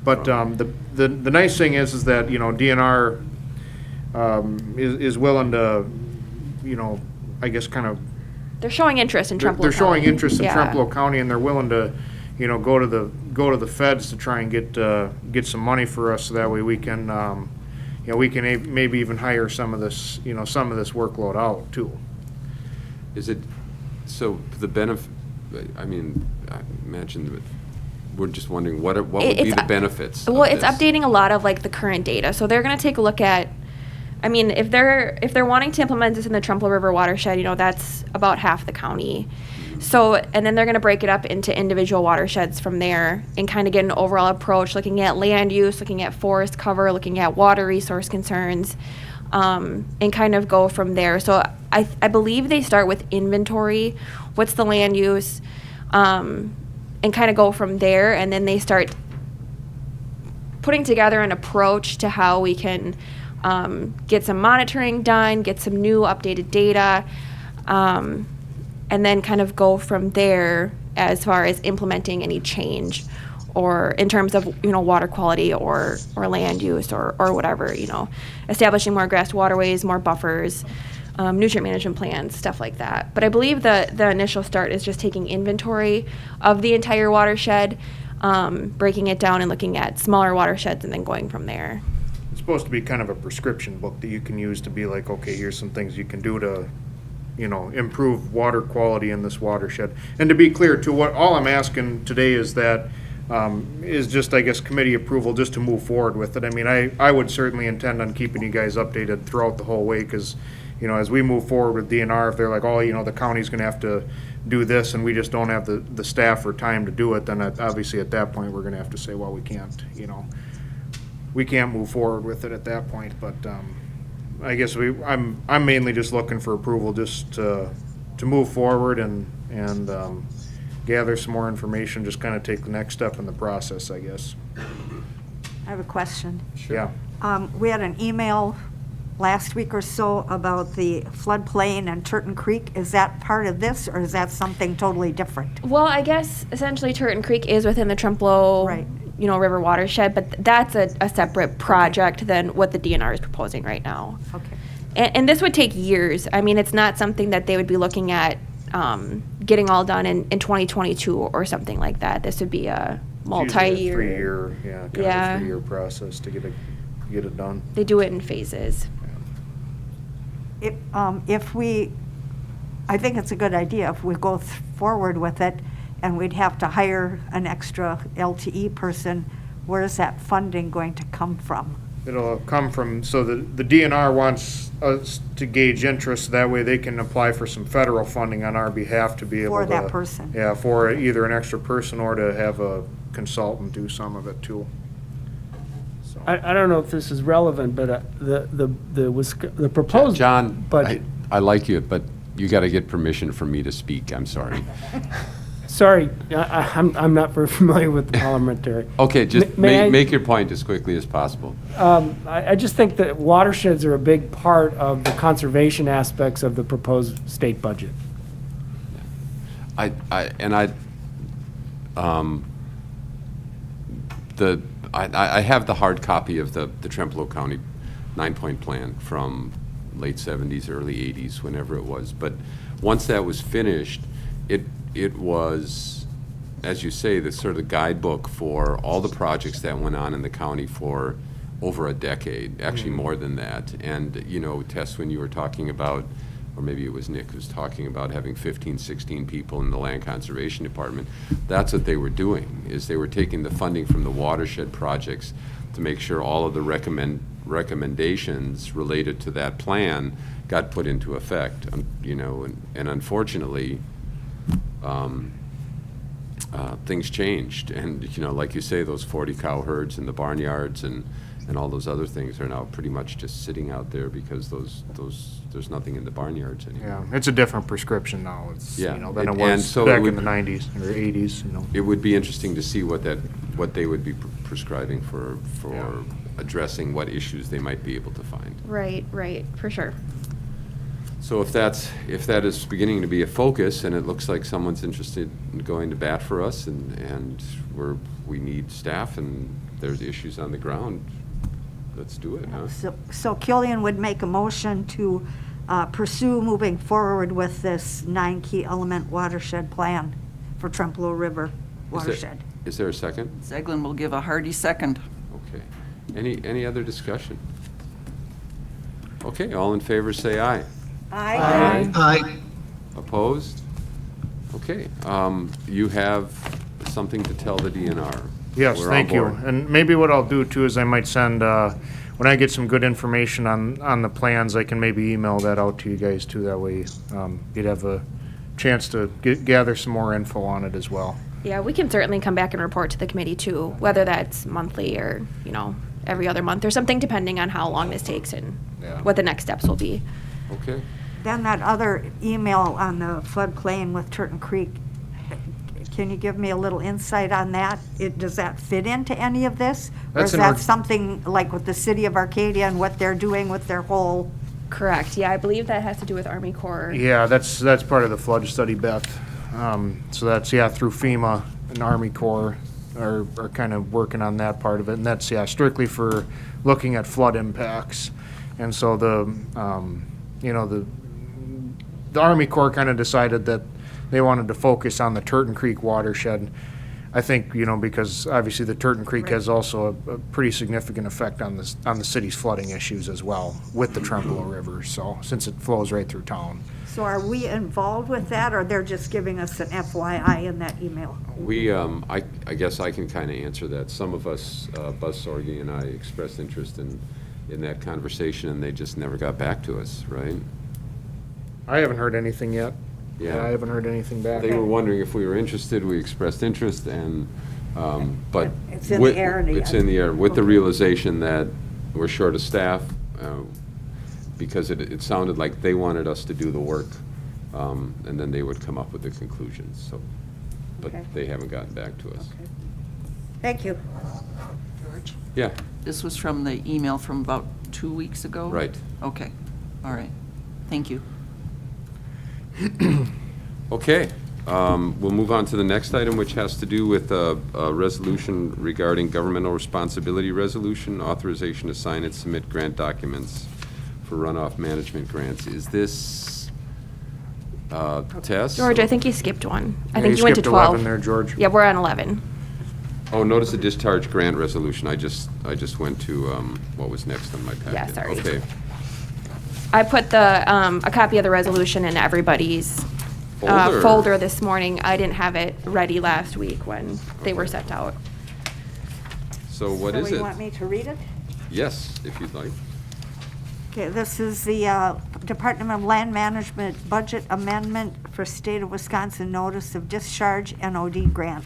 Speaker 17: But the nice thing is that, DNR is willing to, I guess kind of.
Speaker 6: They're showing interest in Trempealeau
Speaker 17: They're showing
Speaker 6: County.
Speaker 17: interest in
Speaker 6: Yeah.
Speaker 17: Trempealeau County, and they're willing to, go to the feds to try and get some money for us, so that way we can, maybe even hire some of this workload out too.
Speaker 4: Is it, so the benefit, I mean, I imagine that we're just wondering what would be
Speaker 6: It's
Speaker 4: the benefits of
Speaker 6: Well, it's
Speaker 4: this?
Speaker 6: updating a lot of, like, the current data. So they're going to take a look at, I mean, if they're wanting to implement this in the Trempealeau River watershed, that's about half the county. So, and then they're going to break it up into individual watersheds from there and kind of get an overall approach, looking at land use, looking at forest cover, looking at water resource concerns, and kind of go from there. So I believe they start with inventory, what's the land use, and kind of go from there, and then they start putting together an approach to how we can get some monitoring done, get some new updated data, and then kind of go from there as far as implementing any change, or in terms of water quality or land use or whatever, establishing more grassed waterways, more buffers, nutrient management plans, stuff like that. But I believe the initial start is just taking inventory of the entire watershed, breaking it down and looking at smaller watersheds and then going from there.
Speaker 17: It's supposed to be kind of a prescription book that you can use to be like, okay, here's some things you can do to, improve water quality in this watershed. And to be clear, too, all I'm asking today is that, is just, I guess, committee approval just to move forward with it. I mean, I would certainly intend on keeping you guys updated throughout the whole way, because, as we move forward with DNR, if they're like, oh, the county's gonna have to do this and we just don't have the staff or time to do it, then obviously at that point, we're gonna have to say, well, we can't, we can't move forward with it at that point. But I guess I'm mainly just looking for approval just to move forward and gather some more information, just kind of take the next step in the process, I guess.
Speaker 3: I have a question.
Speaker 17: Yeah.
Speaker 3: We had an email last week or so about the floodplain and Turton Creek. Is that part of this, or is that something totally different?
Speaker 6: Well, I guess essentially Turton Creek is within the Trempealeau, River watershed, but that's a separate project than what the DNR is proposing right now.
Speaker 3: Okay.
Speaker 6: And this would take years. I mean, it's not something that they would be looking at getting all done in 2022 or something like that. This would be a multi-year.
Speaker 17: Kind of a 3-year process to get it done.
Speaker 6: They do it in phases.
Speaker 3: I think it's a good idea if we go forward with it, and we'd have to hire an extra LTE person. Where is that funding going to come from?
Speaker 17: It'll come from, so the DNR wants us to gauge interest, that way they can apply for some federal funding on our behalf to be able to.
Speaker 3: For that person.
Speaker 17: Yeah, for either an extra person or to have a consultant do some of it too.
Speaker 10: I don't know if this is relevant, but the proposed.
Speaker 4: John,
Speaker 10: budget.
Speaker 4: I like you, but you got to get permission from me to speak. I'm sorry.
Speaker 10: Sorry, I'm not very familiar with the parliamentary.
Speaker 4: Okay, just
Speaker 10: May I-
Speaker 4: make your point as quickly as possible.
Speaker 10: I just think that watersheds are a big part of the conservation aspects of the proposed state budget.
Speaker 4: I have the hard copy of the Trempealeau County 9-point plan from late 70s, early 80s, whenever it was. But once that was finished, it was, as you say, the sort of guidebook for all the projects that went on in the county for over a decade, actually more than that. And, Tess, when you were talking about or maybe it was Nick who was talking about having 15, 16 people in the Land Conservation Department. That's what they were doing, is they were taking the funding from the watershed projects to make sure all of the recommendations related to that plan got put into effect, you know, and unfortunately, things changed, and you know, like you say, those 40 cow herds in the barnyards and all those other things are now pretty much just sitting out there because there's nothing in the barnyards anymore.
Speaker 17: Yeah, it's a different prescription now. It's,
Speaker 4: Yeah,
Speaker 17: you know, than it
Speaker 4: and
Speaker 17: was
Speaker 4: so
Speaker 17: back
Speaker 4: it would-
Speaker 17: in the 90s or 80s, you know.
Speaker 4: It would be interesting to see what they would be prescribing for addressing what issues they might be able to find.
Speaker 6: Right, for sure.
Speaker 4: So if that is beginning to be a focus, and it looks like someone's interested in going to bat for us, and we need staff, and there's issues on the ground, let's do it, huh?
Speaker 3: So Killian would make a motion to pursue moving forward with this 9 key element watershed plan for Trempealeau River watershed.
Speaker 4: Is there a second?
Speaker 8: Zeglin will give a hearty second.
Speaker 4: Okay. Any other discussion? Okay, all in favor say aye.
Speaker 3: Aye.
Speaker 13: Aye.
Speaker 4: Opposed? Okay, you have something to tell the DNR.
Speaker 17: Yes,
Speaker 4: We're on
Speaker 17: thank you.
Speaker 4: board.
Speaker 17: And maybe what I'll do too is I might send, when I get some good information on the plans, I can maybe email that out to you guys too. That way you'd have a chance to gather some more info on it as well.
Speaker 6: Yeah, we can certainly come back and report to the committee too, whether that's monthly or, you know, every other month or something, depending on how long this takes and what the next steps will be.
Speaker 4: Okay.
Speaker 3: Then that other email on the floodplain with Turton Creek, can you give me a little insight on that? Does that fit into any of this? Or
Speaker 17: That's
Speaker 3: is
Speaker 17: an
Speaker 3: that
Speaker 17: org-
Speaker 3: something like with the city of Arcadia and what they're doing with their whole?
Speaker 6: Correct, yeah, I believe that has to do with Army Corps.
Speaker 17: Yeah, that's part of the flood study, Beth. So that's, through FEMA and Army Corps are kind of working on that part of it. And that's, strictly for looking at flood impacts. And so the Army Corps kind of decided that they wanted to focus on the Turton Creek watershed. I think, because obviously the Turton Creek has also a pretty significant effect on the city's flooding issues as well with the Trempealeau River, so, since it flows right through town.
Speaker 3: So are we involved with that, or they're just giving us an FYI in that email?
Speaker 4: We, I guess I can kind of answer that. Some of us, Buzz Sorgi and I, expressed interest in that conversation, and they just never got back to us, right?
Speaker 17: I haven't heard anything yet.
Speaker 4: Yeah.
Speaker 17: I haven't heard anything back.
Speaker 4: They were wondering if we were interested. We expressed interest, and but
Speaker 3: It's in the air, Leah.
Speaker 4: It's in the air with the realization that we're short of staff, because it sounded like they wanted us to do the work, and then they would come up with the conclusions. So, but
Speaker 3: Okay.
Speaker 4: they haven't gotten back to us.
Speaker 3: Thank you.
Speaker 8: George?
Speaker 4: Yeah.
Speaker 8: This was from the email from about 2 weeks ago?
Speaker 4: Right.
Speaker 8: Okay, all right. Thank you.
Speaker 4: Okay, we'll move on to the next item, which has to do with a resolution regarding governmental responsibility resolution, authorization to sign and submit grant documents for runoff management grants. Is this Tess?
Speaker 6: George, I think you skipped one. I
Speaker 17: Yeah,
Speaker 6: think
Speaker 17: you
Speaker 6: you went to
Speaker 17: skipped
Speaker 6: 12.
Speaker 17: 11 there, George.
Speaker 6: Yeah, we're on 11.
Speaker 4: Oh, notice the discharge grant resolution. I just went to what was next on my packet.
Speaker 6: Yeah, sorry.
Speaker 4: Okay.
Speaker 6: I put a copy of the resolution in everybody's folder this morning. I didn't have it ready last week when they were sent out.
Speaker 4: So what is
Speaker 3: So you
Speaker 4: it?
Speaker 3: want me to read it?
Speaker 4: Yes, if you'd like.
Speaker 3: Okay, this is the Department of Land Management Budget Amendment for State of Wisconsin Notice of Discharge NOD Grant.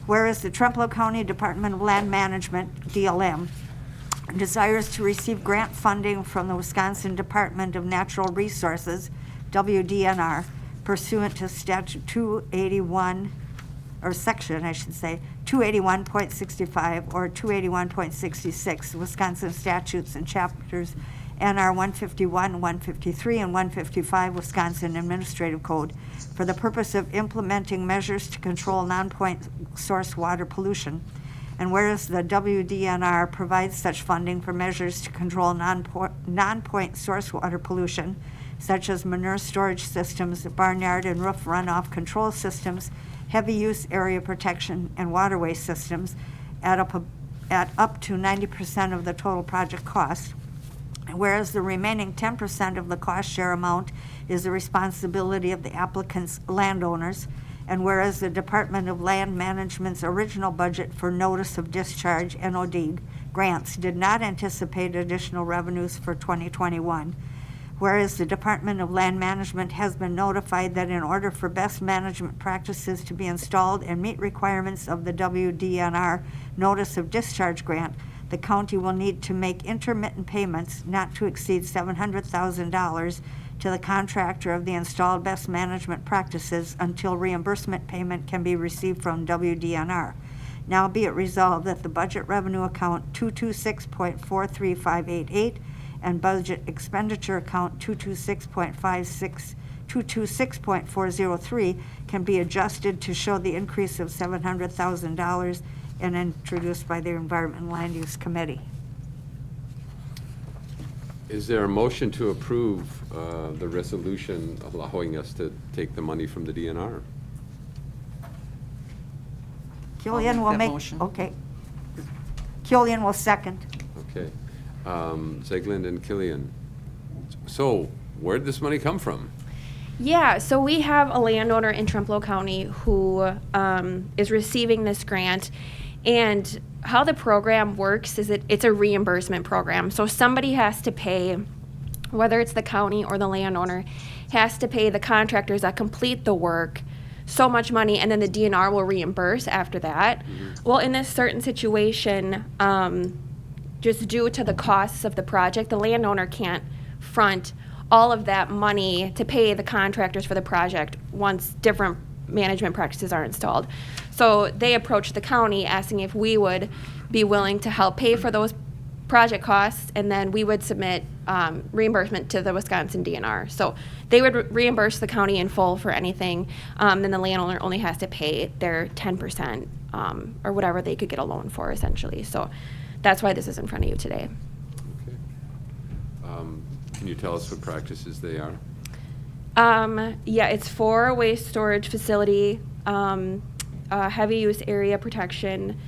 Speaker 3: Whereas the Trempealeau County Department of Land Management, DLM, desires to receive grant funding from the Wisconsin Department of Natural Resources, WDNR, pursuant to Statute 281, or Section, I should say, 281.65 or 281.66, Wisconsin statutes and chapters NR 151, 153, and 155 Wisconsin Administrative Code for the purpose of implementing measures to control non-point source water pollution. And whereas the WDNR provides such funding for measures to control non-point source water pollution, such as manure storage systems, barnyard and roof runoff control systems, heavy use area protection, and waterway systems at up to 90% of the total project cost. Whereas the remaining 10% of the cost share amount is the responsibility of the applicant's landowners, and whereas the Department of Land Management's original budget for notice of discharge, NOD, grants did not anticipate additional revenues for 2021, whereas the Department of Land Management has been notified that in order for best management practices to be installed and meet requirements of the WDNR notice of discharge grant, the county will need to make intermittent payments not to exceed $700,000 to the contractor of the installed best management practices until reimbursement payment can be received from WDNR. Now be it resolved that the budget revenue account 226.43588 and budget expenditure account 226.403 can be adjusted to show the increase of $700,000 and introduced by the Environment and Land Use Committee.
Speaker 4: Is there a motion to approve the resolution allowing us to take the money from the DNR?
Speaker 3: Killian will
Speaker 8: that
Speaker 3: make,
Speaker 8: motion.
Speaker 3: okay. Killian will second.
Speaker 4: Okay. Zegland and Killian. So, where did this money come from?
Speaker 6: Yeah, so we have a landowner in Trempealeau County who is receiving this grant, and how the program works is it's a reimbursement program. So somebody has to pay, whether it's the county or the landowner, has to pay the contractors that complete the work so much money, and then the DNR will reimburse after that. Well, in this certain situation, just due to the costs of the project, the landowner can't front all of that money to pay the contractors for the project once different management practices are installed. So they approached the county asking if we would be willing to help pay for those project costs, and then we would submit reimbursement to the Wisconsin DNR. So they would reimburse the county in full for anything, then the landowner only has to pay their 10% or whatever they could get a loan for, essentially. So that's why this is in front of you today.
Speaker 4: Okay. Can you tell us what practices they are?
Speaker 6: Yeah, it's for a waste storage facility, heavy use area protection.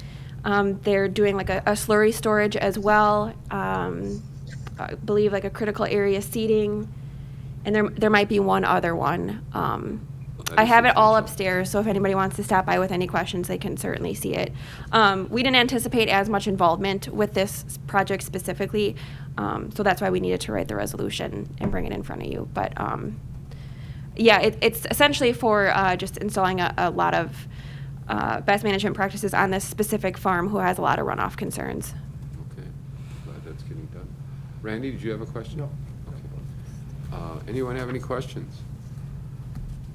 Speaker 6: They're doing like a slurry storage as well. I believe like a critical area seating, and there might be one other one. I have it all upstairs, so if anybody wants to stop by with any questions, they can certainly see it. We didn't anticipate as much involvement with this project specifically, so that's why we needed to write the resolution and bring it in front of you. But yeah, it's essentially for just installing a lot of best management practices on this specific farm who has a lot of runoff concerns.
Speaker 4: Okay, glad that's getting done. Randy, did you have a question? No. Okay. Anyone have any questions?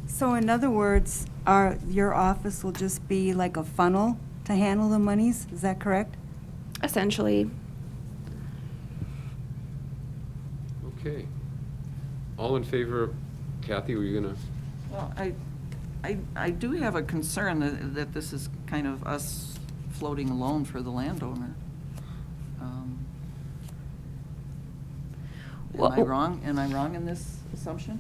Speaker 22: So in other words, your office will just be like a funnel to handle the monies, is that correct?
Speaker 6: Essentially.
Speaker 4: Okay. All in favor? Kathy, were you gonna?
Speaker 8: Well, I do have a concern that this is kind of us floating a loan for the landowner. Am I wrong? Am I wrong in this assumption?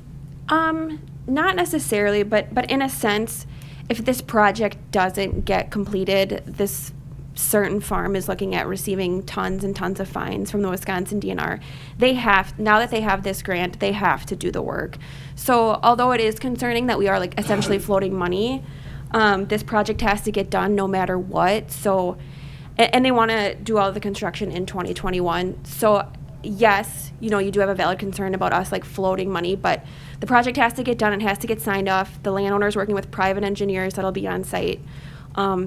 Speaker 6: Not necessarily, but in a sense, if this project doesn't get completed, this certain farm is looking at receiving tons and tons of fines from the Wisconsin DNR. Now that they have this grant, they have to do the work. So although it is concerning that we are like essentially floating money, this project has to get done no matter what. So, and they want to do all the construction in 2021. So yes, you do have a valid concern about us like floating money, but the project has to get done and has to get signed off. The landowner is working with private engineers that'll be on site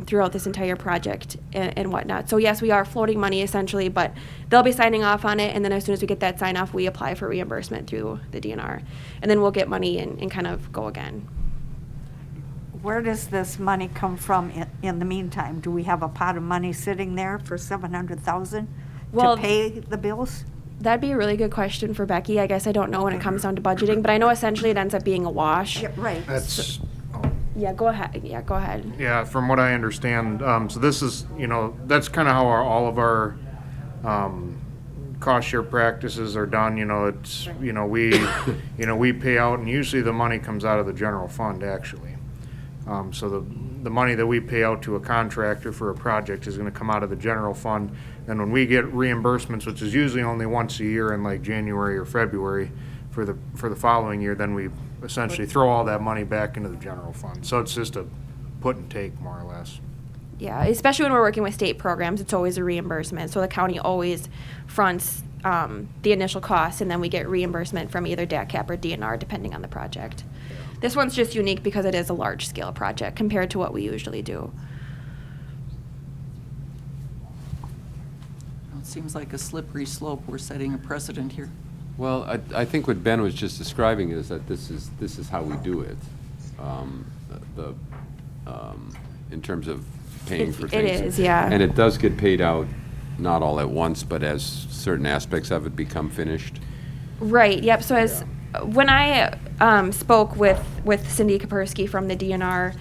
Speaker 6: throughout this entire project and whatnot. So yes, we are floating money essentially, but they'll be signing off on it, and then as soon as we get that sign off, we apply for reimbursement through the DNR, and then we'll get money and kind of go again.
Speaker 3: Where does this money come from in the meantime? Do we have a pot of money sitting there for $700,000 to pay the bills?
Speaker 6: That'd be a really good question for Becky. I guess I don't know when it comes down to budgeting, but I know essentially it ends up being a wash.
Speaker 3: Yeah, right.
Speaker 17: That's,
Speaker 6: Yeah, go ahead. Yeah, go ahead.
Speaker 17: yeah, from what I understand, so this is, that's kind of how all of our cost share practices are done. It's, we pay out, and usually the money comes out of the general fund, actually. So the money that we pay out to a contractor for a project is gonna come out of the general fund. And when we get reimbursements, which is usually only once a year in like January or February for the following year, then we essentially throw all that money back into the general fund. So it's just a put and take, more or less.
Speaker 6: Yeah, especially when we're working with state programs, it's always a reimbursement. So the county always fronts the initial cost, and then we get reimbursement from either DATCAP or DNR, depending on the project. This one's just unique because it is a large-scale project compared to what we usually do.
Speaker 8: It seems like a slippery slope. We're setting a precedent here.
Speaker 4: Well, I think what Ben was just describing is that this is how we do it. In terms of paying for things.
Speaker 6: It is, yeah.
Speaker 4: And it does get paid out, not all at once, but as certain aspects of it become finished.
Speaker 6: Right, yep. So when I spoke with Cindy Kapersky from the DNR,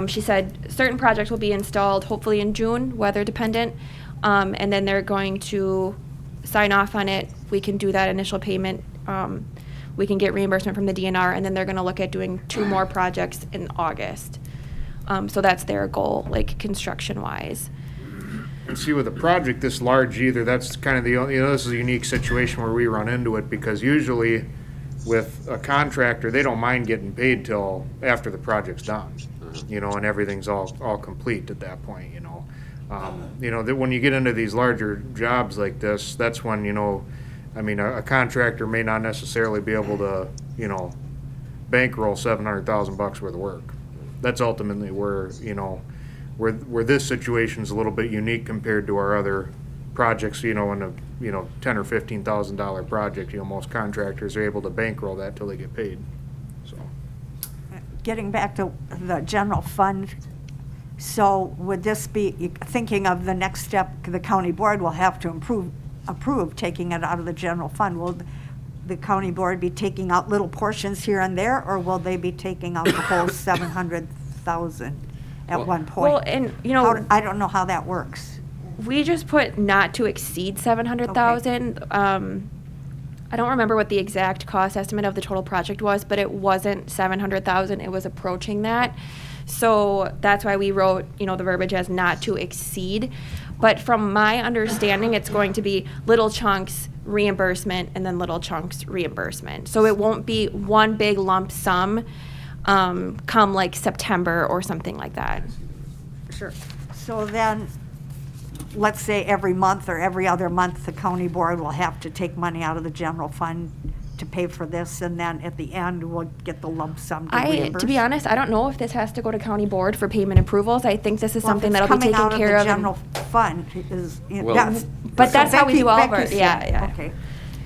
Speaker 6: she said certain projects will be installed hopefully in June, weather dependent, and then they're going to sign off on it. We can do that initial payment. We can get reimbursement from the DNR, and then they're going to look at doing 2 more projects in August. So that's their goal, like construction-wise.
Speaker 17: And see, with a project this large either, that's kind of the only, this is a unique situation where we run into it, because usually with a contractor, they don't mind getting paid till after the project's done, and everything's all complete at that point, that when you get into these larger jobs like this, that's when, a contractor may not necessarily be able to, bankroll $700,000 worth of work. That's ultimately where, where this situation's a little bit unique compared to our other projects, in a, $10,000 or $15,000 project, most contractors are able to bankroll that till they get paid, so.
Speaker 3: Getting back to the general fund, so would this be, thinking of the next step, the county board will have to approve taking it out of the general fund. Will the county board be taking out little portions here and there, or will they be taking out the whole 700,000 at one point?
Speaker 6: Well, and
Speaker 3: I don't know how that works.
Speaker 6: We just put not to exceed 700,000. I don't remember what the exact cost estimate of the total project was, but it wasn't 700,000. It was approaching that. So that's why we wrote, the verbiage as not to exceed. But from my understanding, it's going to be little chunks reimbursement and then little chunks reimbursement. So it won't be one big lump sum come like September or something like that.
Speaker 3: Sure. So then, let's say every month or every other month, the county board will have to take money out of the general fund to pay for this, and then at the end, we'll get the lump sum to reimburse?
Speaker 6: To be honest, I don't know if this has to go to county board for payment approvals. I think this is something that'll be taken care of.
Speaker 3: Coming out of the general fund is, yes.
Speaker 6: But that's how we do all of our,
Speaker 3: yeah. Okay.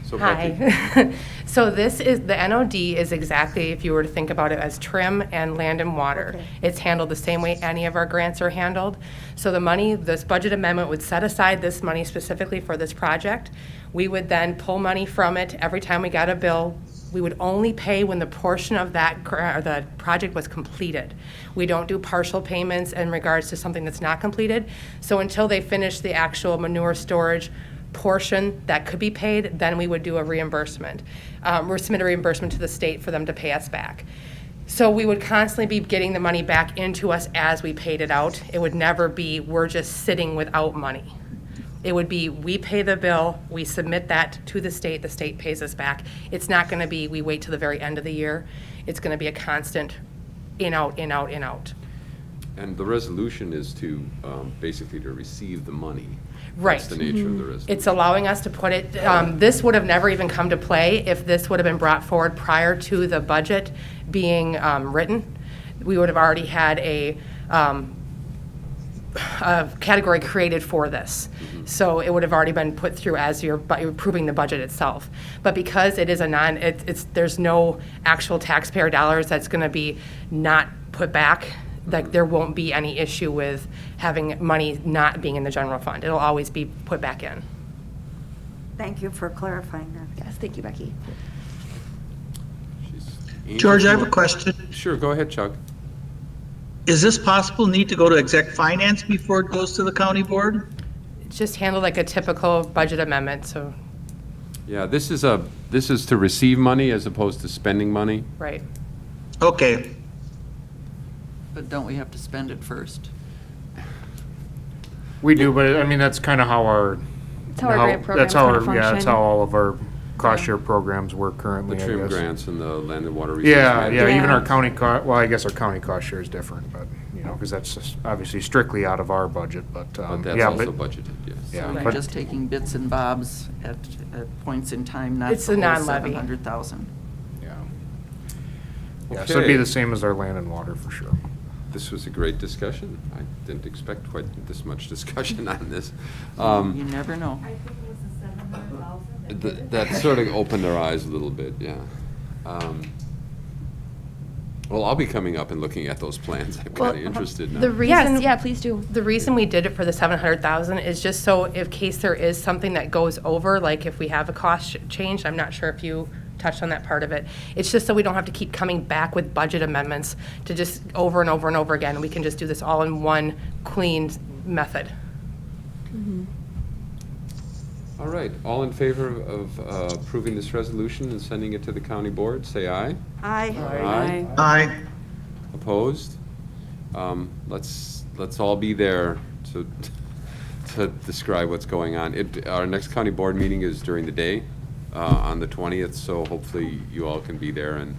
Speaker 4: So
Speaker 7: Hi. So this is, the NOD is exactly, if you were to think about it as trim and land and water.
Speaker 3: Okay.
Speaker 7: It's handled the same way any of our grants are handled. So the money, this budget amendment would set aside this money specifically for this project. We would then pull money from it every time we got a bill. We would only pay when the portion of that the project was completed. We don't do partial payments in regards to something that's not completed. So until they finish the actual manure storage portion that could be paid, then we would do a reimbursement. Or submit a reimbursement to the state for them to pay us back. So we would constantly be getting the money back into us as we paid it out. It would never be, we're just sitting without money. It would be, we pay the bill, we submit that to the state pays us back. It's not gonna be, we wait till the very end of the year. It's gonna be a constant in, out, in, out, in, out.
Speaker 4: And the resolution is to, basically to receive the money.
Speaker 7: Right.
Speaker 4: That's the nature of the resolution.
Speaker 7: It's allowing us to put it, this would have never even come to play if this would have been brought forward prior to the budget being written. We would have already had a category created for this. So it would have already been put through as you're approving the budget itself. But because it is a there's no actual taxpayer dollars that's going to be not put back, like there won't be any issue with having money not being in the general fund. It'll always be put back in.
Speaker 3: Thank you for clarifying that.
Speaker 6: Yes, thank you, Becky.
Speaker 13: George, I have a question.
Speaker 4: Sure, go ahead, Chuck.
Speaker 13: Is this possible, need to go to exec finance before it goes to the county board?
Speaker 7: It's just handled like a typical budget amendment, so.
Speaker 4: Yeah, this is to receive money as opposed to spending money.
Speaker 7: Right.
Speaker 13: Okay.
Speaker 8: But don't we have to spend it first?
Speaker 17: We do, but I mean, that's kind of how our.
Speaker 6: That's how our grant programs kinda
Speaker 17: Yeah, that's
Speaker 6: function.
Speaker 17: how all of our cost share programs work currently,
Speaker 4: The
Speaker 17: I
Speaker 4: trim
Speaker 17: guess.
Speaker 4: grants and the land and water resource
Speaker 17: Yeah,
Speaker 4: management.
Speaker 17: yeah, even our county well, I guess our county cost share is different, but, you know, because that's just obviously strictly out of our budget, but,
Speaker 4: But that's
Speaker 17: yeah,
Speaker 4: also budgeted, yes.
Speaker 17: Yeah,
Speaker 8: We're
Speaker 17: but,
Speaker 8: just taking bits and bobs at points in time, not
Speaker 7: It's
Speaker 8: the
Speaker 7: a
Speaker 8: whole
Speaker 7: non-levy.
Speaker 8: 700,000.
Speaker 17: yeah, so it'd be
Speaker 4: Okay.
Speaker 17: the same as our land and water for sure.
Speaker 4: This was a great discussion. I didn't expect quite this much discussion on this.
Speaker 8: You never know.
Speaker 4: That sort of opened our eyes a little bit, yeah. Well, I'll be coming up and looking at those plans. I'm kind of interested now.
Speaker 7: The reason,
Speaker 6: yeah, please do.
Speaker 7: The reason we did it for the 700,000 is just so in case there is something that goes over, like if we have a cost change, I'm not sure if you touched on that part of it. It's just so we don't have to keep coming back with budget amendments to just over and over and over again. We can just do this all in one clean method.
Speaker 4: All right, all in favor of approving this resolution and sending it to the county board, say aye.
Speaker 3: Aye.
Speaker 4: Aye.
Speaker 13: Aye.
Speaker 4: Opposed? Let's all be there to describe what's going on. Our next county board meeting is during the day, on the 20th, so hopefully you all can be there, and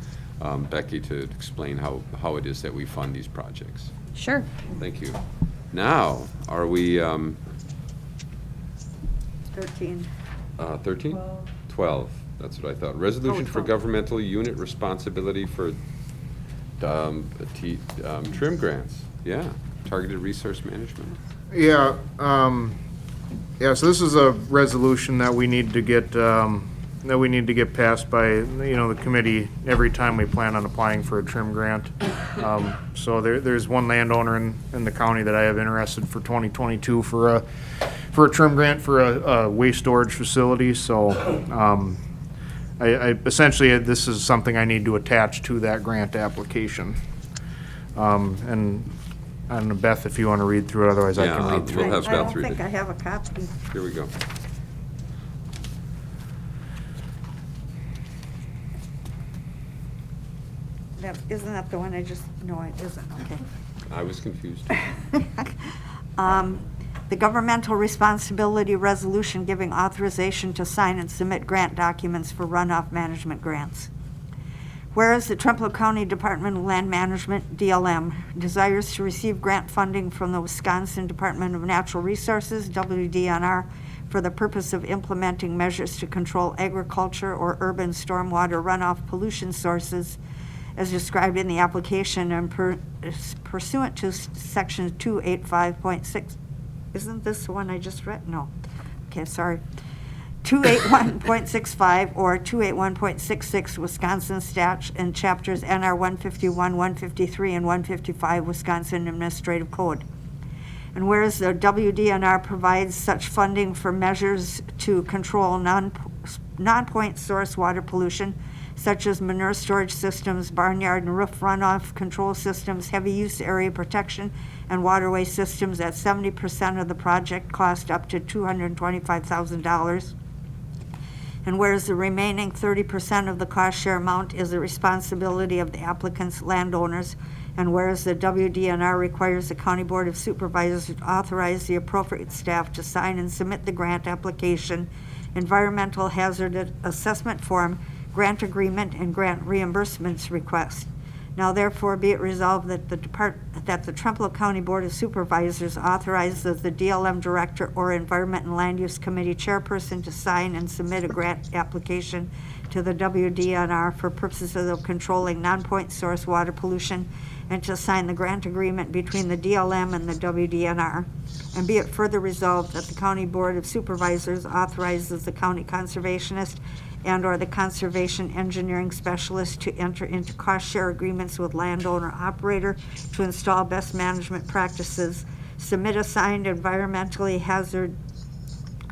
Speaker 4: Becky to explain how it is that we fund these projects.
Speaker 6: Sure.
Speaker 4: Thank you. Now, are we
Speaker 3: 13.
Speaker 4: 13? 12, that's what I thought. Resolution for
Speaker 3: 12.
Speaker 4: governmental unit responsibility for trim grants. Yeah, targeted resource management.
Speaker 17: Yeah, yeah, so this is a resolution that we need to get, passed by, you know, the committee every time we plan on applying for a trim grant. So there's one landowner in the county that I have interested for 2022 for a trim grant for a waste storage facility, so, I essentially, this is something I need to attach to that grant application. And I don't know, Beth, if you want to read through it, otherwise I can read through it.
Speaker 4: We'll have
Speaker 3: I don't
Speaker 4: Beth read
Speaker 3: think
Speaker 4: it.
Speaker 3: I have a copy.
Speaker 4: Here we go.
Speaker 3: Isn't that the one I just, no, it isn't, okay.
Speaker 4: I was confused.
Speaker 3: The governmental responsibility resolution giving authorization to sign and submit grant documents for runoff management grants. Whereas the Trempealeau County Department of Land Management, DLM, desires to receive grant funding from the Wisconsin Department of Natural Resources, WDNR, for the purpose of implementing measures to control agriculture or urban stormwater runoff pollution sources as described in the application and pursuant to section 285.6. Isn't this the one I just read? No. Okay, sorry. 281.65 or 281.66 Wisconsin Statute and chapters NR 151, 153, and 155 Wisconsin Administrative Code. And whereas the WDNR provides such funding for measures to control non-point source water pollution, such as manure storage systems, barnyard and roof runoff control systems, heavy use area protection, and waterway systems at 70% of the project cost up to $225,000. And whereas the remaining 30% of the cost share amount is the responsibility of the applicant's landowners, and whereas the WDNR requires the County Board of Supervisors to authorize the appropriate staff to sign and submit the grant application, environmental hazard assessment form, grant agreement, and grant reimbursements request. Now therefore be it resolved that the Trempealeau County Board of Supervisors authorizes the DLM Director or Environment and Land Use Committee Chairperson to sign and submit a grant application to the WDNR for purposes of controlling non-point source water pollution, and to sign the grant agreement between the DLM and the WDNR. And be it further resolved that the County Board of Supervisors authorizes the county conservationist and/or the conservation engineering specialist to enter into cost share agreements with landowner operator to install best management practices, submit a signed environmentally hazard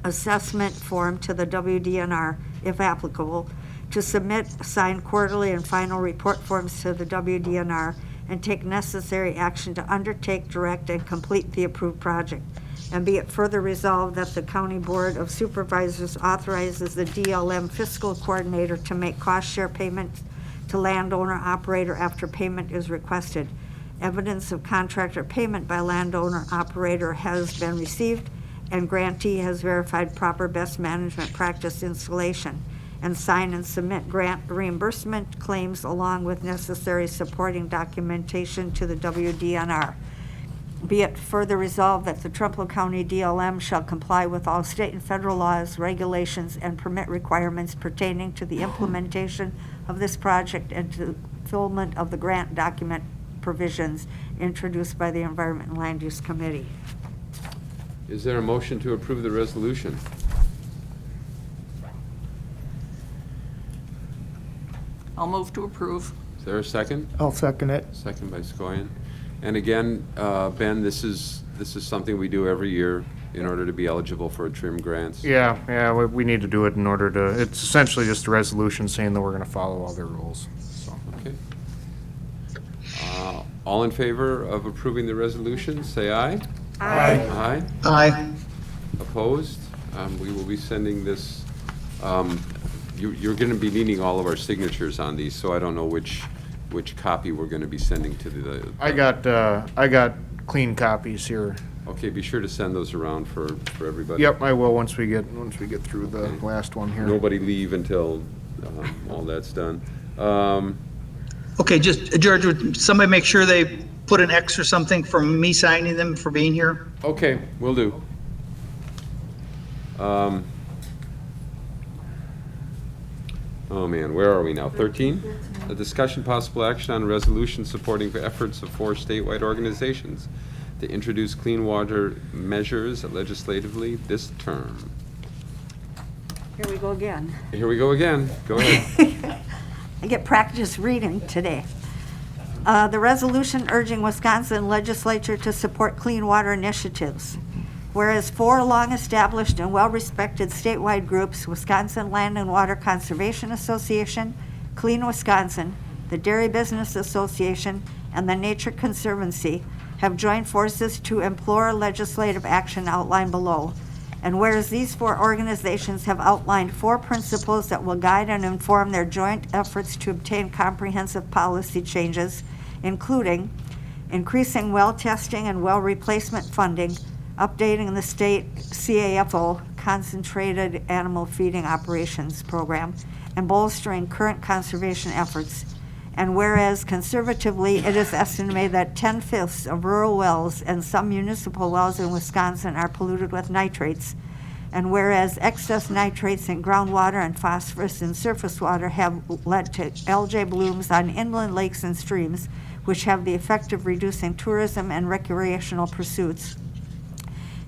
Speaker 3: assessment form to the WDNR, if applicable, to submit signed quarterly and final report forms to the WDNR, and take necessary action to undertake, direct, and complete the approved project. And be it further resolved that the County Board of Supervisors authorizes the DLM fiscal coordinator to make cost share payments to landowner operator after payment is requested. Evidence of contractor payment by landowner operator has been received, and grantee has verified proper best management practice installation, and sign and submit grant reimbursement claims along with necessary supporting documentation to the WDNR. Be it further resolved that the Trempealeau County DLM shall comply with all state and federal laws, regulations, and permit requirements pertaining to the implementation of this project and to fulfillment of the grant document provisions introduced by the Environment and Land Use Committee.
Speaker 4: Is there a motion to approve the resolution?
Speaker 8: I'll move to approve.
Speaker 4: Is there a second?
Speaker 1: I'll second it.
Speaker 4: Second by Scoyen. And again, Ben, this is something we do every year in order to be eligible for TRIM grants.
Speaker 17: Yeah, we need to do it in order to, it's essentially just a resolution saying that we're going to follow all their rules, so.
Speaker 4: Okay. All in favor of approving the resolution, say aye.
Speaker 13: Aye.
Speaker 4: Aye.
Speaker 13: Aye.
Speaker 4: Opposed? We will be sending this, you're going to be needing all of our signatures on these, so I don't know which copy we're going to be sending to the.
Speaker 17: I got clean copies here.
Speaker 4: Okay, be sure to send those around for everybody.
Speaker 17: Yep, I will once we get through the last one here.
Speaker 4: Nobody leave until all that's done.
Speaker 13: Okay, just, George, would somebody make sure they put an X or something for me signing them for being here?
Speaker 4: Okay, will do. Oh man, where are we now? 13? A discussion possible action on resolution supporting the efforts of 4 statewide organizations to introduce clean water measures legislatively this term.
Speaker 3: Here we go again.
Speaker 4: Here we go again. Go ahead.
Speaker 3: I get practice reading today. The resolution urging Wisconsin legislature to support clean water initiatives. Whereas 4 long-established and well-respected statewide groups, Wisconsin Land and Water Conservation Association, Clean Wisconsin, the Dairy Business Association, and the Nature Conservancy, have joined forces to implore legislative action outlined below. And whereas these 4 organizations have outlined 4 principles that will guide and inform their joint efforts to obtain comprehensive policy changes, including increasing well testing and well replacement funding, updating the state CAFO, Concentrated Animal Feeding Operations Program, and bolstering current conservation efforts. And whereas conservatively, it is estimated that 10/5 of rural wells and some municipal wells in Wisconsin are polluted with nitrates. And whereas excess nitrates in groundwater and phosphorus in surface water have led to algae blooms on inland lakes and streams, which have the effect of reducing tourism and recreational pursuits.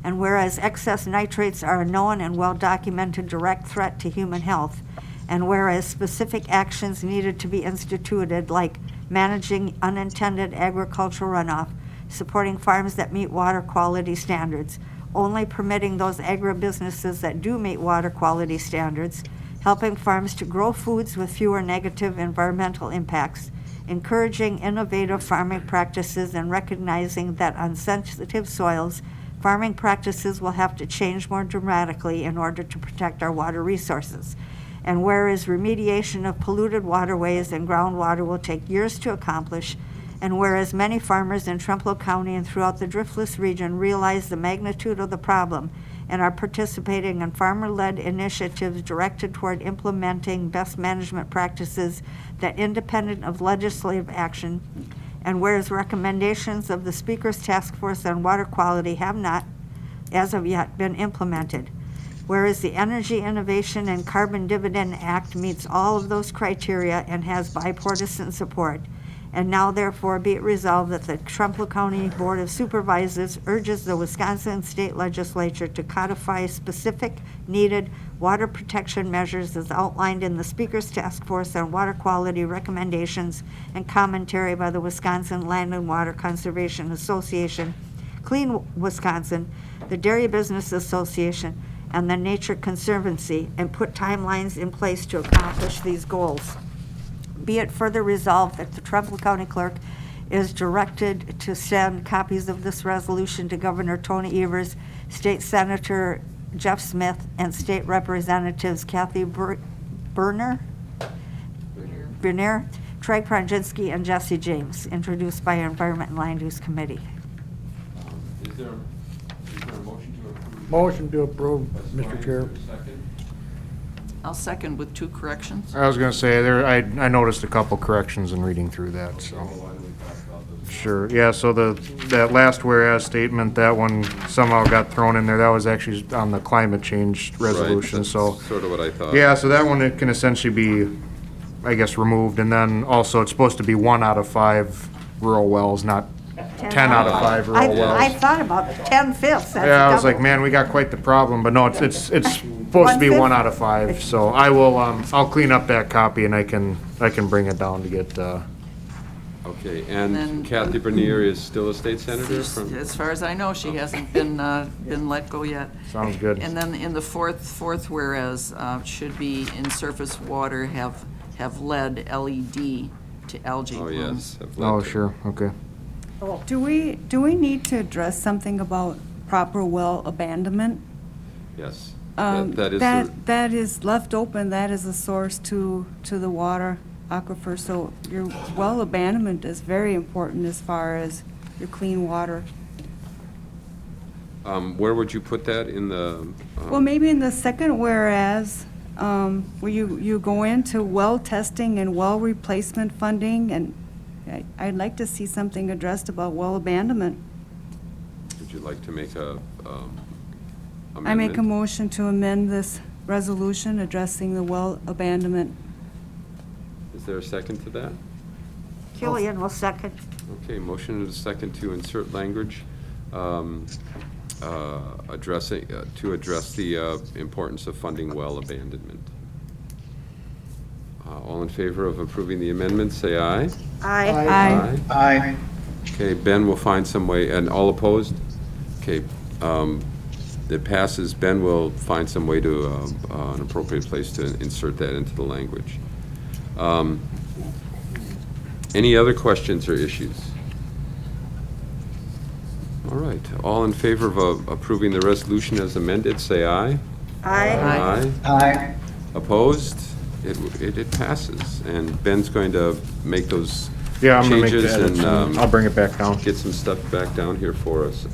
Speaker 3: And whereas excess nitrates are a known and well-documented direct threat to human health, and whereas specific actions needed to be instituted, like managing unintended agricultural runoff, supporting farms that meet water quality standards, only permitting those agribusinesses that do meet water quality standards, helping farms to grow foods with fewer negative environmental impacts, encouraging innovative farming practices, and recognizing that on sensitive soils, farming practices will have to change more dramatically in order to protect our water resources. And whereas remediation of polluted waterways and groundwater will take years to accomplish, and whereas many farmers in Trempealeau County and throughout the Driftless region realize the magnitude of the problem and are participating in farmer-led initiatives directed toward implementing best management practices that independent of legislative action, and whereas recommendations of the Speaker's Task Force on Water Quality have not, as of yet, been implemented. Whereas the Energy Innovation and Carbon Dividend Act meets all of those criteria and has bipartisan support. And now therefore be it resolved that the Trempealeau County Board of Supervisors urges the Wisconsin State Legislature to codify specific needed water protection measures as outlined in the Speaker's Task Force on Water Quality recommendations and commentary by the Wisconsin Land and Water Conservation Association, Clean Wisconsin, the Dairy Business Association, and the Nature Conservancy, and put timelines in place to accomplish these goals. Be it further resolved that the Trempealeau County Clerk is directed to send copies of this resolution to Governor Tony Evers, State Senator Jeff Smith, and State Representatives Kathy Bernier, Troy Pronjinski and Jesse James, introduced by our Environment and Land Use Committee.
Speaker 4: Is there a motion to approve?
Speaker 2: Motion to approve, Mr. Chair.
Speaker 8: I'll second with 2 corrections.
Speaker 17: I was gonna say, I noticed a couple corrections in reading through that, so. Sure, yeah, so that last whereas statement, that one somehow got thrown in there, that was actually on the climate change resolution,
Speaker 4: Right,
Speaker 17: so.
Speaker 4: that's sort of what I thought.
Speaker 17: Yeah, so that one, it can essentially be, I guess, removed, and then also it's supposed to be 1 out of 5 rural wells, not 10 out of 5 rural wells.
Speaker 3: I thought about it, 10/5.
Speaker 17: Yeah, I was like, man, we got quite the problem, but no, it's supposed to be 1 out of 5, so I will, I'll clean up that copy and I can bring it down to get,
Speaker 4: Okay,
Speaker 8: then-
Speaker 4: and Kathy Bernier is still a state senator from?
Speaker 8: As far as I know, she hasn't been let go yet.
Speaker 17: Sounds good.
Speaker 8: And then in the fourth whereas, should be in surface water have led LED to algae
Speaker 4: Oh,
Speaker 8: blooms.
Speaker 4: yes. have
Speaker 17: oh,
Speaker 4: led to-
Speaker 17: sure, okay.
Speaker 22: Do we need to address something about proper well abandonment?
Speaker 4: Yes.
Speaker 22: Um,
Speaker 4: That is,
Speaker 22: That is left open, that is a source to the water aquifer, so your well abandonment is very important as far as your clean water.
Speaker 4: where would you put that in the?
Speaker 22: Well, maybe in the second whereas, where you go into well testing and well replacement funding, and I'd like to see something addressed about well abandonment.
Speaker 4: Would you like to make a
Speaker 22: I make a
Speaker 4: amendment?
Speaker 22: motion to amend this resolution addressing the well abandonment.
Speaker 4: Is there a second to that?
Speaker 3: Killian will second.
Speaker 4: Okay, motion and a second to insert language addressing, to address the importance of funding well abandonment. All in favor of approving the amendment, say aye.
Speaker 3: Aye.
Speaker 13: Aye.
Speaker 4: Okay, Ben will find some way, and all opposed? Okay, it passes. Ben will find some way to, an appropriate place to insert that into the language. Any other questions or issues? All right, all in favor of approving the resolution as amended, say aye.
Speaker 3: Aye.
Speaker 13: Aye.
Speaker 4: Opposed? It passes, and Ben's going to make those
Speaker 17: Yeah, I'm gonna make
Speaker 4: changes
Speaker 17: the edits and I'll bring it back down.
Speaker 4: Get some stuff back down here for us.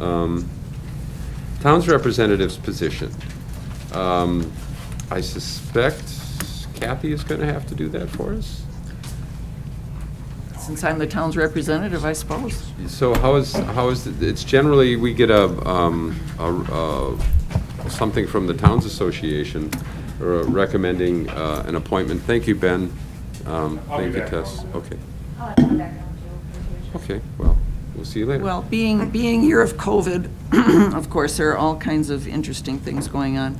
Speaker 4: Town's representative's position. I suspect Kathy is going to have to do that for us.
Speaker 8: Since I'm the town's representative, I suppose.
Speaker 4: So how is it's generally, we get something from the Towns Association recommending an appointment. Thank you, Ben. Thank you, Tess. Okay. Okay, well, we'll see you later.
Speaker 8: Well, being year of COVID, of course, there are all kinds of interesting things going on.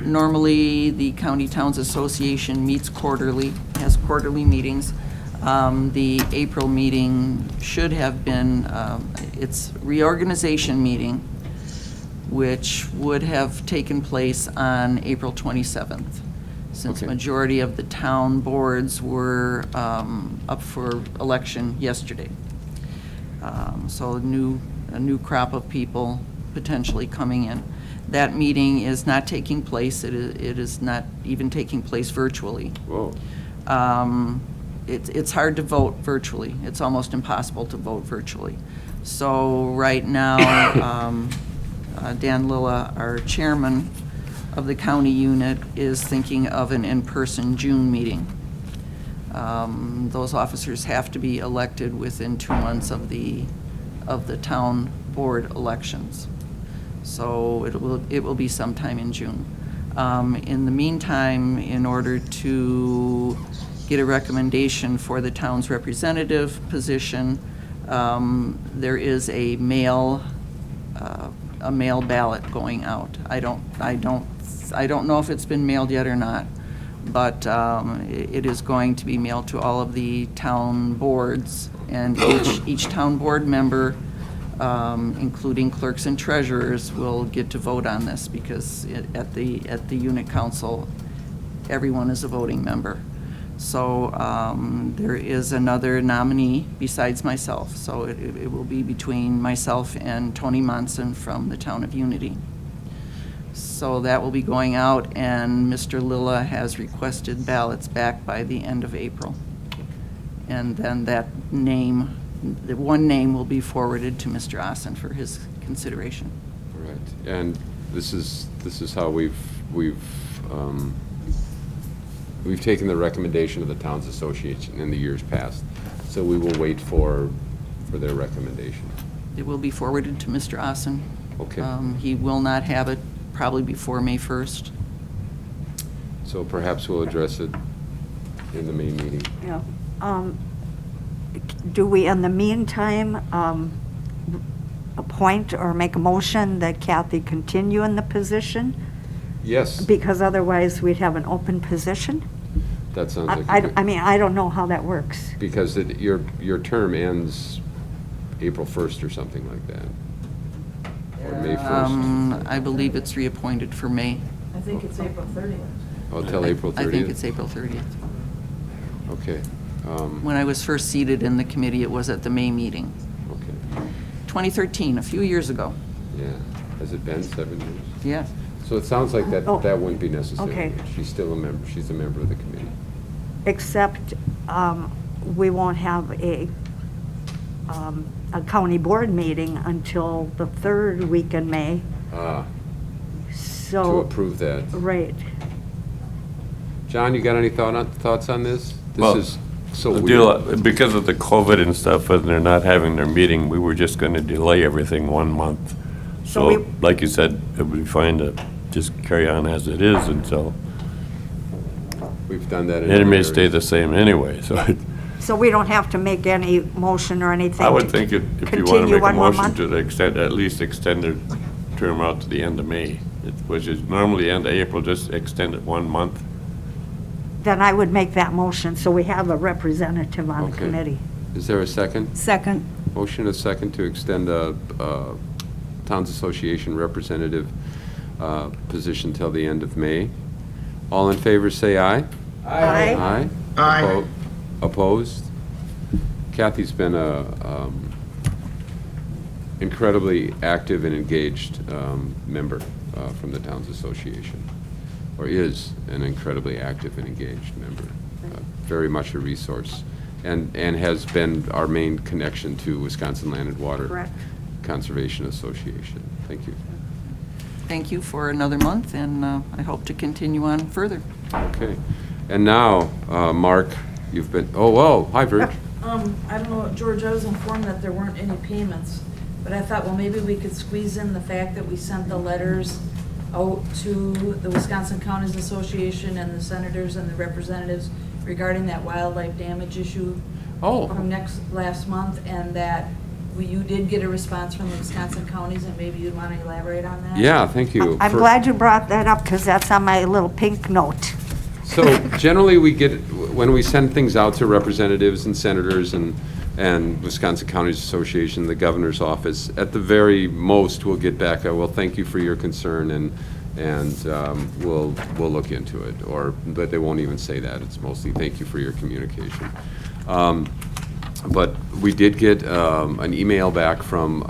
Speaker 8: Normally, the County Towns Association meets quarterly, has quarterly meetings. The April meeting should have been its reorganization meeting, which would have taken place on April 27th, since
Speaker 4: Okay.
Speaker 8: majority of the town boards were up for election yesterday. So a new crop of people potentially coming in. That meeting is not taking place. It is not even taking place virtually.
Speaker 4: Whoa.
Speaker 8: It's hard to vote virtually. It's almost impossible to vote virtually. So right now, Dan Lilla, our chairman of the county unit, is thinking of an in-person June meeting. Those officers have to be elected within 2 months of the town board elections. So it will be sometime in June. In the meantime, in order to get a recommendation for the town's representative position, there is a mail ballot going out. I don't know if it's been mailed yet or not, but it is going to be mailed to all of the town boards, and each town board member, including clerks and treasurers, will get to vote on this, because at the unit council, everyone is a voting member. So there is another nominee besides myself, so it will be between myself and Tony Monson from the town of Unity. So that will be going out, and Mr. Lilla has requested ballots back by the end of April. And then that name, the one name will be forwarded to Mr. Ossen for his consideration.
Speaker 4: Right, and this is how we've taken the recommendation of the Towns Association in the years past. So we will wait for their recommendation.
Speaker 8: It will be forwarded to Mr. Ossen.
Speaker 4: Okay.
Speaker 8: He will not have it probably before May 1st.
Speaker 4: So perhaps we'll address it in the May meeting.
Speaker 3: Yeah. Do we, in the meantime, appoint or make a motion that Kathy continue in the position?
Speaker 4: Yes,
Speaker 3: Because otherwise, we'd have an open position?
Speaker 4: that sounds like.
Speaker 3: I mean, I don't know how that works.
Speaker 4: Because your term ends April 1st or something like that. Or May 1st.
Speaker 8: I believe it's reappointed for May.
Speaker 11: I think it's April 30th.
Speaker 4: Oh, till April 30th?
Speaker 8: I think it's April 30th.
Speaker 4: Okay.
Speaker 8: When I was first seated in the committee, it was at the May meeting.
Speaker 4: Okay.
Speaker 8: 2013, a few years ago.
Speaker 4: Yeah. Has it been 7 years?
Speaker 8: Yeah.
Speaker 4: So it sounds like that wouldn't be necessary.
Speaker 3: Okay.
Speaker 4: She's still a member, she's a member of the committee.
Speaker 3: Except we won't have a county board meeting until the third week in May. So.
Speaker 4: To approve that.
Speaker 3: Right.
Speaker 4: John, you got any thoughts on this?
Speaker 12: Well,
Speaker 4: This is so
Speaker 12: the
Speaker 4: weird.
Speaker 12: deal, because of the COVID and stuff, and they're not having their meeting, we were just going to delay everything 1 month.
Speaker 3: So
Speaker 12: So, like you said, it would be fine to just carry on as it is until,
Speaker 4: We've done that in.
Speaker 12: and it
Speaker 4: other
Speaker 12: may stay
Speaker 4: areas.
Speaker 12: the same anyway, so
Speaker 3: So we don't have to make any motion or anything?
Speaker 12: I would
Speaker 3: to
Speaker 12: think if you want to
Speaker 3: continue
Speaker 12: make a
Speaker 3: one more
Speaker 12: motion
Speaker 3: month?
Speaker 12: to at least extend the term out to the end of May, which is normally end of April, just extend it 1 month.
Speaker 3: Then I would make that motion, so we have a representative on the
Speaker 4: Okay.
Speaker 3: committee.
Speaker 4: Is there a second?
Speaker 22: Second.
Speaker 4: Motion a second to extend a Towns Association representative position till the end of May. All in favor, say aye.
Speaker 3: Aye.
Speaker 4: Aye?
Speaker 13: Aye.
Speaker 4: Opposed? Kathy's been a incredibly active and engaged member from the Towns Association, or is an incredibly active and engaged member. Very much a resource, and has been our main connection to Wisconsin Land and Water
Speaker 3: Correct.
Speaker 4: Conservation Association. Thank you.
Speaker 8: Thank you for another month, and I hope to continue on further.
Speaker 4: Okay. And now, Mark, you've been, hi, Virg.
Speaker 11: I don't know, George, I was informed that there weren't any payments, but I thought, well, maybe we could squeeze in the fact that we sent the letters out to the Wisconsin Counties Association and the senators and the representatives regarding that wildlife damage issue from last month, and that you did get a response from the Wisconsin counties, and maybe you'd want to elaborate on that?
Speaker 4: Yeah, thank you.
Speaker 3: I'm glad you brought that up, because that's on my little pink note.
Speaker 4: So generally, we get, when we send things out to representatives and senators and Wisconsin Counties Association, the governor's office, at the very most, we'll get back, well, thank you for your concern, and we'll look into it. But they won't even say that. It's mostly, thank you for your communication. But we did get an email back from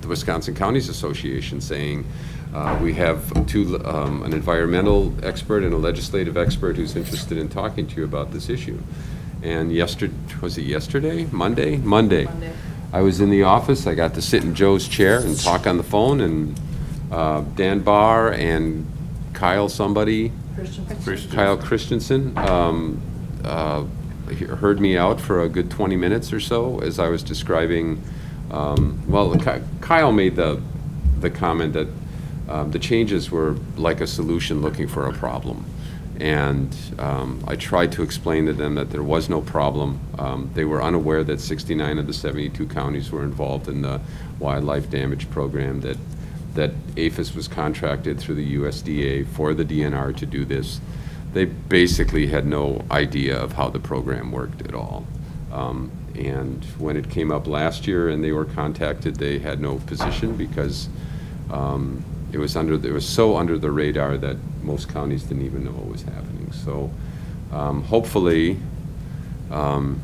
Speaker 4: the Wisconsin Counties Association saying, we have an environmental expert and a legislative expert who's interested in talking to you about this issue. And was it yesterday? Monday? Monday. I was in the office. I got to sit in Joe's chair and talk on the phone, and Dan Barr and Kyle Christensen heard me out for a good 20 minutes or so as I was describing, Kyle made the comment that the changes were like a solution looking for a problem. And I tried to explain to them that there was no problem. They were unaware that 69 of the 72 counties were involved in the wildlife damage program, that APHIS was contracted through the USDA for the DNR to do this. They basically had no idea of how the program worked at all. And when it came up last year and they were contacted, they had no position because it was so under the radar that most counties didn't even know what was happening. So hopefully, I'm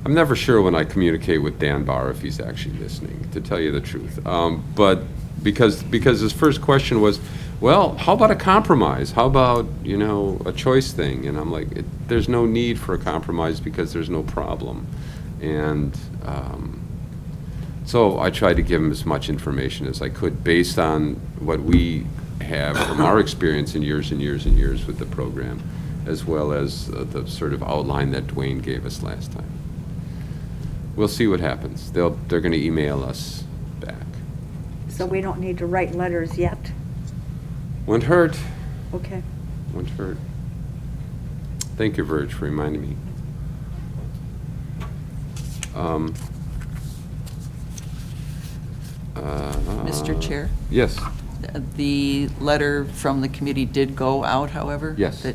Speaker 4: never sure when I communicate with Dan Barr if he's actually listening, to tell you the truth. But because his first question was, well, how about a compromise? How about, you know, a choice thing? And I'm like, there's no need for a compromise because there's no problem. And so I tried to give him as much information as I could based on what we have from our experience in years and years and years with the program, as well as the sort of outline that Dwayne gave us last time. We'll see what happens. They're going to email us back.
Speaker 3: So we don't need to write letters yet?
Speaker 4: Wouldn't hurt.
Speaker 3: Okay.
Speaker 4: Wouldn't hurt. Thank you, Verge, for reminding me.
Speaker 8: Mr. Chair?
Speaker 4: Yes.
Speaker 8: The letter from the committee did go out, however?
Speaker 4: Yes,
Speaker 8: that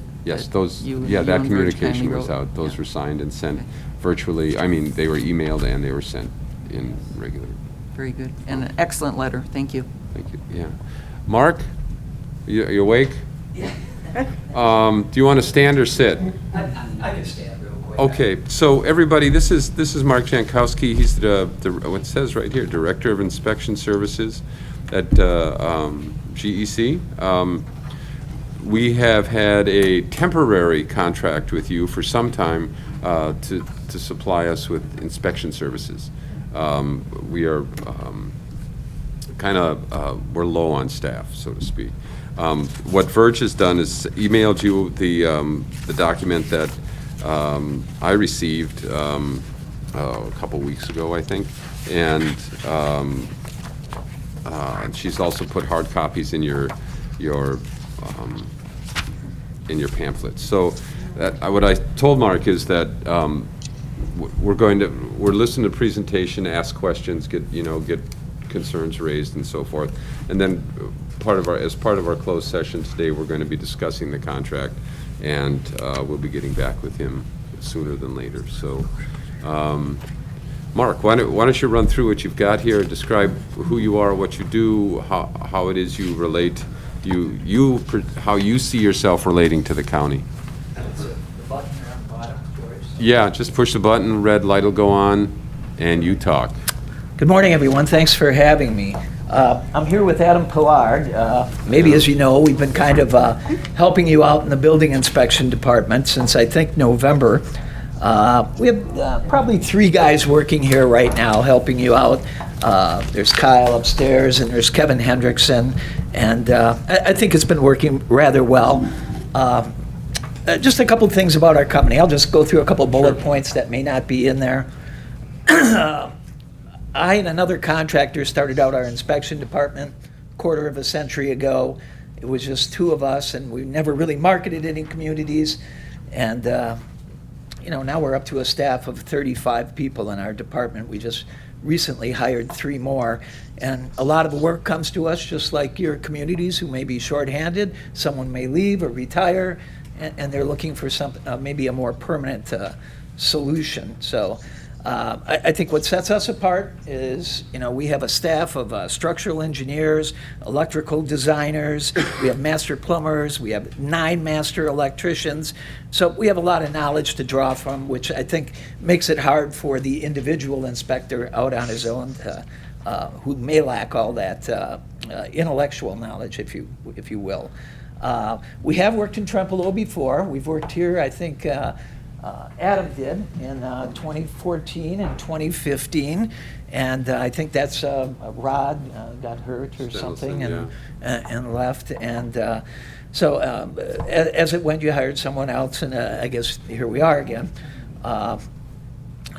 Speaker 4: those,
Speaker 8: you
Speaker 4: yeah, that
Speaker 8: and Verge
Speaker 4: communication
Speaker 8: kindly
Speaker 4: was
Speaker 8: wrote?
Speaker 4: out. Those were signed and sent virtually, I mean, they were emailed and they were sent in regular.
Speaker 8: Very good. And an excellent letter. Thank you.
Speaker 4: Thank you, yeah. Mark, you awake? Yeah. Do you want to stand or sit?
Speaker 16: I can stand real quick.
Speaker 4: Okay, so everybody, this is Mark Jankowski. He's the what it says right here, Director of Inspection Services at GEC. We have had a temporary contract with you for some time to supply us with inspection services. We are we're low on staff, so to speak. What Verge has done is emailed you the document that I received a couple weeks ago, I think, and she's also put hard copies in your pamphlets. So what I told Mark is that we're listening to the presentation, ask questions, get concerns raised and so forth, and then as part of our closed session today, we're going to be discussing the contract, and we'll be getting back with him sooner than later. So, Mark, why don't you run through what you've got here, describe who you are, what you do, how it is you relate, how you see yourself relating to the county.
Speaker 16: That's the button there on the bottom, George.
Speaker 4: Yeah, just push the button, red light will go on, and you talk.
Speaker 16: Good morning, everyone. Thanks for having me. I'm here with Adam Pillard. Maybe as you know, we've been kind of helping you out in the building inspection department since I think November. We have probably 3 guys working here right now helping you out. There's Kyle upstairs and there's Kevin Hendrickson, and I think it's been working rather well. Just a couple things about our company. I'll just go through a couple bullet points that may not be in there. I and another contractor started out our inspection department a quarter of a century ago. It was just 2 of us, and we never really marketed any communities. And now we're up to a staff of 35 people in our department. We just recently hired 3 more. And a lot of the work comes to us just like your communities who may be shorthanded. Someone may leave or retire, and they're looking for something, maybe a more permanent solution. So I think what sets us apart is, we have a staff of structural engineers, electrical designers, we have master plumbers, we have 9 master electricians. So we have a lot of knowledge to draw from, which I think makes it hard for the individual inspector out on his own who may lack all that intellectual knowledge, if you will. We have worked in Trempealeau before. We've worked here, I think, Adam did in 2014 and 2015, and I think that's Rod got hurt or something and left, and so as it went, you hired someone else, and I guess here we are again.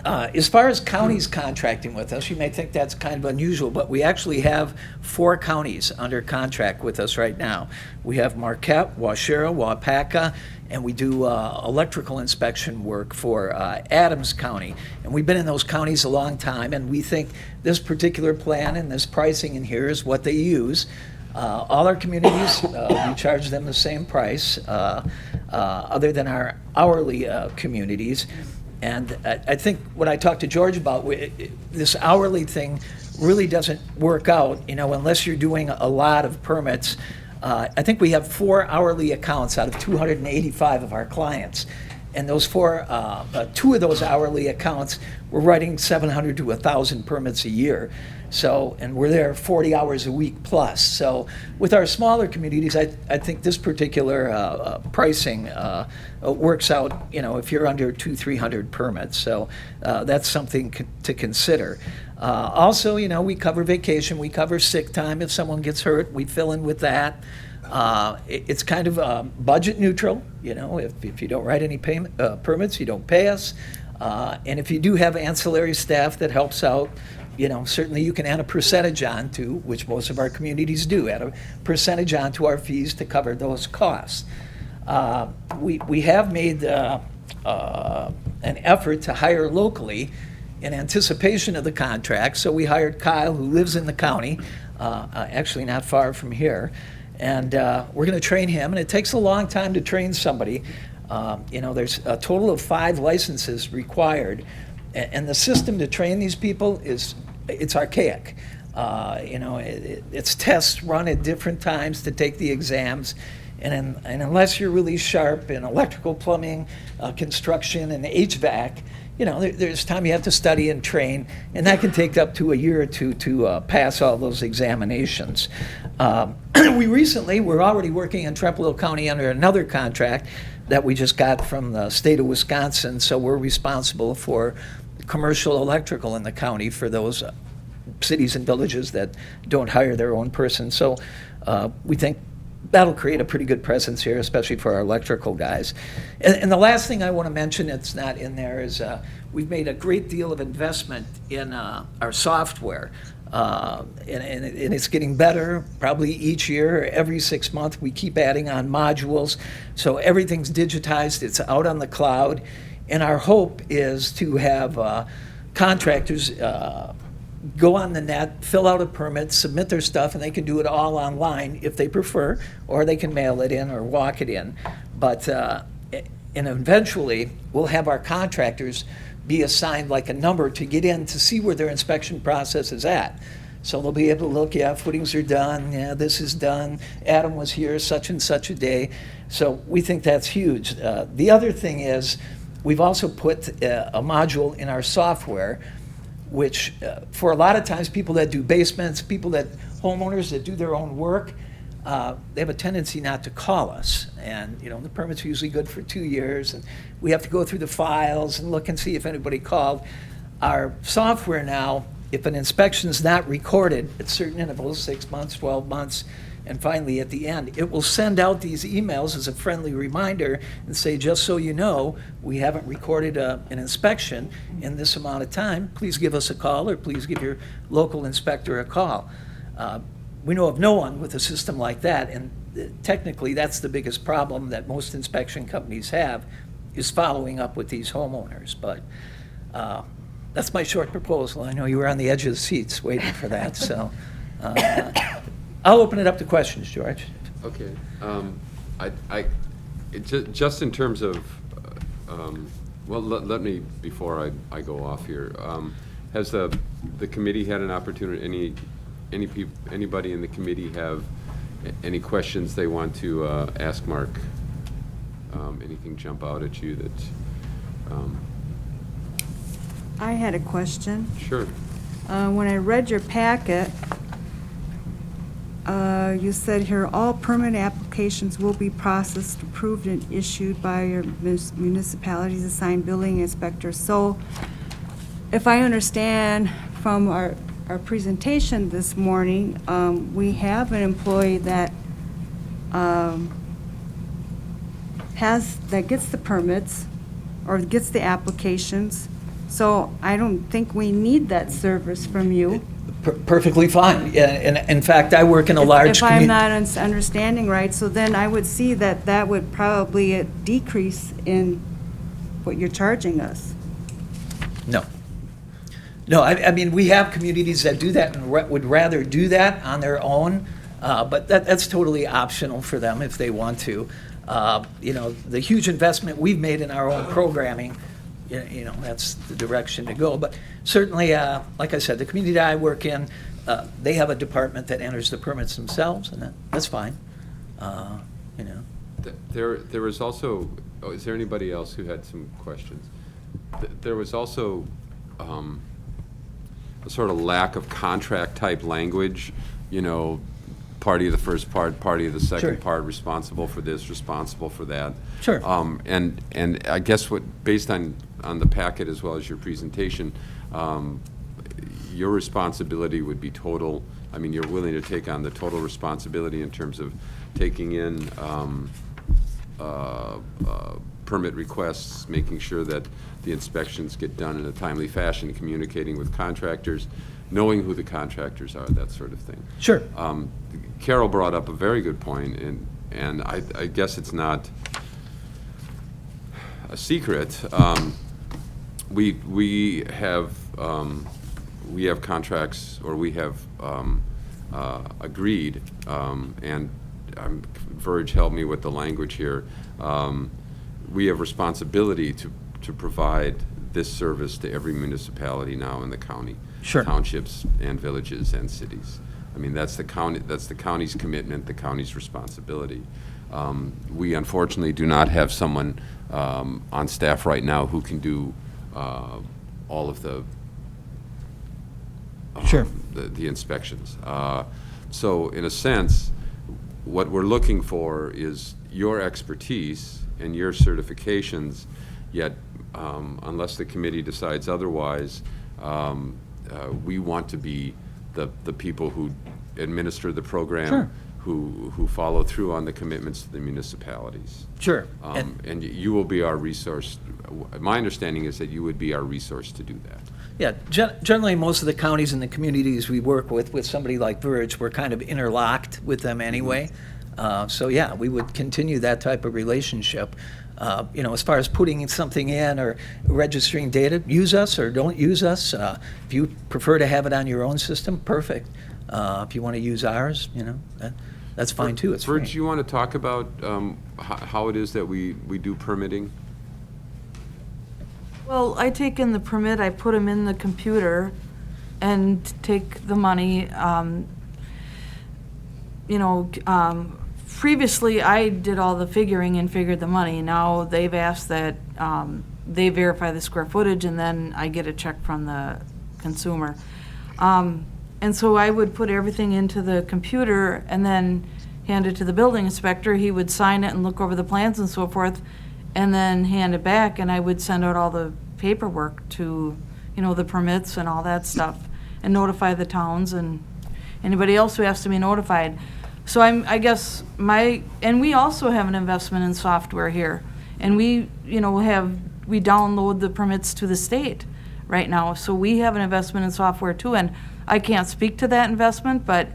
Speaker 16: As far as counties contracting with us, you may think that's kind of unusual, but we actually have 4 counties under contract with us right now. We have Marquette, Waushara, Waupaca, and we do electrical inspection work for Adams County. And we've been in those counties a long time, and we think this particular plan and this pricing in here is what they use. All our communities, we charge them the same price, other than our hourly communities. And I think when I talked to George about this hourly thing really doesn't work out, unless you're doing a lot of permits. I think we have 4 hourly accounts out of 285 of our clients. And those two of those hourly accounts, we're writing 700 to 1,000 permits a year. So, and we're there 40 hours a week plus. So with our smaller communities, I think this particular pricing works out, if you're under 200-300 permits. So that's something to consider. Also, we cover vacation, we cover sick time. If someone gets hurt, we fill in with that. It's kind of budget neutral. If you don't write any permits, you don't pay us. And if you do have ancillary staff that helps out, certainly you can add a percentage on to, which most of our communities do, add a percentage on to our fees to cover those costs. We have made an effort to hire locally in anticipation of the contract. So we hired Kyle, who lives in the county, actually not far from here. And we're going to train him, and it takes a long time to train somebody. There's a total of 5 licenses required, and the system to train these people it's archaic. It's tests run at different times to take the exams, and unless you're really sharp in electrical, plumbing, construction, and HVAC, there's time you have to study and train, and that can take up to a year or two to pass all those examinations. We're already working in Trempealeau County under another contract that we just got from the state of Wisconsin, so we're responsible for commercial electrical in the county for those cities and villages that don't hire their own person. So we think that'll create a pretty good presence here, especially for our electrical guys. And the last thing I want to mention that's not in there is we've made a great deal of investment in our software. And it's getting better probably each year, every 6 months. We keep adding on modules. So everything's digitized. It's out on the cloud. And our hope is to have contractors go on the net, fill out a permit, submit their stuff, and they can do it all online if they prefer, or they can mail it in or walk it in. But and eventually, we'll have our contractors be assigned like a number to get in to see where their inspection process is at. So they'll be able to look, footings are done, this is done, Adam was here such and such a day. So we think that's huge. The other thing is, we've also put a module in our software which for a lot of times people that do basements, homeowners that do their own work, they have a tendency not to call us. And, the permit's usually good for 2 years, and we have to go through the files and look and see if anybody called. Our software now, if an inspection's not recorded at certain intervals, 6 months, 12 months, and finally at the end, it will send out these emails as a friendly reminder and say, just so you know, we haven't recorded an inspection in this amount of time. Please give us a call, or please give your local inspector a call. We know of no one with a system like that, and technically that's the biggest problem that most inspection companies have, is following up with these homeowners. But that's my short proposal. I know you were on the edge of the seats waiting for that, so I'll open it up to questions, George.
Speaker 4: Okay. Just in terms of, well, let me, before I go off here, has the committee had an opportunity, anybody in the committee have any questions they want to ask Mark? Anything jump out at you that?
Speaker 22: I had a question.
Speaker 4: Sure.
Speaker 22: When I read your packet, you said here, all permit applications will be processed, approved, and issued by your municipality's assigned building inspector. So if I understand from our presentation this morning, we have an employee that gets the permits or gets the applications. So I don't think we need that service from you.
Speaker 16: Perfectly fine. And in fact, I work in a large
Speaker 22: If I'm not understanding right, so then I would see that would probably decrease in what you're charging us.
Speaker 16: No. No, I mean, we have communities that do that and would rather do that on their own, but that's totally optional for them if they want to. The huge investment we've made in our own programming, that's the direction to go. But certainly, like I said, the community that I work in, they have a department that enters the permits themselves, and that's fine.
Speaker 4: There is also, Oh, is there anybody else who had some questions? There was also a sort of lack of contract-type language, you know, party of the first part, party of the second
Speaker 16: Sure.
Speaker 4: part, responsible for this, responsible for that.
Speaker 16: Sure.
Speaker 4: And I guess based on the packet as well as your presentation, your responsibility would be total. I mean, you're willing to take on the total responsibility in terms of taking in permit requests, making sure that the inspections get done in a timely fashion, communicating with contractors, knowing who the contractors are, that sort of thing.
Speaker 16: Sure.
Speaker 4: Carol brought up a very good point, and I guess it's not a secret. We have contracts, or we have agreed, and Verge helped me with the language here. We have responsibility to provide this service to every municipality now in the county.
Speaker 16: Sure.
Speaker 4: Townships and villages and cities. I mean, that's the county's commitment, the county's responsibility. We unfortunately do not have someone on staff right now who can do all of the
Speaker 16: Sure.
Speaker 4: the inspections. So in a sense, what we're looking for is your expertise and your certifications, yet unless the committee decides otherwise, we want to be the people who administer the program,
Speaker 16: Sure.
Speaker 4: who follow through on the commitments to the municipalities.
Speaker 16: Sure.
Speaker 4: And you will be our resource. My understanding is that you would be our resource to do that.
Speaker 16: Yeah, generally, most of the counties and the communities we work with somebody like Verge, we're kind of interlocked with them anyway. So yeah, we would continue that type of relationship. You know, as far as putting something in or registering data, use us or don't use us. If you prefer to have it on your own system, perfect. If you want to use ours, you know, that's fine too. It's
Speaker 4: Verge,
Speaker 16: free.
Speaker 4: you want to talk about how it is that we do permitting?
Speaker 11: Well, I take in the permit, I put them in the computer and take the money. Previously, I did all the figuring and figured the money. Now they've asked that they verify the square footage and then I get a check from the consumer. And so I would put everything into the computer and then hand it to the building inspector. He would sign it and look over the plans and so forth, and then hand it back, and I would send out all the paperwork to, the permits and all that stuff, and notify the towns and anybody else who has to be notified. So I guess and we also have an investment in software here, and we download the permits to the state right now, so we have an investment in software too, and I can't speak to that investment, but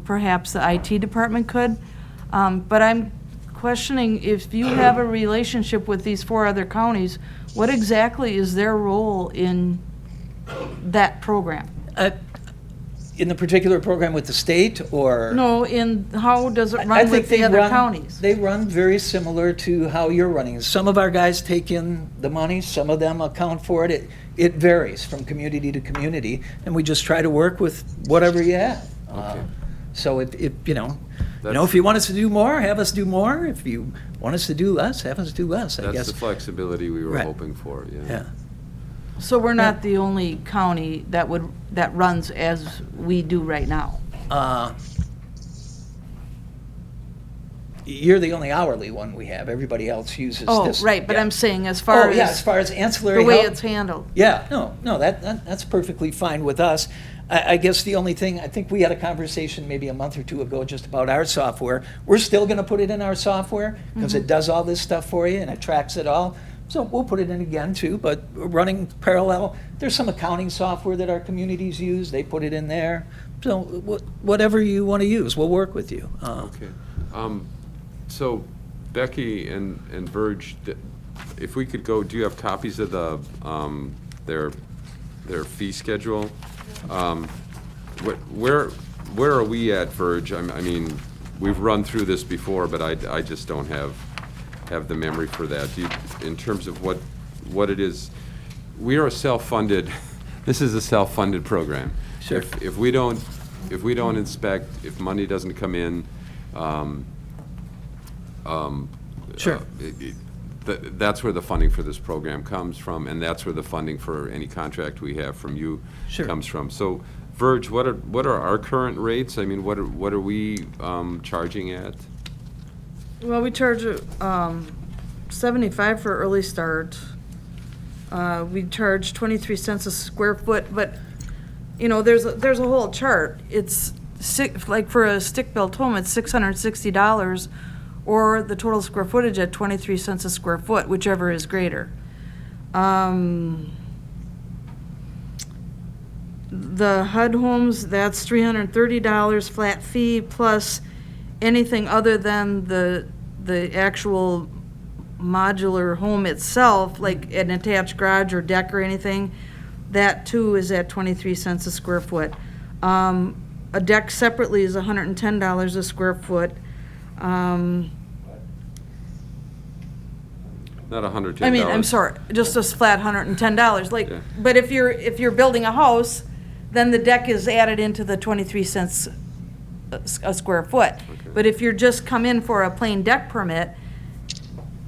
Speaker 11: perhaps the IT department could. But I'm questioning, if you have a relationship with these 4 other counties, what exactly is their role in that program?
Speaker 16: In the particular program with the state, or?
Speaker 11: No, in how does it
Speaker 16: I
Speaker 11: run
Speaker 16: think
Speaker 11: with the
Speaker 16: they
Speaker 11: other
Speaker 16: run-
Speaker 11: counties?
Speaker 16: They run very similar to how you're running. Some of our guys take in the money, some of them account for it. It varies from community to community, and we just try to work with whatever you have.
Speaker 4: Okay.
Speaker 16: So if if you want us to do more, have us do more. If you want us to do less, have us do less, I
Speaker 4: That's
Speaker 16: guess.
Speaker 4: the flexibility we were
Speaker 16: Right.
Speaker 4: hoping for, yeah.
Speaker 16: Yeah.
Speaker 11: So we're not the only county that runs as we do right now?
Speaker 16: You're the only hourly one we have. Everybody else uses
Speaker 11: Oh,
Speaker 16: this.
Speaker 11: right, but
Speaker 16: yeah.
Speaker 11: I'm saying as far as.
Speaker 16: as far as ancillary
Speaker 11: The way
Speaker 16: help.
Speaker 11: it's handled.
Speaker 16: Yeah, no, that's perfectly fine with us. I guess the only thing, I think we had a conversation maybe a month or 2 ago just about our software. We're still going to put it in our software because it does all this stuff for you and it tracks it all. So we'll put it in again too, but running parallel. There's some accounting software that our communities use. They put it in there. So whatever you want to use, we'll work with you.
Speaker 4: Okay. So Becky and Verge, if we could go, do you have copies of their fee schedule? Where are we at, Verge? I mean, we've run through this before, but I just don't have the memory for that. In terms of what it is, we are a self-funded. This is a self-funded program.
Speaker 16: Sure.
Speaker 4: If we don't inspect, if money doesn't come in,
Speaker 16: Sure.
Speaker 4: that's where the funding for this program comes from, and that's where the funding for any contract we have from you comes from. So, Verge, what are our current rates? I mean, what are we charging at?
Speaker 11: Well, we charge 75 for early start. We charge 23 cents a square foot, but, you know, there's a whole chart. It's like for a stick-built home, it's $660, or the total square footage at 23 cents a square foot, whichever is greater. The HUD homes, that's $330 flat fee, plus anything other than the actual modular home itself, like an attached garage or deck or anything, that too is at 23 cents a square foot. A deck separately is $110 a square foot.
Speaker 4: Not $110.
Speaker 11: I mean, I'm sorry, just a flat $110. Like,
Speaker 4: Yeah.
Speaker 11: but if you're building a house, then the deck is added into the 23 cents a square foot. But if you're just come in for a plain deck permit,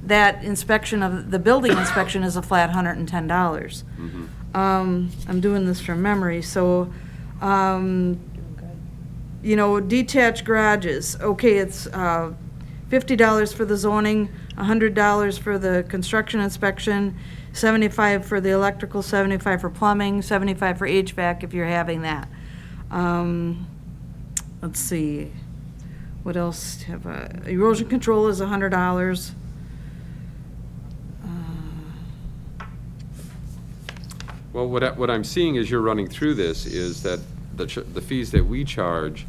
Speaker 11: that inspection of the building inspection is a flat $110. I'm doing this from memory, so, you know, detached garages, okay, it's $50 for the zoning, $100 for the construction inspection, $75 for the electrical, $75 for plumbing, $75 for HVAC if you're having that. Let's see, what else have erosion control is $100.
Speaker 4: Well, what I'm seeing as you're running through this is that the fees that we charge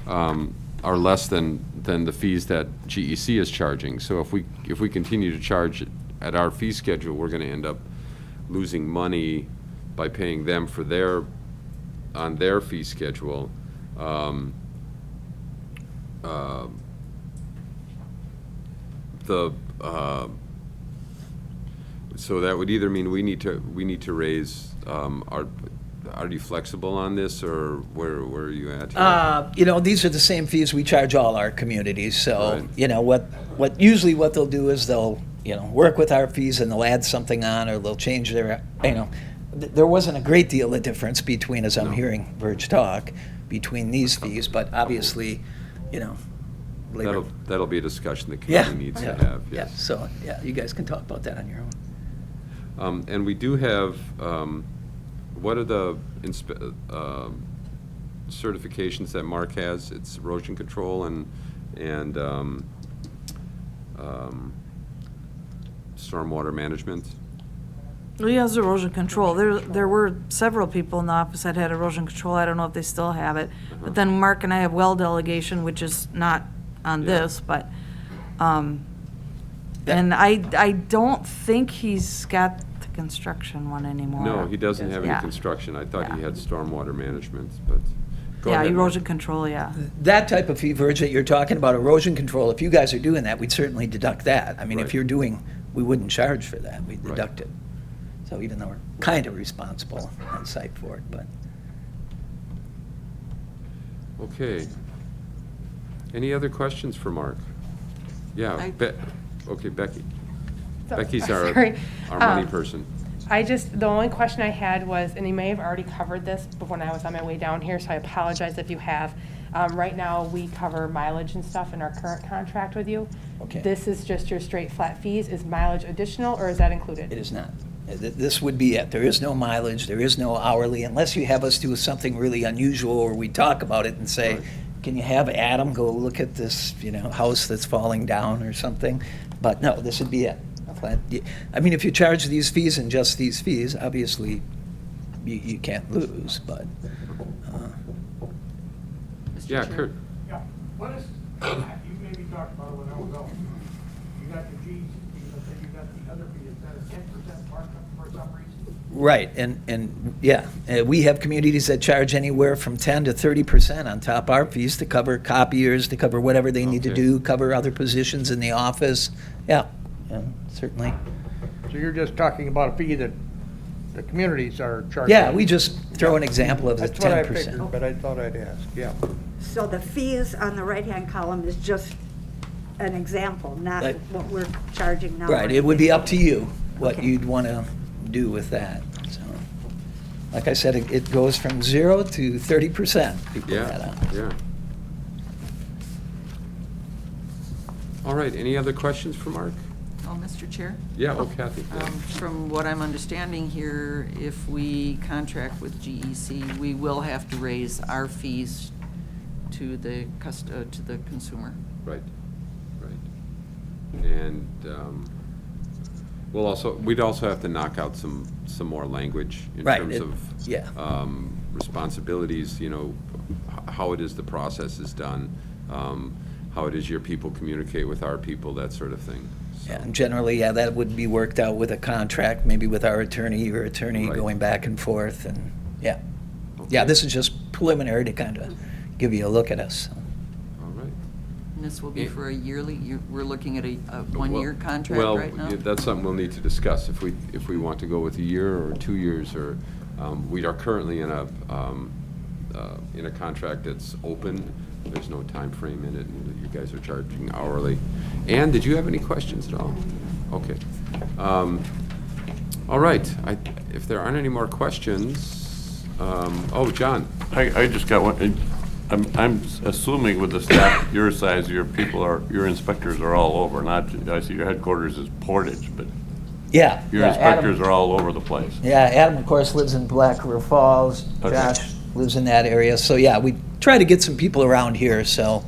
Speaker 4: are less than the fees that GEC is charging. So if we continue to charge at our fee schedule, we're going to end up losing money by paying them for on their fee schedule. So that would either mean we need to raise are you flexible on this, or where are you at here?
Speaker 16: You know, these are the same fees we charge all our communities. So,
Speaker 4: Right.
Speaker 16: you know, what they'll do is they'll, you know, work with our fees and they'll add something on, or they'll change their, you know, there wasn't a great deal of difference between, as I'm hearing Verge talk, between these fees, but obviously, you know, labor.
Speaker 4: That'll be a discussion the
Speaker 16: Yeah,
Speaker 4: community needs
Speaker 16: yeah,
Speaker 4: to have.
Speaker 16: yeah.
Speaker 4: Yes.
Speaker 16: So, yeah, you guys can talk about that on your own.
Speaker 4: And we do have, what are the certifications that Mark has? It's erosion control and stormwater management.
Speaker 11: Well, he has erosion control. There were several people in the office that had erosion control. I don't know if they still have it. But then Mark and I have well delegation, which is not on this, but, and I don't think he's got the construction one anymore.
Speaker 4: No, he doesn't have any
Speaker 11: Yeah.
Speaker 4: construction. I thought he had stormwater management, but go
Speaker 11: Yeah,
Speaker 4: ahead. Mark.
Speaker 11: erosion control, yeah.
Speaker 16: That type of fee, Verge, that you're talking about, erosion control, if you guys are doing that, we'd certainly deduct that. I mean,
Speaker 4: Right.
Speaker 16: if you're doing, we wouldn't charge for that, we'd deduct it. So even though we're kind of responsible on site for it, but.
Speaker 4: Okay. Any other questions for Mark? Yeah, okay, Becky.
Speaker 7: So-
Speaker 4: Becky's our
Speaker 7: sorry.
Speaker 4: money person.
Speaker 7: The only question I had was, and you may have already covered this when I was on my way down here, so I apologize if you have. Right now, we cover mileage and stuff in our current contract with you.
Speaker 16: Okay.
Speaker 7: This is just your straight flat fees. Is mileage additional, or is that included?
Speaker 16: It is not. This would be it. There is no mileage, there is no hourly, unless you have us do something really unusual, or we talk about it and say, can you have Adam go look at this, you know, house that's falling down or something? But no, this would be it. I mean, if you charge these fees and just these fees, obviously, you can't lose, but.
Speaker 4: Yeah, Kurt.
Speaker 2: Yeah, what is, you maybe talked about it when I was out. You got the G's, but then you got the other fee, is that a 10% markup for some reason?
Speaker 16: Right, and yeah, we have communities that charge anywhere from 10 to 30% on top our fees to cover copiers, to cover whatever they need to do, cover other positions in the office. Yeah, certainly.
Speaker 2: So you're just talking about a fee that the communities are charging?
Speaker 16: Yeah, we just throw an example of the 10%.
Speaker 2: That's what I figured, but I thought I'd ask, yeah.
Speaker 3: So the fees on the right-hand column is just an example, not
Speaker 16: Right.
Speaker 3: what we're charging now.
Speaker 16: Right, it would be up to you what you'd want to do with that. So, like I said, it goes from 0 to 30%. We put that
Speaker 4: Yeah,
Speaker 16: out.
Speaker 4: yeah. All right, any other questions for Mark?
Speaker 8: Oh, Mr. Chair?
Speaker 4: Yeah, oh, Kathy. yeah.
Speaker 8: From what I'm understanding here, if we contract with GEC, we will have to raise our fees to the consumer.
Speaker 4: Right, right. And we'd also have to knock out some more language in
Speaker 16: Right,
Speaker 4: terms of
Speaker 16: yeah.
Speaker 4: responsibilities, how it is the process is done, how it is your people communicate with our people, that sort of thing.
Speaker 16: Yeah, and generally, yeah, that would be worked out with a contract, maybe with our attorney, your attorney,
Speaker 4: Right.
Speaker 16: going back and forth, and, yeah. Yeah, this is just preliminary to kind of give you a look at us.
Speaker 4: All right.
Speaker 8: And this will be for a yearly, we're looking at a
Speaker 4: Well-
Speaker 8: one-year contract right now?
Speaker 4: Well, yeah, that's something we'll need to discuss, if we want to go with a year or 2 years, or, we are currently in a contract that's open. There's no time frame in it, and you guys are charging hourly. Ann, did you have any questions at all? Okay. All right, if there aren't any more questions, oh, John.
Speaker 12: I just got one. I'm assuming with the staff your size, your inspectors are all over, not, I see your headquarters is Portage, but
Speaker 16: Yeah.
Speaker 12: your
Speaker 16: yeah,
Speaker 12: inspectors
Speaker 16: Adam-
Speaker 12: are all over the place.
Speaker 16: Yeah, Adam, of course, lives in Black River Falls.
Speaker 12: Okay.
Speaker 16: Josh lives in that area. So, yeah, we try to get some people around here, so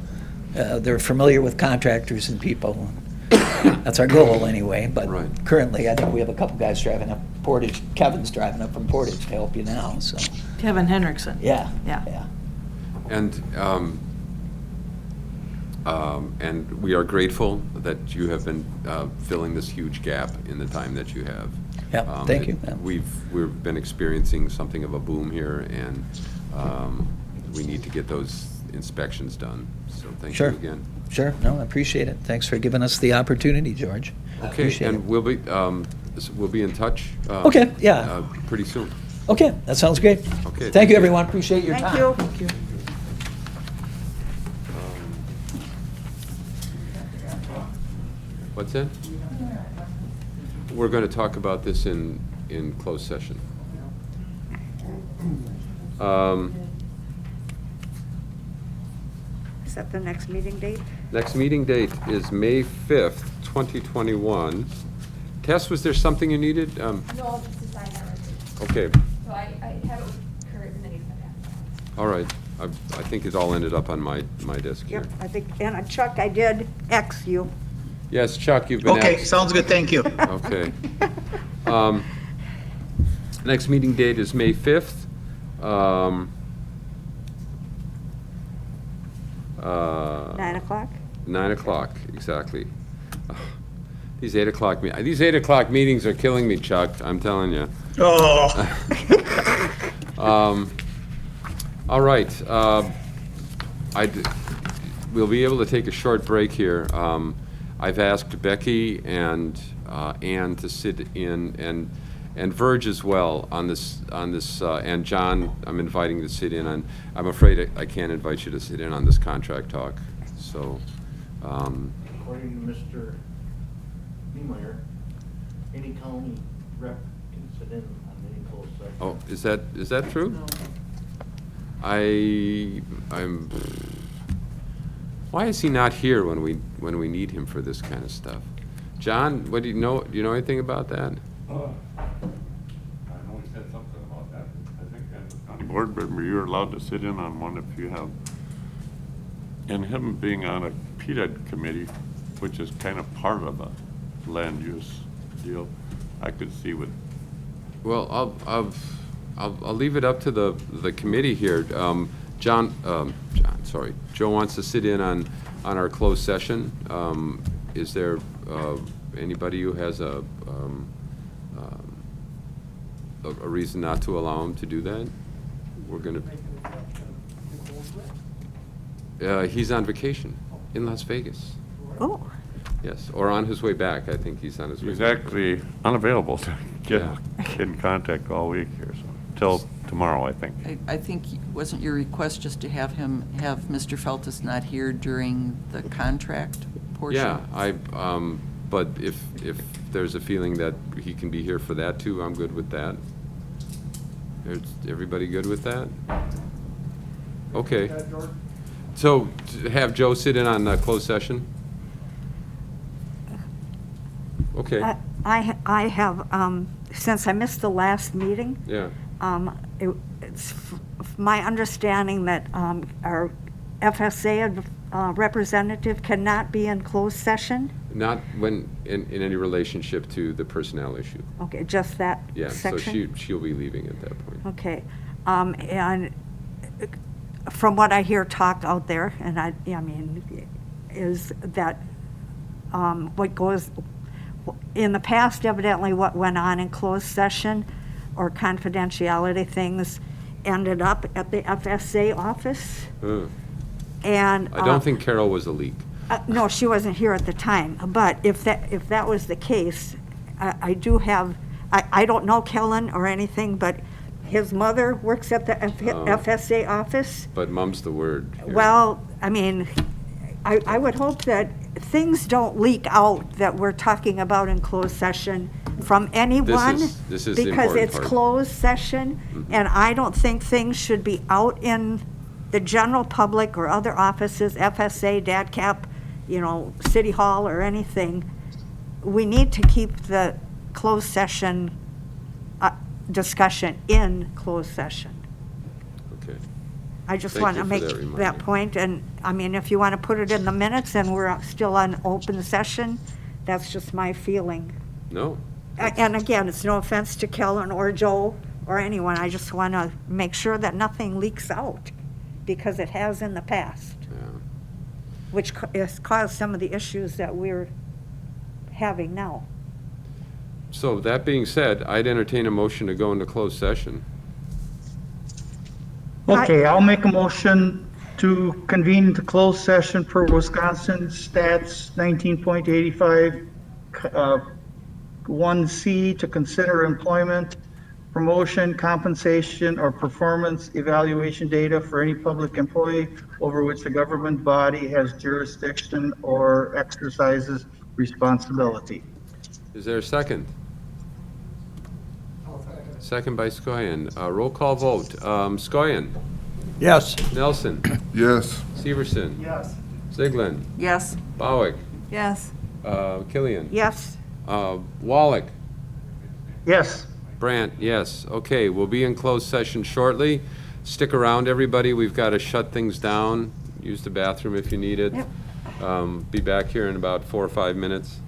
Speaker 16: they're familiar with contractors and people. That's our goal, anyway. But
Speaker 4: Right.
Speaker 16: currently, I think we have a couple guys driving up Portage. Kevin's driving up from Portage to help you now, so,
Speaker 11: Kevin Hendrickson.
Speaker 16: yeah.
Speaker 11: Yeah.
Speaker 16: Yeah.
Speaker 4: And we are grateful that you have been filling this huge gap in the time that you have.
Speaker 16: Yeah, thank you. Yeah.
Speaker 4: We've been experiencing something of a boom here, and we need to get those inspections done. So thank you
Speaker 16: Sure.
Speaker 4: again.
Speaker 16: Sure, no, I appreciate it. Thanks for giving us the opportunity, George.
Speaker 4: Okay,
Speaker 16: Appreciate
Speaker 4: and
Speaker 16: it.
Speaker 4: we'll be in touch.
Speaker 16: Okay, yeah.
Speaker 4: Pretty soon.
Speaker 16: Okay, that sounds great.
Speaker 4: Okay,
Speaker 16: Thank you, everyone. Appreciate your
Speaker 3: Thank
Speaker 16: time.
Speaker 3: you.
Speaker 16: Thank you.
Speaker 4: What's that? We're going to talk about this in closed session.
Speaker 3: Is that the next meeting date?
Speaker 4: Next meeting date is May 5th, 2021. Tess, was there something you needed?
Speaker 6: No, just to sign that resolution.
Speaker 4: Okay,
Speaker 6: So I have it with Kurt, and then he's gonna have.
Speaker 4: all right. I think it all ended up on my desk here.
Speaker 3: Yep, I think, and Chuck, I did X you.
Speaker 4: Yes, Chuck, you've been
Speaker 13: Okay,
Speaker 4: asked.
Speaker 13: sounds good, thank you.
Speaker 4: Okay. Next meeting date is May 5th.
Speaker 3: 9 o'clock?
Speaker 4: 9 o'clock, exactly. These 8 o'clock meetings are killing me, Chuck, I'm telling you.
Speaker 13: Oh.
Speaker 4: All right. We'll be able to take a short break here. I've asked Becky and Ann to sit in, and Verge as well on this, and John, I'm inviting to sit in on. I'm afraid I can't invite you to sit in on this contract talk. So,
Speaker 2: According to Mr. Niemeyer, any county rep can sit in on any closed session.
Speaker 4: oh, is that true?
Speaker 2: No.
Speaker 4: I'm. Why is he not here when we need him for this kind of stuff? John, what do you know? Do you know anything about that?
Speaker 12: I know he said something about that. I think as a county board member, you're allowed to sit in on one if you have, and him being on a PTED committee, which is kind of part of a land use deal, I could see with.
Speaker 4: Well, I'll leave it up to the committee here. Joe wants to sit in on our closed session. Is there anybody who has a reason not to allow him to do that? We're gonna. He's on vacation in Las Vegas.
Speaker 3: Oh.
Speaker 4: Yes, or on his way back. I think he's on his way.
Speaker 12: He's
Speaker 4: back.
Speaker 12: actually unavailable to get
Speaker 4: Yeah.
Speaker 12: in contact all week here, so, till tomorrow, I think.
Speaker 8: I think, wasn't your request just to have Mr. Feltus not here during the contract portion.
Speaker 4: Yeah, but if there's a feeling that he can be here for that too, I'm good with that. Is everybody good with that? Okay. So to have Joe sit in on the closed session? Okay.
Speaker 3: I have, since I missed the last meeting,
Speaker 4: Yeah.
Speaker 3: it's my understanding that our FSA representative cannot be in closed session.
Speaker 4: Not when, in any relationship to the personnel issue.
Speaker 3: Okay, just that
Speaker 4: Yeah, so
Speaker 3: section?
Speaker 4: she'll be leaving at that point.
Speaker 3: Okay. And from what I hear talk out there, and I mean, is that what goes, in the past, evidently what went on in closed session or confidentiality things ended up at the FSA office. And
Speaker 4: I don't think Carol was a leak.
Speaker 3: no, she wasn't here at the time, but if that was the case, I do have, I don't know Kellen or anything, but his mother works at the FSA office.
Speaker 4: But mum's the word. here.
Speaker 3: Well, I mean, I would hope that things don't leak out that we're talking about in closed session from anyone.
Speaker 4: This is the
Speaker 3: because
Speaker 4: important
Speaker 3: it's
Speaker 4: part.
Speaker 3: closed session, and I don't think things should be out in the general public or other offices, FSA, DADCAP, City Hall or anything. We need to keep the closed session discussion in closed session.
Speaker 4: Okay.
Speaker 3: I just
Speaker 4: Thank
Speaker 3: want
Speaker 4: you
Speaker 3: to
Speaker 4: for
Speaker 3: make
Speaker 4: that reminder.
Speaker 3: that point, and, I mean, if you want to put it in the minutes and we're still on open session, that's just my feeling.
Speaker 4: No.
Speaker 3: And again, it's no offense to Kellen or Joe or anyone, I just want to make sure that nothing leaks out, because it has in the past, which has caused some of the issues that we're having now.
Speaker 4: So that being said, I'd entertain a motion to go into closed session.
Speaker 13: Okay, I'll make a motion to convene into closed session per Wisconsin Stats 19.85, 1C, to consider employment, promotion, compensation, or performance evaluation data for any public employee over which the government body has jurisdiction or exercises responsibility.
Speaker 4: Is there a second? Second by Scoyen. Roll call vote. Scoyen.
Speaker 18: Yes.
Speaker 4: Nelson.
Speaker 12: Yes.
Speaker 4: Severson.
Speaker 1: Yes.
Speaker 4: Ziegler.
Speaker 8: Yes.
Speaker 4: Bowick.
Speaker 22: Yes.
Speaker 4: Killian.
Speaker 3: Yes.
Speaker 4: Wallach.
Speaker 13: Yes.
Speaker 4: Brandt, yes. Okay, we'll be in closed session shortly. Stick around, everybody. We've got to shut things down. Use the bathroom if you need it.
Speaker 3: Yep.
Speaker 4: Be back here in about 4 or 5 minutes.